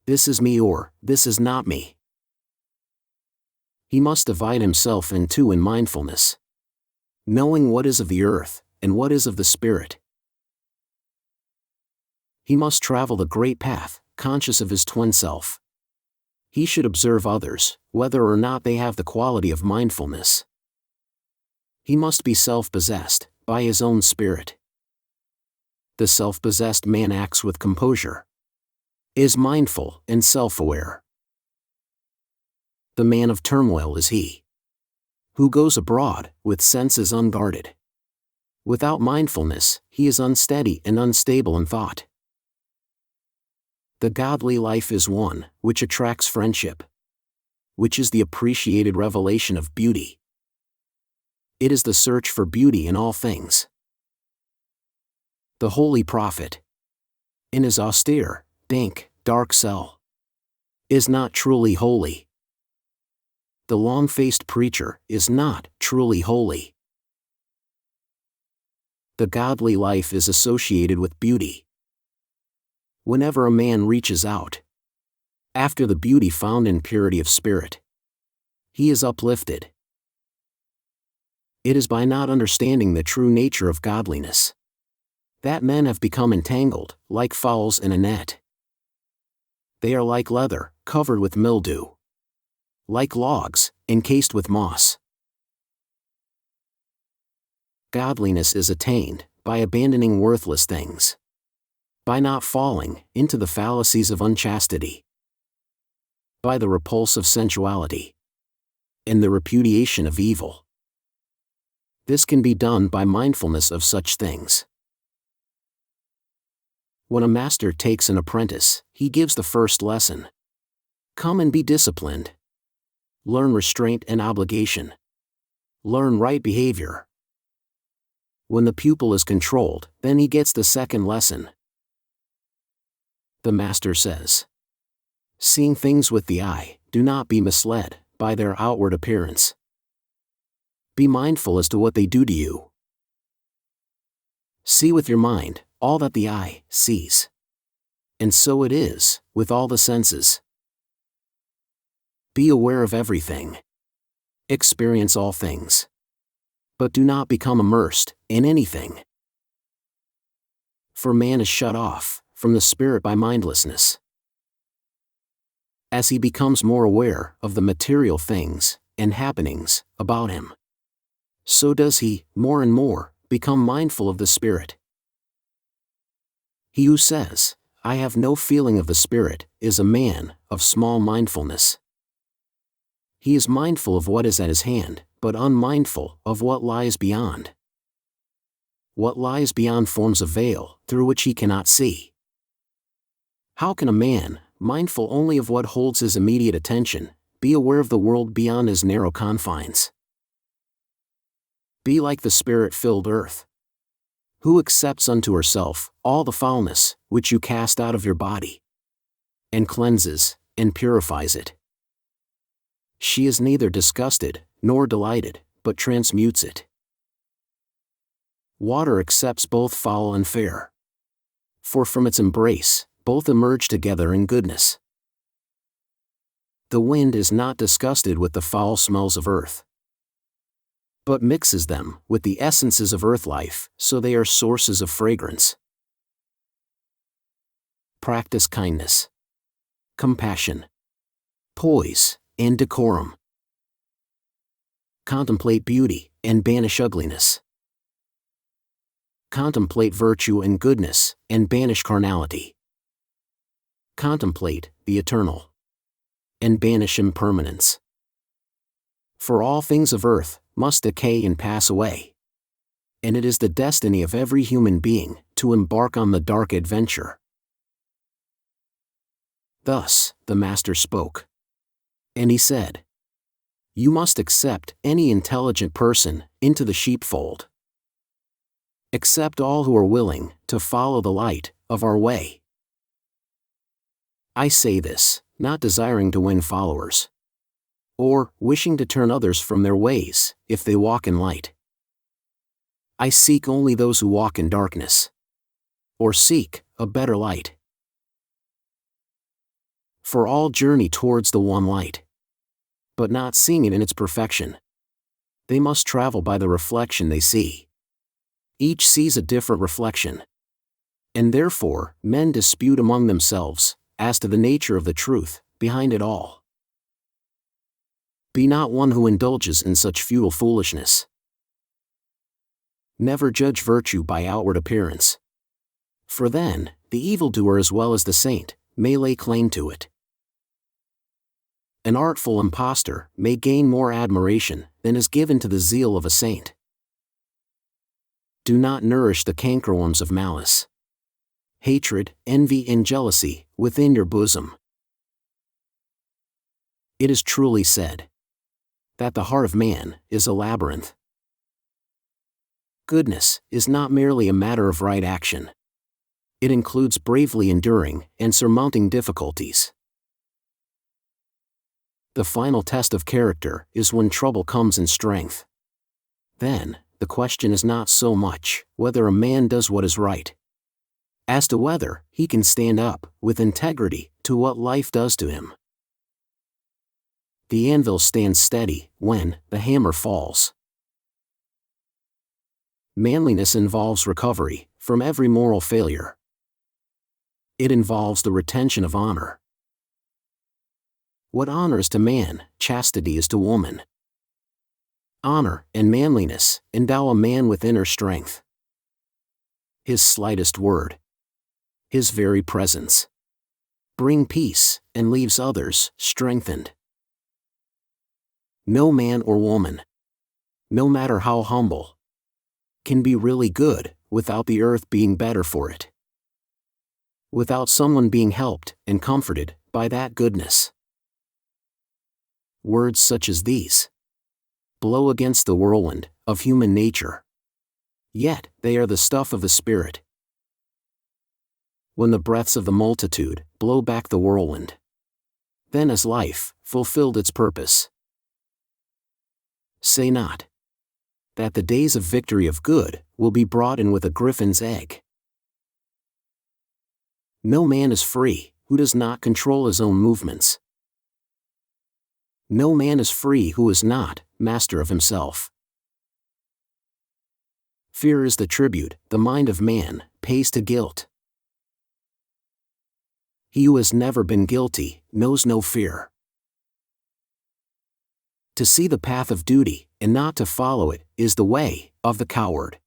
Speaker 2: "This is me," or "This is not me." He must divide himself in two in mindfulness, knowing what is of the earth and what is of the spirit. He must travel the great path, conscious of his twin self. He should observe others, whether or not they have the quality of mindfulness. He must be self-possessed by his own spirit. The self-possessed man acts with composure, is mindful and self-aware. The man of turmoil is he who goes abroad with senses unguarded. Without mindfulness, he is unsteady and unstable in thought. The godly life is one which attracts friendship, which is the appreciated revelation of beauty. It is the search for beauty in all things. The holy prophet, in his austere, dank, dark cell, is not truly holy. The long-faced preacher is not truly holy. The godly life is associated with beauty. Whenever a man reaches out after the beauty found in purity of spirit, he is uplifted. It is by not understanding the true nature of godliness that men have become entangled, like fowls in a net. They are like leather, covered with mildew, like logs, encased with moss. Godliness is attained by abandoning worthless things, by not falling into the fallacies of unchastity, by the repulse of sensuality, and the repudiation of evil. This can be done by mindfulness of such things. When a master takes an apprentice, he gives the first lesson. Come and be disciplined. Learn restraint and obligation. Learn right behavior. When the pupil is controlled, then he gets the second lesson. The master says, "Seeing things with the eye, do not be misled by their outward appearance. Be mindful as to what they do to you. See with your mind all that the eye sees. And so it is with all the senses. Be aware of everything. Experience all things. But do not become immersed in anything. For man is shut off from the spirit by mindlessness. As he becomes more aware of the material things and happenings about him, so does he, more and more, become mindful of the spirit. He who says, "I have no feeling of the spirit," is a man of small mindfulness. He is mindful of what is at his hand, but unmindful of what lies beyond. What lies beyond forms a veil through which he cannot see. How can a man, mindful only of what holds his immediate attention, be aware of the world beyond his narrow confines? Be like the spirit-filled earth, who accepts unto herself all the foulness which you cast out of your body, and cleanses and purifies it. She is neither disgusted nor delighted, but transmutes it. Water accepts both foul and fair, for from its embrace both emerge together in goodness. The wind is not disgusted with the foul smells of earth, but mixes them with the essences of earth life, so they are sources of fragrance. Practice kindness, compassion, poise, and decorum. Contemplate beauty, and banish ugliness. Contemplate virtue and goodness, and banish carnality. Contemplate the eternal, and banish impermanence. For all things of earth must decay and pass away, and it is the destiny of every human being to embark on the dark adventure. Thus the Master spoke. And he said, "You must accept any intelligent person into the sheepfold. Accept all who are willing to follow the light of our way. I say this, not desiring to win followers, or wishing to turn others from their ways, if they walk in light. I seek only those who walk in darkness, or seek a better light. For all journey towards the one light, but not seeing it in its perfection. They must travel by the reflection they see. Each sees a different reflection, and therefore men dispute among themselves as to the nature of the truth behind it all. Be not one who indulges in such futile foolishness. Never judge virtue by outward appearance, for then the evildoer as well as the saint may lay claim to it. An artful impostor may gain more admiration than is given to the zeal of a saint. Do not nourish the cankerworms of malice, hatred, envy, and jealousy within your bosom. It is truly said that the heart of man is a labyrinth. Goodness is not merely a matter of right action. It includes bravely enduring and surmounting difficulties. The final test of character is when trouble comes in strength. Then, the question is not so much whether a man does what is right, as to whether he can stand up with integrity to what life does to him. The anvil stands steady when the hammer falls. Manliness involves recovery from every moral failure. It involves the retention of honor. What honor is to man, chastity is to woman. Honor and manliness endow a man with inner strength. His slightest word, his very presence, bring peace and leaves others strengthened. No man or woman, no matter how humble, can be really good without the earth being better for it, without someone being helped and comforted by that goodness. Words such as these blow against the whirlwind of human nature, yet they are the stuff of the spirit. When the breaths of the multitude blow back the whirlwind, then has life fulfilled its purpose. Say not that the days of victory of good will be brought in with a griffin's egg. No man is free who does not control his own movements. No man is free who is not master of himself. Fear is the tribute the mind of man pays to guilt. He who has never been guilty knows no fear. To see the path of duty and not to follow it is the way of the coward.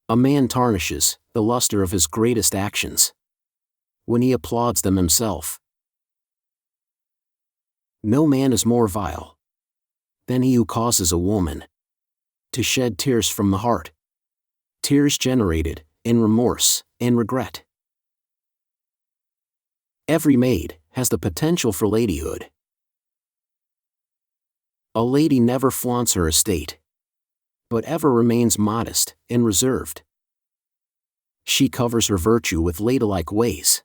Speaker 2: A man tarnishes the luster of his greatest actions when he applauds them himself. No man is more vile than he who causes a woman to shed tears from the heart, tears generated in remorse and regret. Every maid has the potential for ladyhood. A lady never flaunts her estate, but ever remains modest and reserved. She covers her virtue with ladylike ways.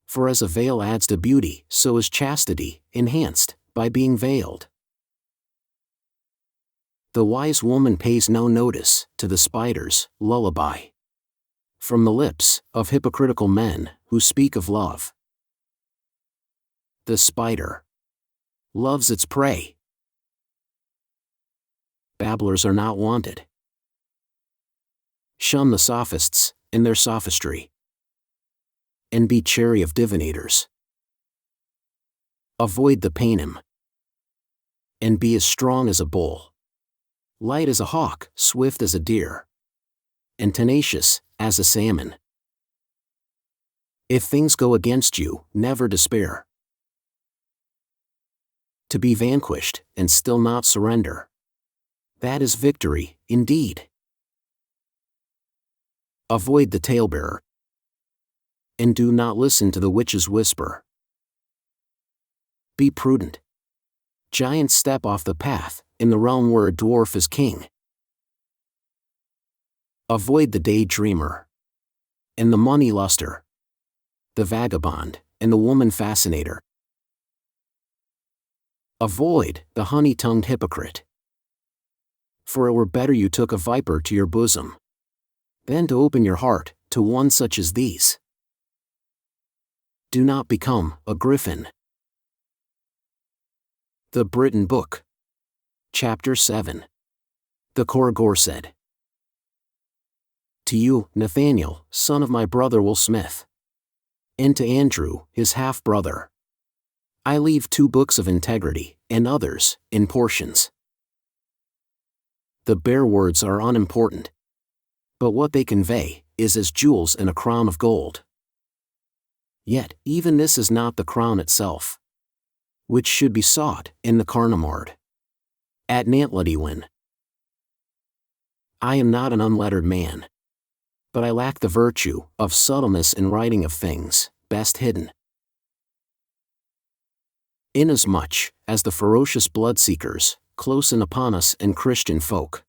Speaker 2: For as a veil adds to beauty, so is chastity enhanced by being veiled. The wise woman pays no notice to the spider's lullaby from the lips of hypocritical men who speak of love. The spider loves its prey. Babblers are not wanted. Shun the sophists and their sophistry, and be chary of divinators. Avoid the paynim, and be as strong as a bull, light as a hawk, swift as a deer, and tenacious as a salmon. If things go against you, never despair. To be vanquished and still not surrender, that is victory, indeed. Avoid the talebearer, and do not listen to the witch's whisper. Be prudent. Giants step off the path in the realm where a dwarf is king. Avoid the daydreamer, and the money luster, the vagabond, and the woman fascinator. Avoid the honey-tongued hypocrite. For it were better you took a viper to your bosom, than to open your heart to one such as these. Do not become a griffin. The Britain Book. Chapter 7. The Corrygorsed. To you, Nathaniel, son of my brother Will Smith, and to Andrew, his half-brother, I leave 2 books of integrity, and others, in portions. The bare words are unimportant, but what they convey is as jewels in a crown of gold. Yet, even this is not the crown itself, which should be sought in the Carnamard, at Nantladywin. I am not an unlettered man, but I lack the virtue of subtleness in writing of things best hidden. Inasmuch as the ferocious blood-seekers, close in upon us and Christian folk,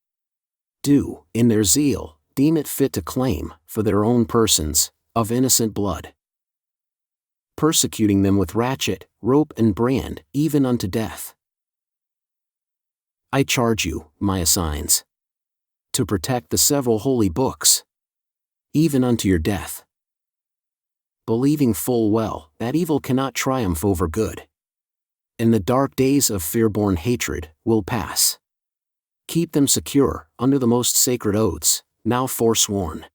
Speaker 2: do, in their zeal, deem it fit to claim, for their own persons, of innocent blood, persecuting them with ratchet, rope and brand, even unto death. I charge you, my assigns, to protect the several holy books, even unto your death, believing full well that evil cannot triumph over good, and the dark days of fear-born hatred will pass. Keep them secure under the most sacred oaths, now forsworn.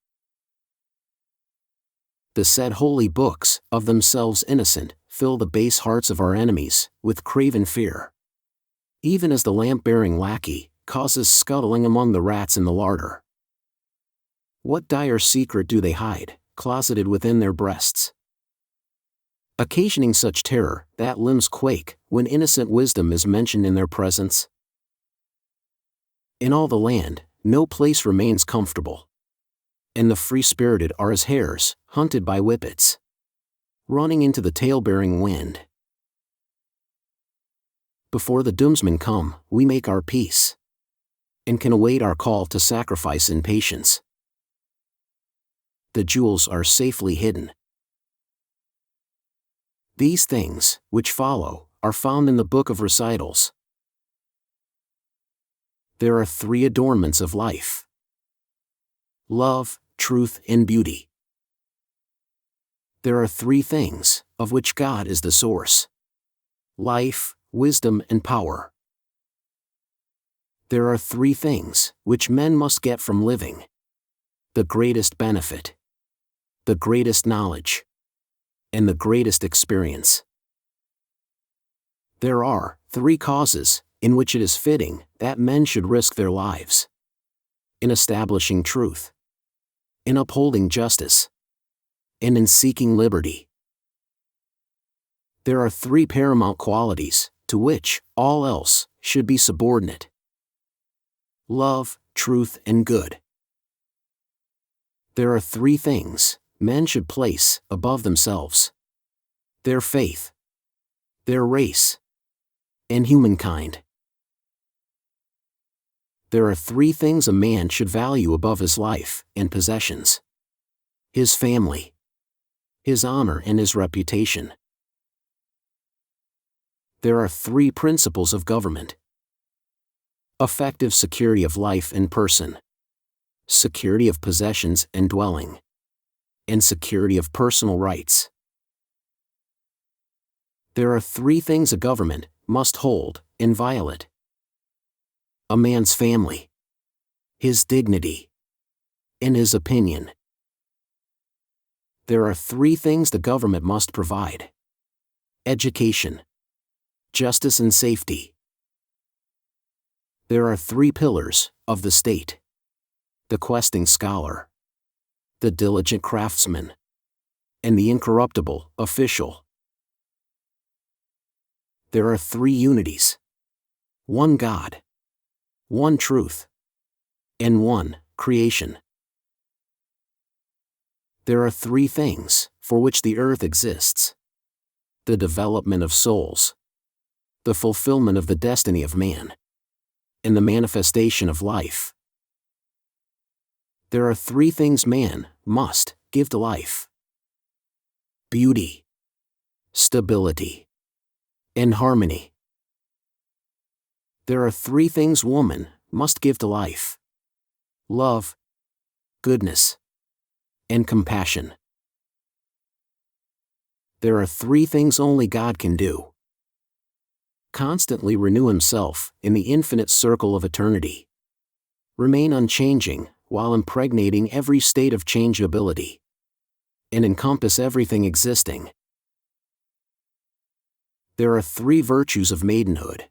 Speaker 2: The said holy books, of themselves innocent, fill the base hearts of our enemies with craven fear, even as the lamp-bearing lackey causes scuttling among the rats in the larder. What dire secret do they hide, closeted within their breasts, occasioning such terror that limbs quake when innocent wisdom is mentioned in their presence? In all the land, no place remains comfortable, and the free-spirited are as hares, hunted by whippets, running into the tail-bearing wind. Before the doomsmen come, we make our peace, and can await our call to sacrifice in patience. The jewels are safely hidden. These things, which follow, are found in the Book of Recitals. There are 3 adornments of life: love, truth, and beauty. There are 3 things, of which God is the source: life, wisdom, and power. There are 3 things, which men must get from living: the greatest benefit, the greatest knowledge, and the greatest experience. There are 3 causes in which it is fitting that men should risk their lives: in establishing truth, in upholding justice, and in seeking liberty. There are 3 paramount qualities to which all else should be subordinate: love, truth, and good. There are 3 things men should place above themselves: their faith, their race, and humankind. There are 3 things a man should value above his life and possessions: his family, his honor, and his reputation. There are 3 principles of government: effective security of life and person, security of possessions and dwelling, and security of personal rights. There are three things a government must hold inviolate: a man's family, his dignity, and his opinion. There are three things the government must provide: education, justice, and safety. There are three pillars of the state: the questing scholar, the diligent craftsman, and the incorruptible official. There are three unities: one God, one truth, and one creation. There are three things for which the earth exists: the development of souls, the fulfillment of the destiny of man, and the manifestation of life. There are three things man must give to life: beauty, stability, and harmony. There are three things woman must give to life: love, goodness, and compassion. There are three things only God can do: constantly renew himself in the infinite circle of eternity, remain unchanging while impregnating every state of changeability, and encompass everything existing. There are three virtues of maidenhood: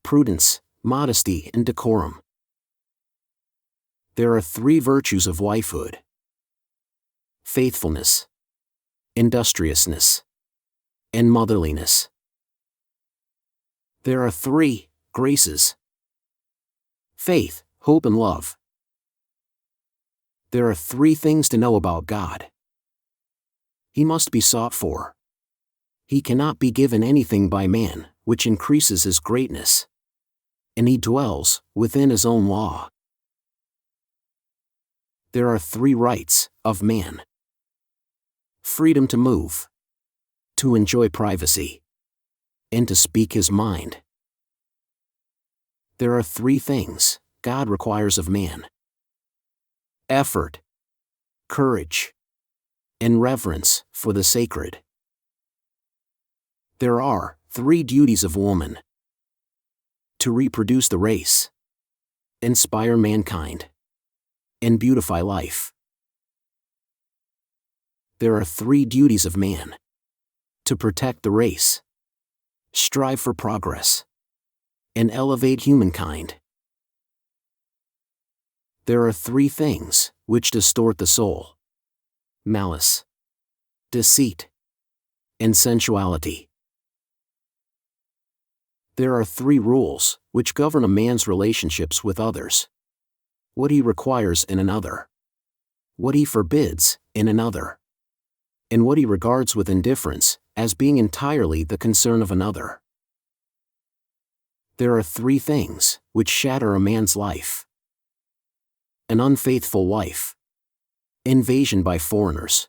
Speaker 2: prudence, modesty, and decorum. There are three virtues of wifehood: faithfulness, industriousness, and motherliness. There are three graces: faith, hope, and love. There are three things to know about God. He must be sought for. He cannot be given anything by man which increases his greatness, and he dwells within his own law. There are three rights of man: freedom to move, to enjoy privacy, and to speak his mind. There are three things God requires of man: effort, courage, and reverence for the sacred. There are three duties of woman: to reproduce the race, inspire mankind, and beautify life. There are three duties of man: to protect the race, strive for progress, and elevate humankind. There are three things which distort the soul: malice, deceit, and sensuality. There are three rules which govern a man's relationships with others: what he requires in another, what he forbids in another, and what he regards with indifference as being entirely the concern of another. There are three things which shatter a man's life: an unfaithful wife, invasion by foreigners,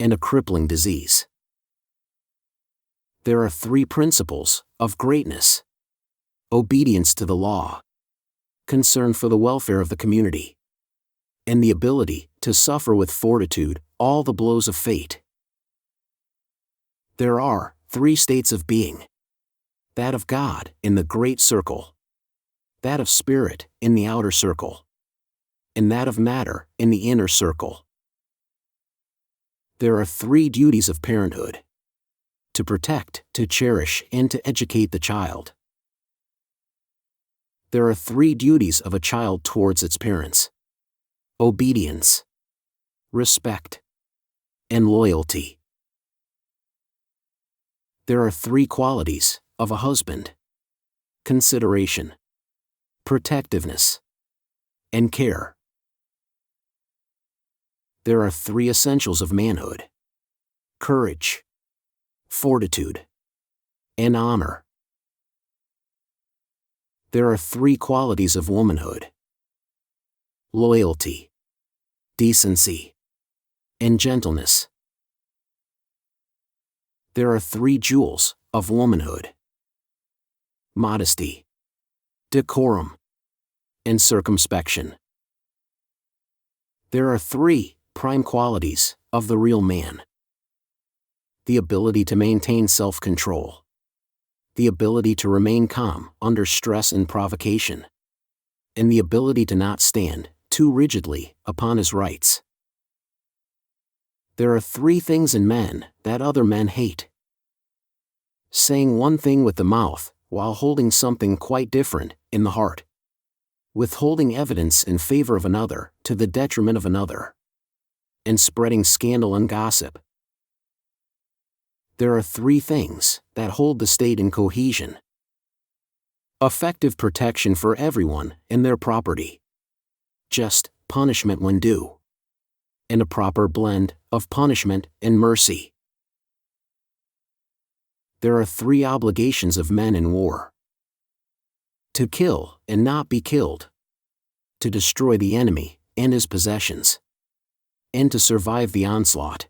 Speaker 2: and a crippling disease. There are three principles of greatness: obedience to the law, concern for the welfare of the community, and the ability to suffer with fortitude all the blows of fate. There are three states of being: that of God in the great circle, that of spirit in the outer circle, and that of matter in the inner circle. There are three duties of parenthood: to protect, to cherish, and to educate the child. There are three duties of a child towards its parents: obedience, respect, and loyalty. There are three qualities of a husband: consideration, protectiveness, and care. There are three essentials of manhood: courage, fortitude, and honor. There are three qualities of womanhood: loyalty, decency, and gentleness. There are three jewels of womanhood: modesty, decorum, and circumspection. There are three prime qualities of the real man: the ability to maintain self-control, the ability to remain calm under stress and provocation, and the ability to not stand too rigidly upon his rights. There are 3 things in men that other men hate. Saying one thing with the mouth, while holding something quite different in the heart. Withholding evidence in favor of another, to the detriment of another. And spreading scandal and gossip. There are 3 things that hold the state in cohesion. Effective protection for everyone and their property. Just punishment when due. And a proper blend of punishment and mercy. There are 3 obligations of men in war. To kill and not be killed. To destroy the enemy and his possessions. And to survive the onslaught.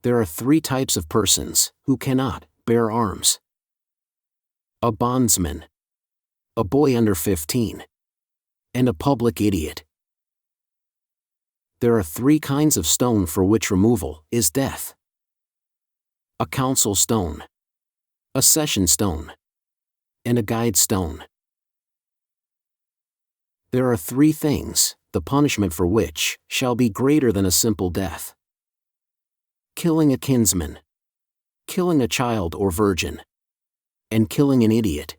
Speaker 2: There are 3 types of persons who cannot bear arms. A bondsman, a boy under 15, and a public idiot. There are 3 kinds of stone for which removal is death. A counsel stone, a session stone, and a guide stone. There are 3 things, the punishment for which shall be greater than a simple death. Killing a kinsman, killing a child or virgin, and killing an idiot.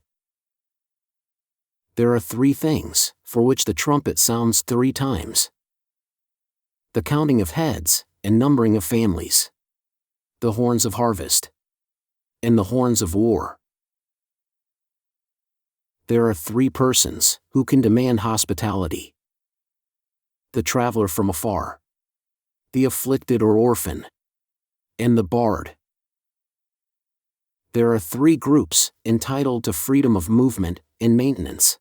Speaker 2: There are 3 things, for which the trumpet sounds 3 times. The counting of heads, and numbering of families. The horns of harvest. And the horns of war. There are 3 persons, who can demand hospitality. The traveler from afar. The afflicted or orphan. And the bard. There are 3 groups, entitled to freedom of movement and maintenance.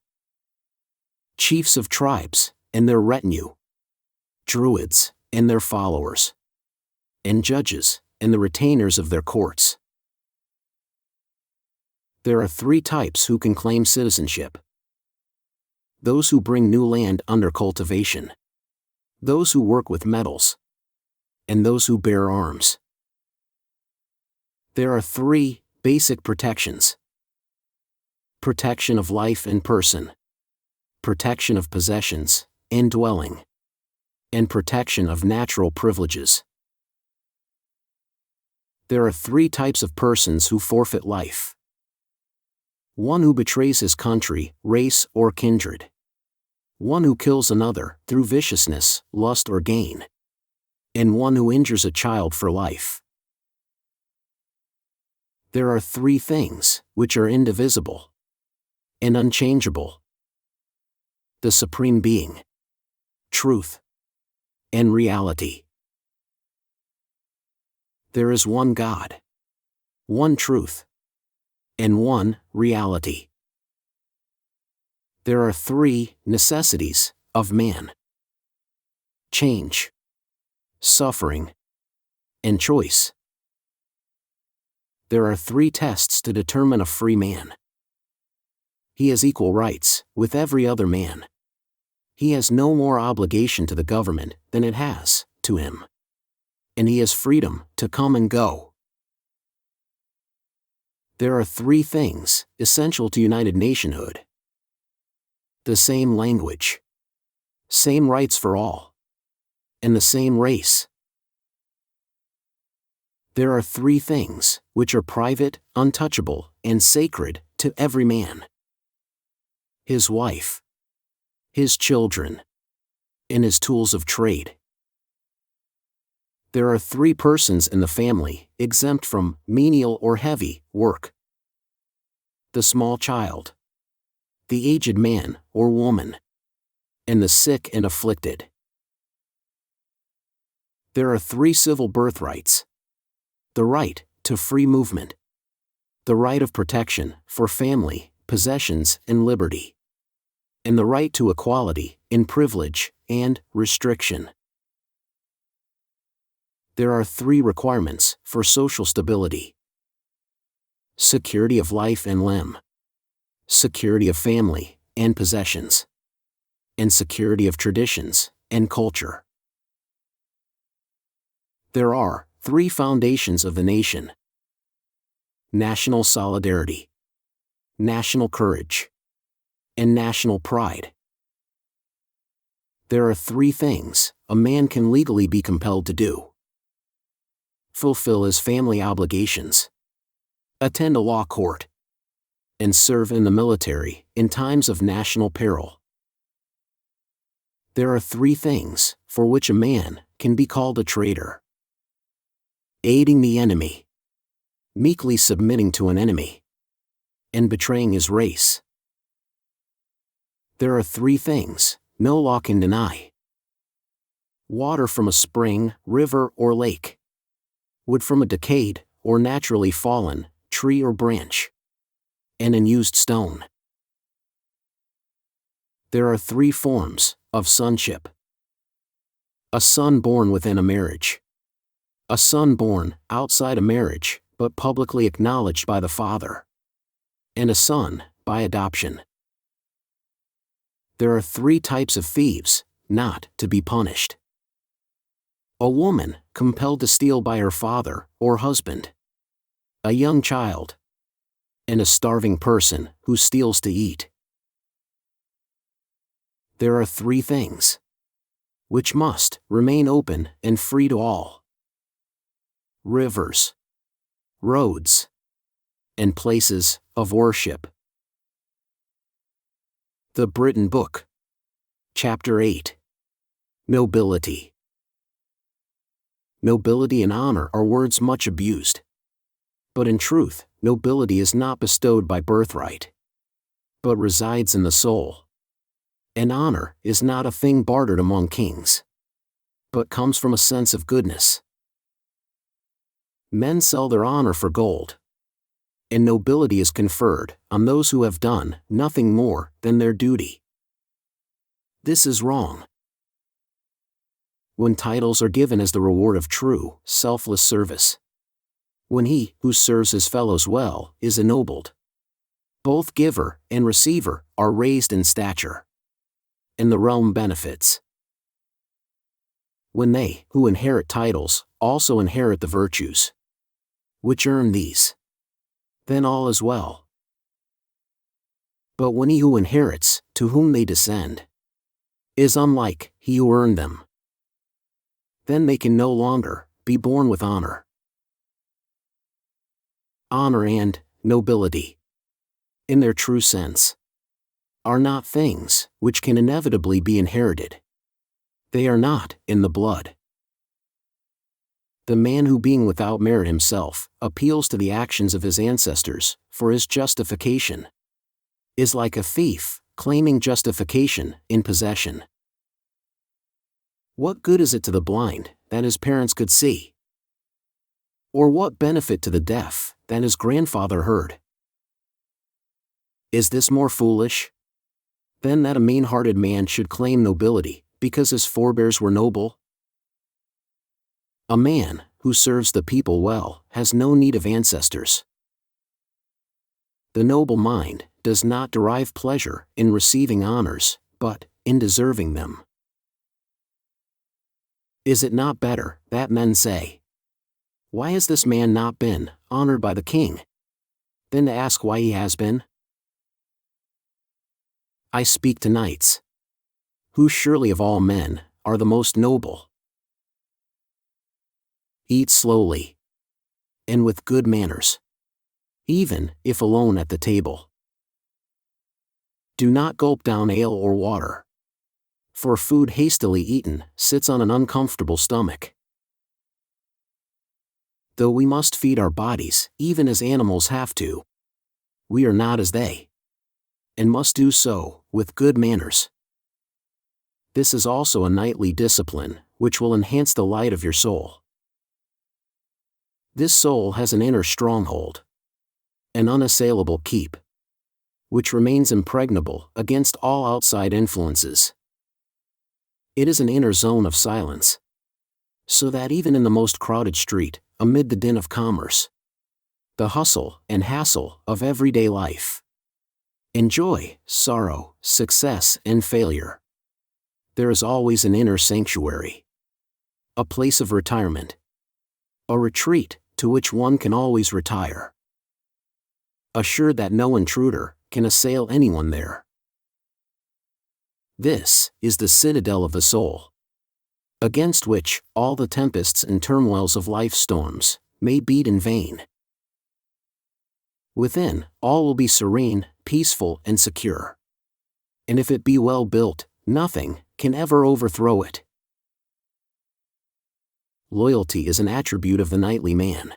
Speaker 2: Chiefs of tribes, and their retinue. Druids, and their followers. And judges, and the retainers of their courts. There are 3 types who can claim citizenship. Those who bring new land under cultivation. Those who work with metals. And those who bear arms. There are 3 basic protections. Protection of life and person. Protection of possessions and dwelling. And protection of natural privileges. There are 3 types of persons who forfeit life. One who betrays his country, race, or kindred. One who kills another through viciousness, lust, or gain. And one who injures a child for life. There are 3 things, which are indivisible and unchangeable. The Supreme Being, truth, and reality. There is one God, one truth, and one reality. There are 3 necessities of man. Change, suffering, and choice. There are 3 tests to determine a free man. He has equal rights with every other man. He has no more obligation to the government than it has to him. And he has freedom to come and go. There are 3 things essential to united nationhood. The same language, same rights for all, and the same race. There are 3 things, which are private, untouchable, and sacred, to every man. His wife, his children, and his tools of trade. There are 3 persons in the family, exempt from menial or heavy work. The small child, the aged man or woman, and the sick and afflicted. There are 3 civil birthrights. The right to free movement. The right of protection for family, possessions, and liberty. And the right to equality in privilege and restriction. There are 3 requirements for social stability. Security of life and limb. Security of family and possessions. And security of traditions and culture. There are 3 foundations of the nation: national solidarity, national courage, and national pride. There are 3 things a man can legally be compelled to do: fulfill his family obligations, attend a law court, and serve in the military in times of national peril. There are 3 things for which a man can be called a traitor: aiding the enemy, meekly submitting to an enemy, and betraying his race. There are 3 things no law can deny: water from a spring, river, or lake, wood from a decayed or naturally fallen tree or branch, and unused stone. There are 3 forms of sonship: a son born within a marriage, a son born outside a marriage but publicly acknowledged by the father, and a son by adoption. There are 3 types of thieves not to be punished: a woman compelled to steal by her father or husband, a young child, and a starving person who steals to eat. There are 3 things which must remain open and free to all: rivers, roads, and places of worship. The Britain Book, Chapter 8. Nobility. Nobility and honor are words much abused. But in truth, nobility is not bestowed by birthright, but resides in the soul. And honor is not a thing bartered among kings, but comes from a sense of goodness. Men sell their honor for gold, and nobility is conferred on those who have done nothing more than their duty. This is wrong. When titles are given as the reward of true, selfless service, when he who serves his fellows well is ennobled, both giver and receiver are raised in stature, and the realm benefits. When they who inherit titles also inherit the virtues which earn these, then all is well. But when he who inherits, to whom they descend, is unlike he who earned them, then they can no longer be born with honor. Honor and nobility, in their true sense, are not things which can inevitably be inherited. They are not in the blood. The man who, being without merit himself, appeals to the actions of his ancestors for his justification, is like a thief claiming justification in possession. What good is it to the blind that his parents could see? Or what benefit to the deaf that his grandfather heard? Is this more foolish than that a mean-hearted man should claim nobility because his forebears were noble? A man who serves the people well has no need of ancestors. The noble mind does not derive pleasure in receiving honors, but in deserving them. Is it not better that men say, "Why has this man not been honored by the king?" than to ask why he has been? I speak to knights, who surely of all men are the most noble. Eat slowly, and with good manners, even if alone at the table. Do not gulp down ale or water, for food hastily eaten sits on an uncomfortable stomach. Though we must feed our bodies even as animals have to, we are not as they, and must do so with good manners. This is also a knightly discipline which will enhance the light of your soul. This soul has an inner stronghold, an unassailable keep, which remains impregnable against all outside influences. It is an inner zone of silence, so that even in the most crowded street, amid the din of commerce, the hustle and hassle of everyday life, in joy, sorrow, success, and failure, there is always an inner sanctuary, a place of retirement, A retreat, to which one can always retire, assured that no intruder can assail anyone there. This is the citadel of the soul, against which all the tempests and turmoils of life's storms may beat in vain. Within, all will be serene, peaceful, and secure. And if it be well built, nothing can ever overthrow it. Loyalty is an attribute of the knightly man.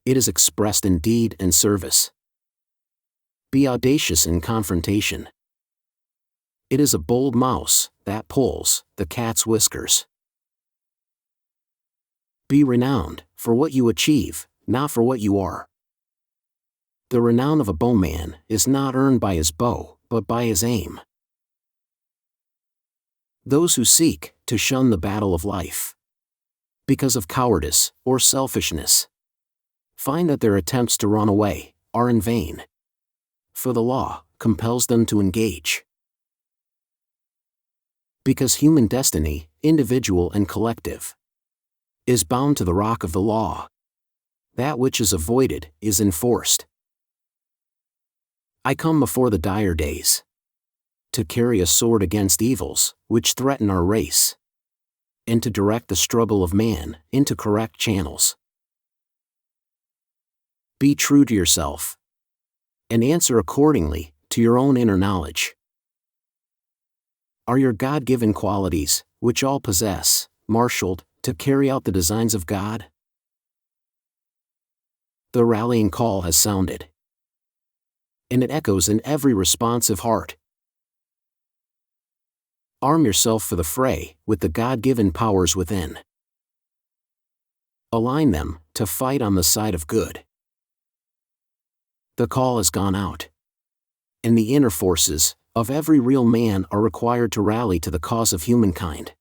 Speaker 2: It is expressed in deed and service. Be audacious in confrontation. It is a bold mouse that pulls the cat's whiskers. Be renowned for what you achieve, not for what you are. The renown of a bowman is not earned by his bow, but by his aim. Those who seek to shun the battle of life, because of cowardice or selfishness, find that their attempts to run away are in vain, for the law compels them to engage. Because human destiny, individual and collective, is bound to the rock of the law. That which is avoided is enforced. I come before the dire days, to carry a sword against evils which threaten our race, and to direct the struggle of man into correct channels. Be true to yourself, and answer accordingly to your own inner knowledge. Are your God-given qualities, which all possess, marshaled to carry out the designs of God? The rallying call has sounded, and it echoes in every responsive heart. Arm yourself for the fray with the God-given powers within. Align them to fight on the side of good. The call has gone out, and the inner forces of every real man are required to rally to the cause of humankind.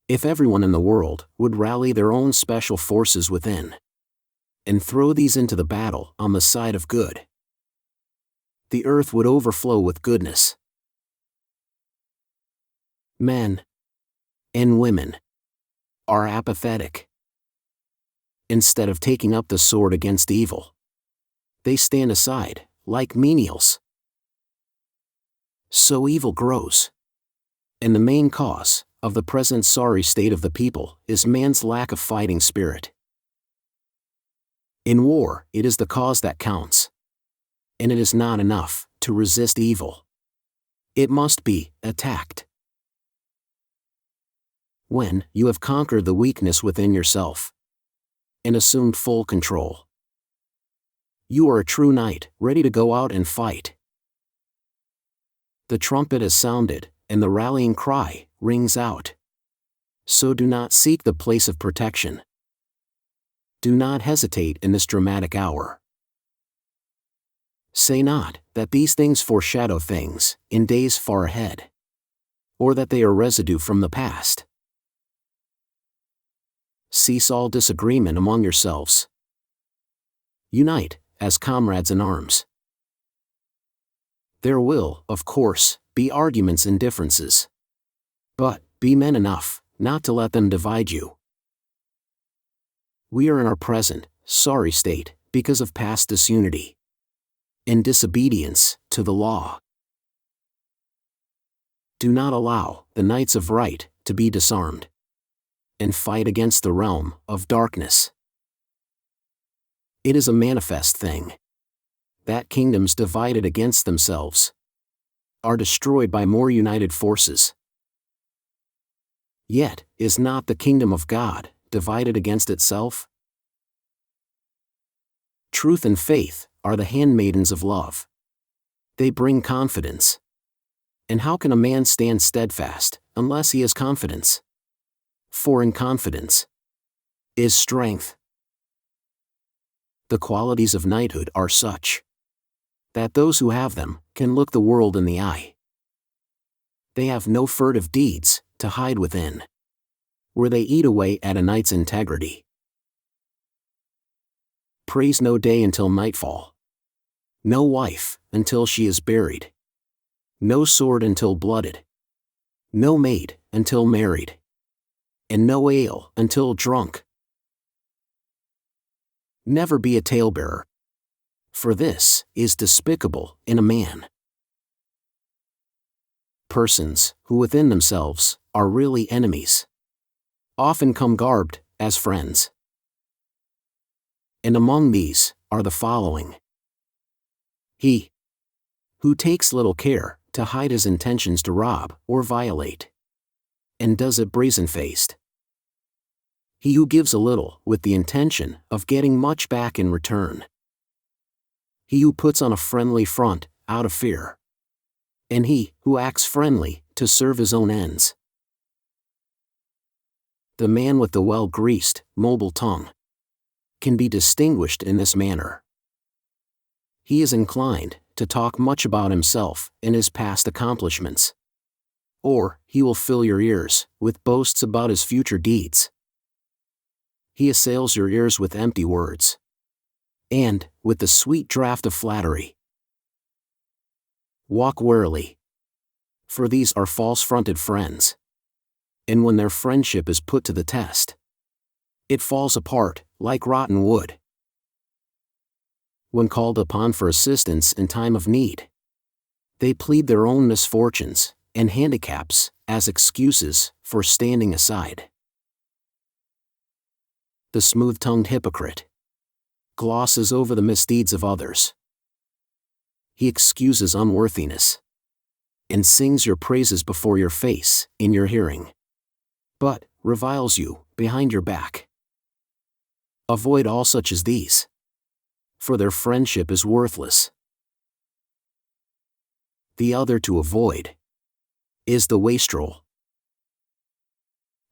Speaker 2: If everyone in the world would rally their own special forces within, and throw these into the battle on the side of good, the earth would overflow with goodness. Men and women are apathetic. Instead of taking up the sword against evil, they stand aside, like menials. So evil grows. And the main cause of the present sorry state of the people is man's lack of fighting spirit. In war, it is the cause that counts. And it is not enough to resist evil. It must be attacked. When you have conquered the weakness within yourself and assumed full control, you are a true knight, ready to go out and fight. The trumpet has sounded, and the rallying cry rings out. So do not seek the place of protection. Do not hesitate in this dramatic hour. Say not that these things foreshadow things in days far ahead, or that they are residue from the past. Cease all disagreement among yourselves. Unite as comrades in arms. There will, of course, be arguments and differences. But be men enough not to let them divide you. We are in our present, sorry state because of past disunity and disobedience to the law. Do not allow the knights of right to be disarmed and fight against the realm of darkness. It is a manifest thing that kingdoms divided against themselves are destroyed by more united forces. Yet, is not the kingdom of God divided against itself? Truth and faith are the handmaidens of love. They bring confidence. And how can a man stand steadfast unless he has confidence? For in confidence is strength. The qualities of knighthood are such that those who have them can look the world in the eye. They have no furtive deeds to hide within, where they eat away at a knight's integrity. Praise no day until nightfall, no wife until she is buried, no sword until blooded, no maid until married, and no ale until drunk. Never be a talebearer. For this is despicable in a man. Persons, who within themselves are really enemies, often come garbed as friends. And among these are the following: he who takes little care to hide his intentions to rob or violate, and does it brazen-faced. He who gives a little with the intention of getting much back in return. He who puts on a friendly front out of fear. And he who acts friendly to serve his own ends. The man with the well-greased, mobile tongue can be distinguished in this manner. He is inclined to talk much about himself and his past accomplishments. Or he will fill your ears with boasts about his future deeds. He assails your ears with empty words, and with the sweet draught of flattery. Walk warily, for these are false-fronted friends, and when their friendship is put to the test, it falls apart like rotten wood. When called upon for assistance in time of need, they plead their own misfortunes and handicaps as excuses for standing aside. The smooth-tongued hypocrite glosses over the misdeeds of others. He excuses unworthiness and sings your praises before your face in your hearing, but reviles you behind your back. Avoid all such as these, for their friendship is worthless. The other to avoid is the wastrel.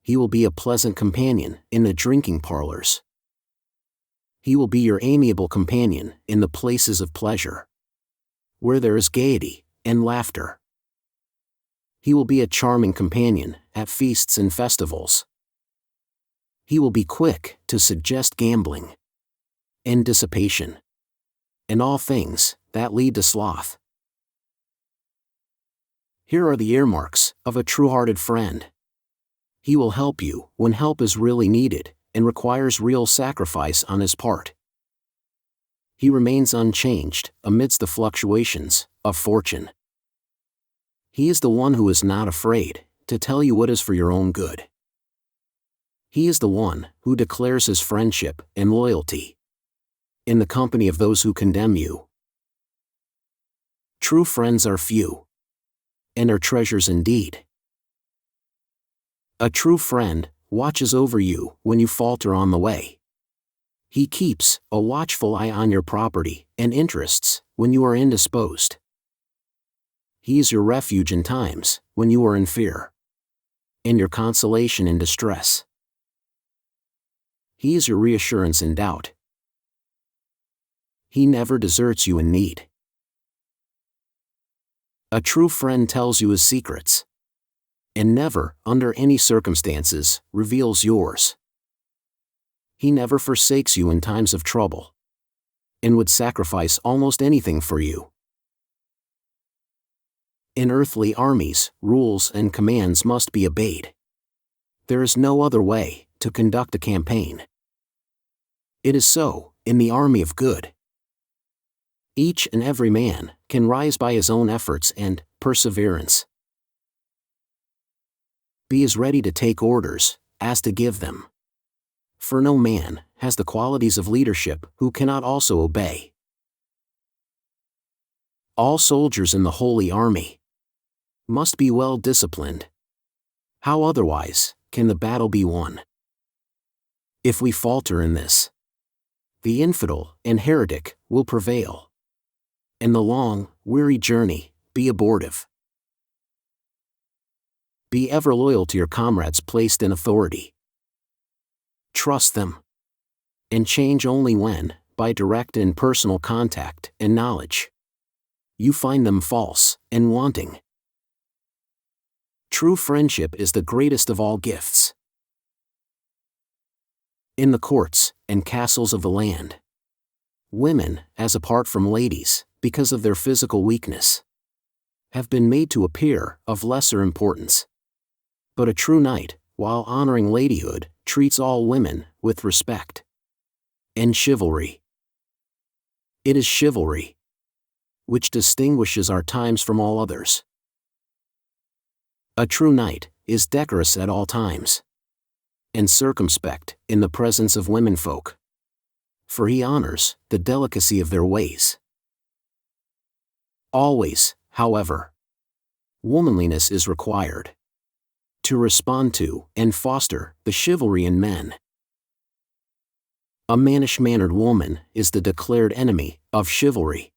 Speaker 2: He will be a pleasant companion in the drinking parlors. He will be your amiable companion in the places of pleasure, where there is gaiety and laughter. He will be a charming companion at feasts and festivals. He will be quick to suggest gambling and dissipation, and all things that lead to sloth. Here are the earmarks of a true-hearted friend. He will help you when help is really needed and requires real sacrifice on his part. He remains unchanged amidst the fluctuations of fortune. He is the one who is not afraid to tell you what is for your own good. He is the one who declares his friendship and loyalty in the company of those who condemn you. True friends are few, and are treasures indeed. A true friend watches over you when you falter on the way. He keeps a watchful eye on your property and interests when you are indisposed. He is your refuge in times when you are in fear, and your consolation in distress. He is your reassurance in doubt. He never deserts you in need. A true friend tells you his secrets, and never, under any circumstances, reveals yours. He never forsakes you in times of trouble, and would sacrifice almost anything for you. In earthly armies, rules and commands must be obeyed. There is no other way to conduct a campaign. It is so in the army of good. Each and every man can rise by his own efforts and perseverance. Be as ready to take orders as to give them. For no man has the qualities of leadership who cannot also obey. All soldiers in the Holy Army must be well disciplined. How otherwise can the battle be won? If we falter in this, the infidel and heretic will prevail, and the long, weary journey be abortive. Be ever loyal to your comrades placed in authority. Trust them, and change only when, by direct and personal contact and knowledge, you find them false and wanting. True friendship is the greatest of all gifts. In the courts and castles of the land, women, as apart from ladies, because of their physical weakness, have been made to appear of lesser importance. But a true knight, while honoring ladyhood, treats all women with respect. and chivalry. It is chivalry which distinguishes our times from all others. A true knight is decorous at all times, and circumspect in the presence of womenfolk, for he honors the delicacy of their ways. Always, however, womanliness is required to respond to and foster the chivalry in men. A mannish-mannered woman is the declared enemy of chivalry.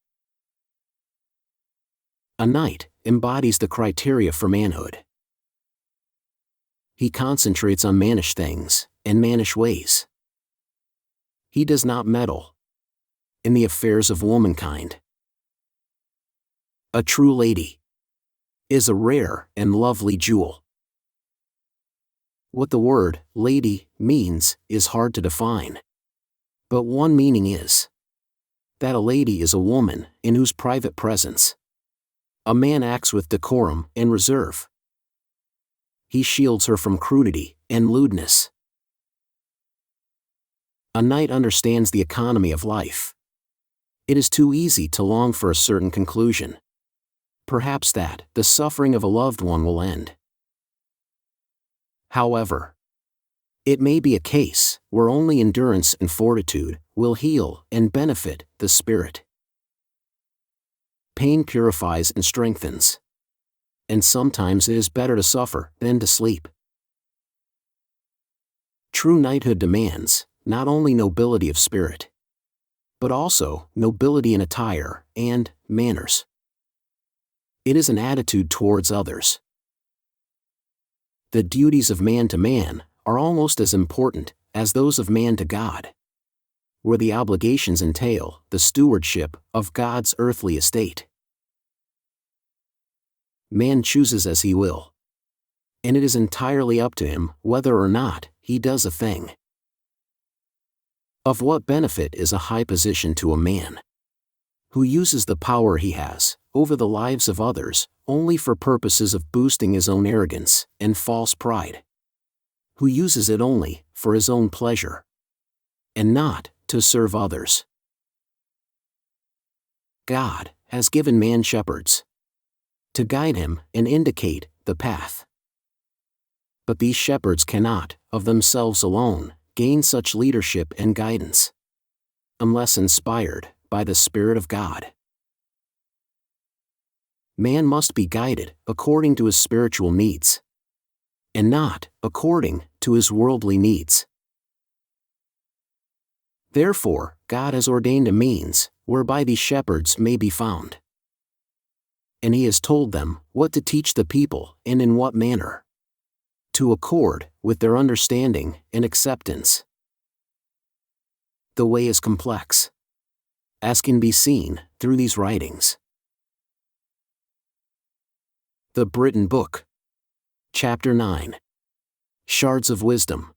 Speaker 2: A knight embodies the criteria for manhood. He concentrates on mannish things and mannish ways. He does not meddle in the affairs of womankind. A true lady is a rare and lovely jewel. What the word lady means is hard to define, but one meaning is that a lady is a woman in whose private presence a man acts with decorum and reserve. He shields her from crudity and lewdness. A knight understands the economy of life. It is too easy to long for a certain conclusion. Perhaps that the suffering of a loved one will end. However, it may be a case where only endurance and fortitude will heal and benefit the spirit. Pain purifies and strengthens, and sometimes it is better to suffer than to sleep. True knighthood demands not only nobility of spirit, but also nobility in attire and manners. It is an attitude towards others. The duties of man to man are almost as important as those of man to God, where the obligations entail the stewardship of God's earthly estate. Man chooses as he will, and it is entirely up to him whether or not he does a thing. Of what benefit is a high position to a man who uses the power he has over the lives of others only for purposes of boosting his own arrogance and false pride, who uses it only for his own pleasure and not to serve others? God has given man shepherds to guide him and indicate the path. But these shepherds cannot, of themselves alone, gain such leadership and guidance unless inspired by the Spirit of God. Man must be guided according to his spiritual needs, and not according to his worldly needs. Therefore, God has ordained a means whereby these shepherds may be found. And he has told them what to teach the people and in what manner, to accord with their understanding and acceptance. The way is complex, as can be seen through these writings. The Britain Book, Chapter 9. Shards of Wisdom.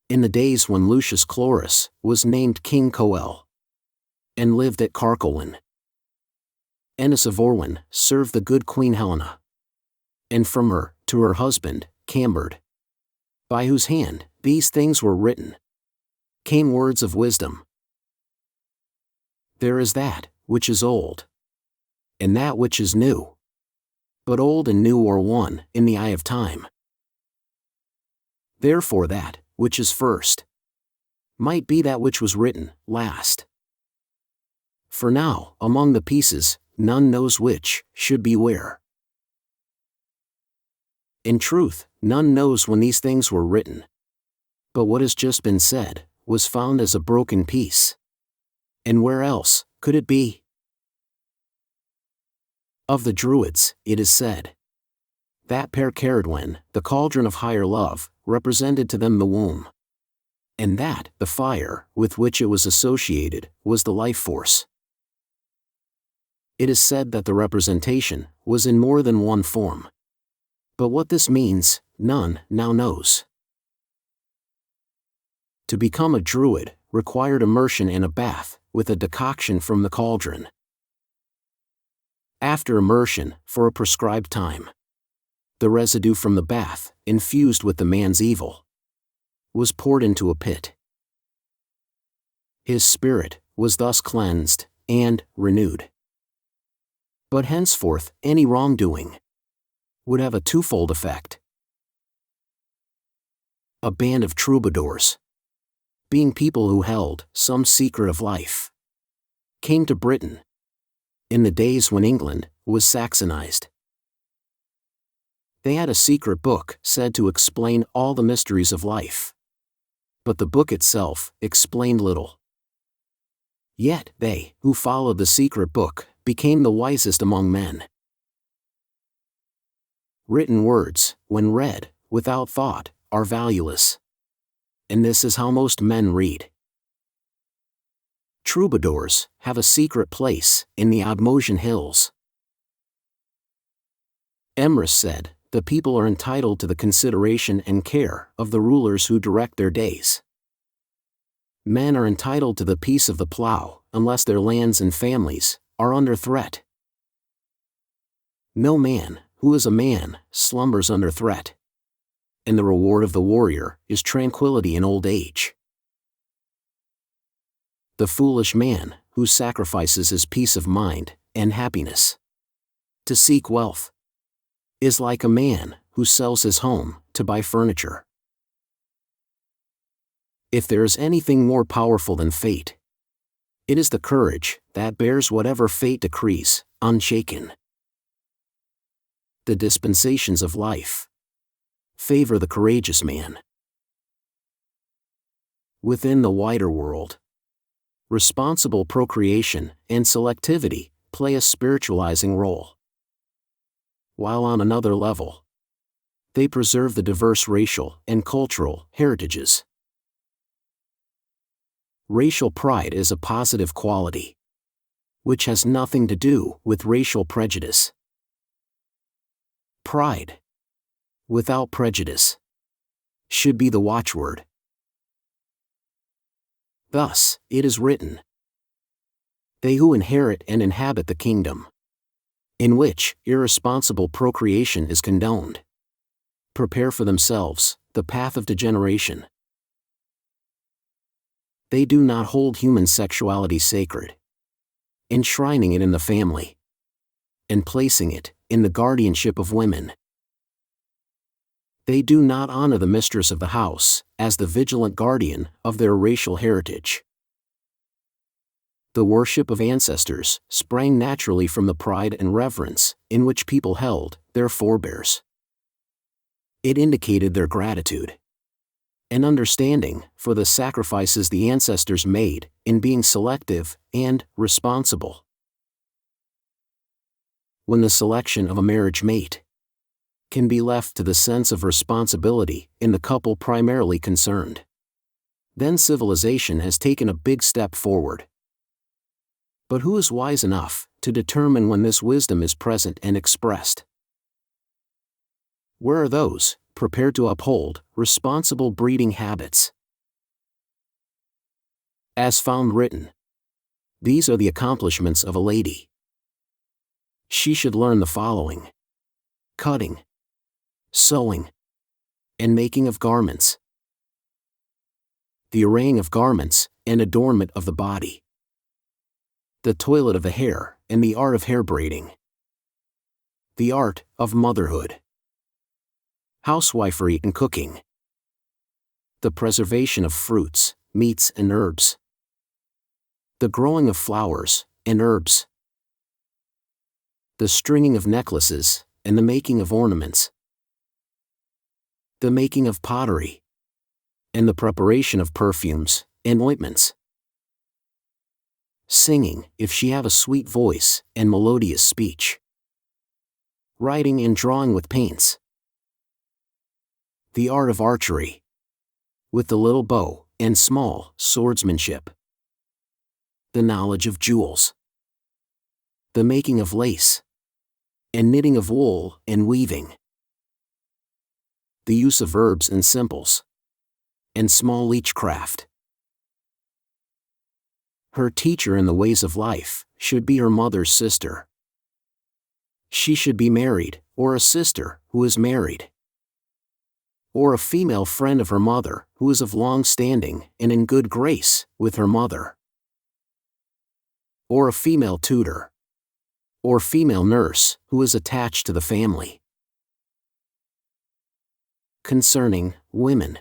Speaker 2: In the days when Lucius Chlorus was named King Coel, and lived at Carcolin, Ennis of Orwin served the good Queen Helena, and from her to her husband, Camberd, by whose hand these things were written, came words of wisdom. There is that which is old, and that which is new, but old and new are one in the eye of time. Therefore that which is first might be that which was written last. For now, among the pieces, none knows which should be where. In truth, none knows when these things were written. But what has just been said was found as a broken piece. And where else could it be? Of the Druids, it is said that Per Caradwen, the cauldron of higher love, represented to them the womb, and that the fire with which it was associated was the life force. It is said that the representation was in more than one form. But what this means, none now knows. To become a druid required immersion in a bath with a decoction from the cauldron. After immersion, for a prescribed time, the residue from the bath, infused with the man's evil, was poured into a pit. His spirit was thus cleansed and renewed. But henceforth, any wrongdoing would have a twofold effect. A band of troubadours, being people who held some secret of life, came to Britain in the days when England was Saxonized. They had a secret book said to explain all the mysteries of life. But the book itself explained little. Yet they, who followed the secret book, became the wisest among men. Written words, when read without thought, are valueless. And this is how most men read. Troubadours have a secret place in the Admosian hills. Emiris said, "The people are entitled to the consideration and care of the rulers who direct their days. Men are entitled to the peace of the plow, unless their lands and families are under threat. No man, who is a man, slumbers under threat. And the reward of the warrior is tranquility in old age. The foolish man, who sacrifices his peace of mind and happiness to seek wealth, is like a man who sells his home to buy furniture. If there is anything more powerful than fate, it is the courage that bears whatever fate decrees, unshaken. The dispensations of life favor the courageous man. Within the wider world, responsible procreation and selectivity play a spiritualizing role. While on another level, they preserve the diverse racial and cultural heritages. Racial pride is a positive quality, which has nothing to do with racial prejudice. Pride, without prejudice, should be the watchword. Thus, it is written, "They who inherit and inhabit the kingdom, in which irresponsible procreation is condoned, prepare for themselves the path of degeneration." They do not hold human sexuality sacred, enshrining it in the family, and placing it in the guardianship of women. They do not honor the mistress of the house as the vigilant guardian of their racial heritage. The worship of ancestors sprang naturally from the pride and reverence in which people held their forebears. It indicated their gratitude and understanding for the sacrifices the ancestors made in being selective and responsible. When the selection of a marriage mate can be left to the sense of responsibility in the couple primarily concerned, then civilization has taken a big step forward. But who is wise enough to determine when this wisdom is present and expressed? Where are those prepared to uphold responsible breeding habits? As found written, these are the accomplishments of a lady. She should learn the following: cutting, sewing, and making of garments, the arraying of garments and adornment of the body, the toilet of the hair and the art of hair braiding, the art of motherhood, housewifery and cooking, the preservation of fruits, meats and herbs, the growing of flowers and herbs, the stringing of necklaces and the making of ornaments, the making of pottery, and the preparation of perfumes and ointments, singing if she have a sweet voice and melodious speech, writing and drawing with paints, the art of archery, with the little bow and small swordsmanship, the knowledge of jewels, the making of lace, and knitting of wool and weaving, the use of herbs and simples, and small leechcraft. Her teacher in the ways of life should be her mother's sister. She should be married, or a sister who is married. or a female friend of her mother who is of long standing and in good grace with her mother, or a female tutor, or female nurse who is attached to the family. Concerning women,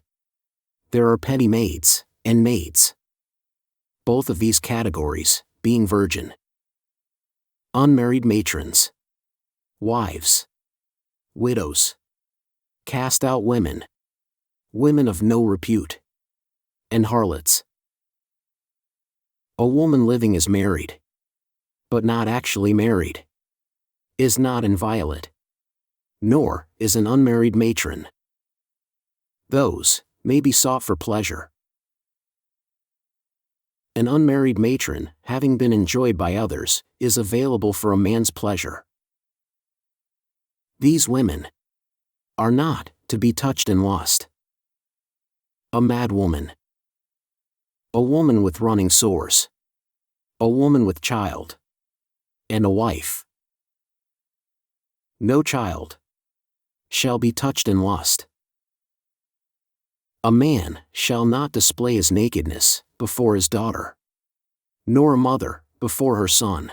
Speaker 2: there are petty maids and maids, both of these categories being virgin. Unmarried matrons, wives, widows, cast out women, women of no repute, and harlots. A woman living as married, but not actually married, is not inviolate, nor is an unmarried matron. Those may be sought for pleasure. An unmarried matron, having been enjoyed by others, is available for a man's pleasure. These women are not to be touched in lust. A mad woman, a woman with running sores, a woman with child, and a wife. No child shall be touched in lust. A man shall not display his nakedness before his daughter, nor a mother before her son.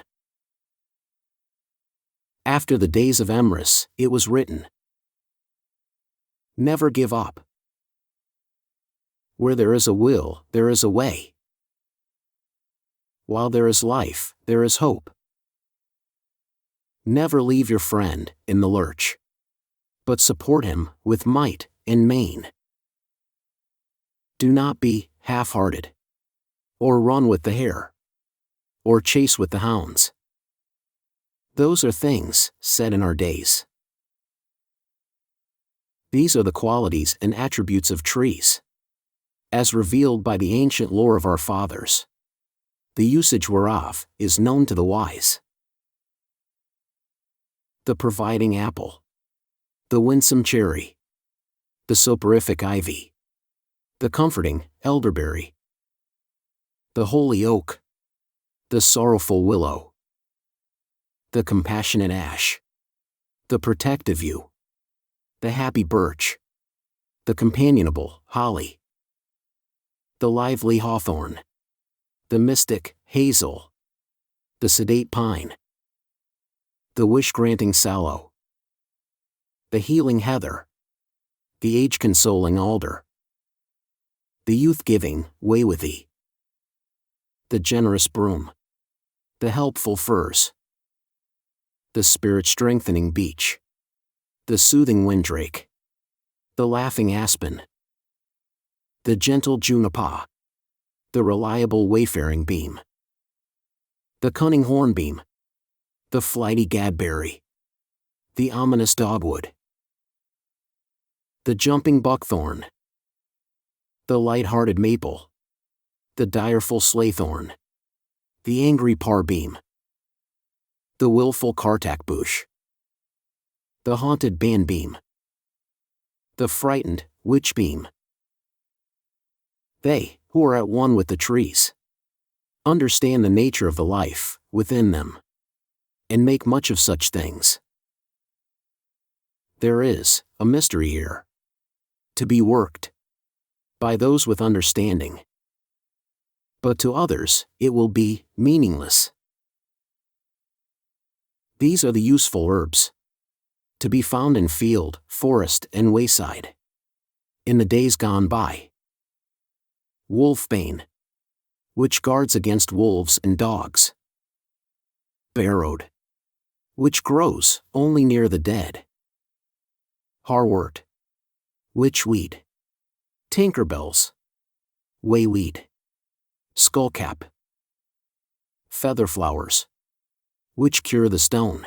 Speaker 2: After the days of Emiris, it was written, never give up. Where there is a will, there is a way. While there is life, there is hope. Never leave your friend in the lurch, but support him with might and main. Do not be half-hearted, or run with the hare, or chase with the hounds. Those are things said in our days. These are the qualities and attributes of trees, as revealed by the ancient lore of our fathers, the usage whereof is known to the wise. The providing apple, the winsome cherry, the soporific ivy, the comforting elderberry, the holy oak, the sorrowful willow, the compassionate ash, the protective yew, the happy birch, the companionable holly, the lively hawthorn, the mystic hazel, the sedate pine, the wish-granting sallow, the healing heather, the age-consoling alder, the youth-giving waywithy, the generous broom, the helpful furze, the spirit-strengthening beech, the soothing windrake, the laughing aspen, the gentle juniper, the reliable wayfaring beam, the cunning hornbeam, the flighty gadberry, the ominous dogwood, the jumping buckthorn, the light-hearted maple, the direful slaythorn, the angry parbeam, the willful cartack bush, the haunted banbeam, the frightened witchbeam. They, who are at one with the trees, understand the nature of the life within them, and make much of such things. There is a mystery here, to be worked by those with understanding, but to others it will be meaningless. These are the useful herbs, to be found in field, forest, and wayside, in the days gone by. Wolfbane, which guards against wolves and dogs. Barrowed, which grows only near the dead. Harwort, witchweed, tinkerbells, wayweed, skullcap, featherflowers, which cure the stone.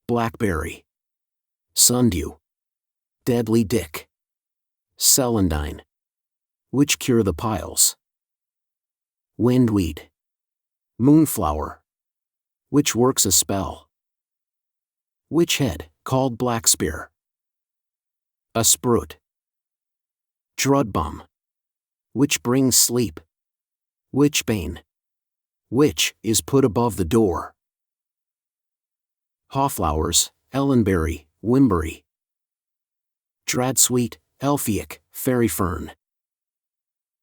Speaker 2: Blackberry, sundew, deadly dick, celandine, which cure the piles. Windweed, moonflower, which works a spell. Witchhead, called blackspear. A sprout. Drudbum, which brings sleep. Witchbane, which is put above the door. Hawflowers, ellenberry, wimberry. Dradsweet, Elphiac, Fairy Fern.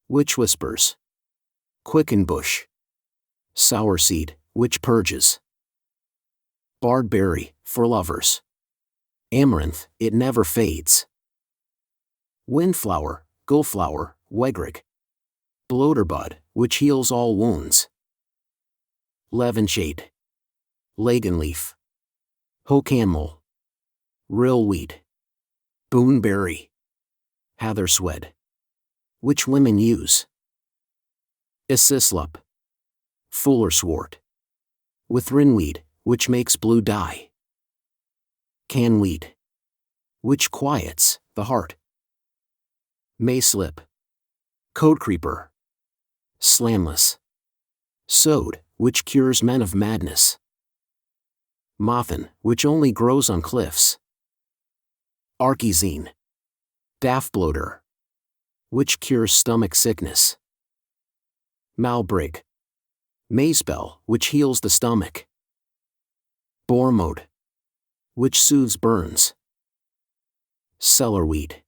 Speaker 2: Witch Whispers. Quickenbush. Sourseed, which purges. Bardberry, for lovers. Amaranth, it never fades. Windflower, Gullflower, Wegrig. Bloaterbud, which heals all wounds. Levenshade. Laganleaf. Hocamole. Rillweed. Boonberry. Hatherswead, which women use. Assislup. Fullerswort. Withrinweed, which makes blue dye. Canweed, which quiets the heart. Mayslip. Codecreeper. Slamless. Sode, which cures men of madness. Mothin, which only grows on cliffs. Archizine. Daffbloater, which cures stomach sickness. Malbrig. Mayspell, which heals the stomach. Bormode, which soothes burns. Cellarweed,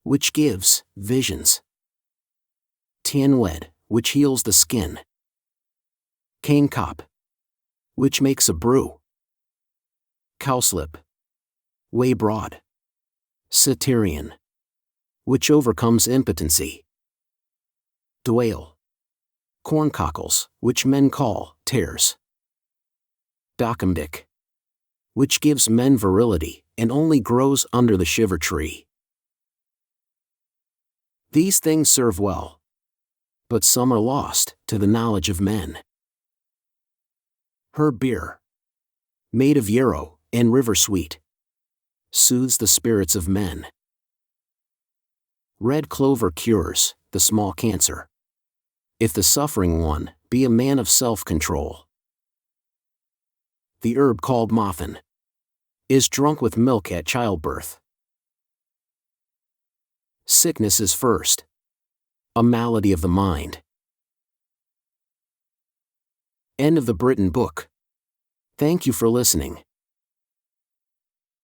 Speaker 2: which gives visions. Tianwed, which heals the skin. Canecop, which makes a brew. Cowslip. Waybroad. Satyrian, which overcomes impotency. Dwale. Corncockles, which men call tares. Documdick, which gives men virility and only grows under the shiver tree. These things serve well, but some are lost to the knowledge of men. Herb beer, made of yarrow and river sweet, soothes the spirits of men. Red clover cures the small cancer, if the suffering one be a man of self-control. The herb called Mothin is drunk with milk at childbirth. Sickness is first, a malady of the mind. End of the Britain book. Thank you for listening.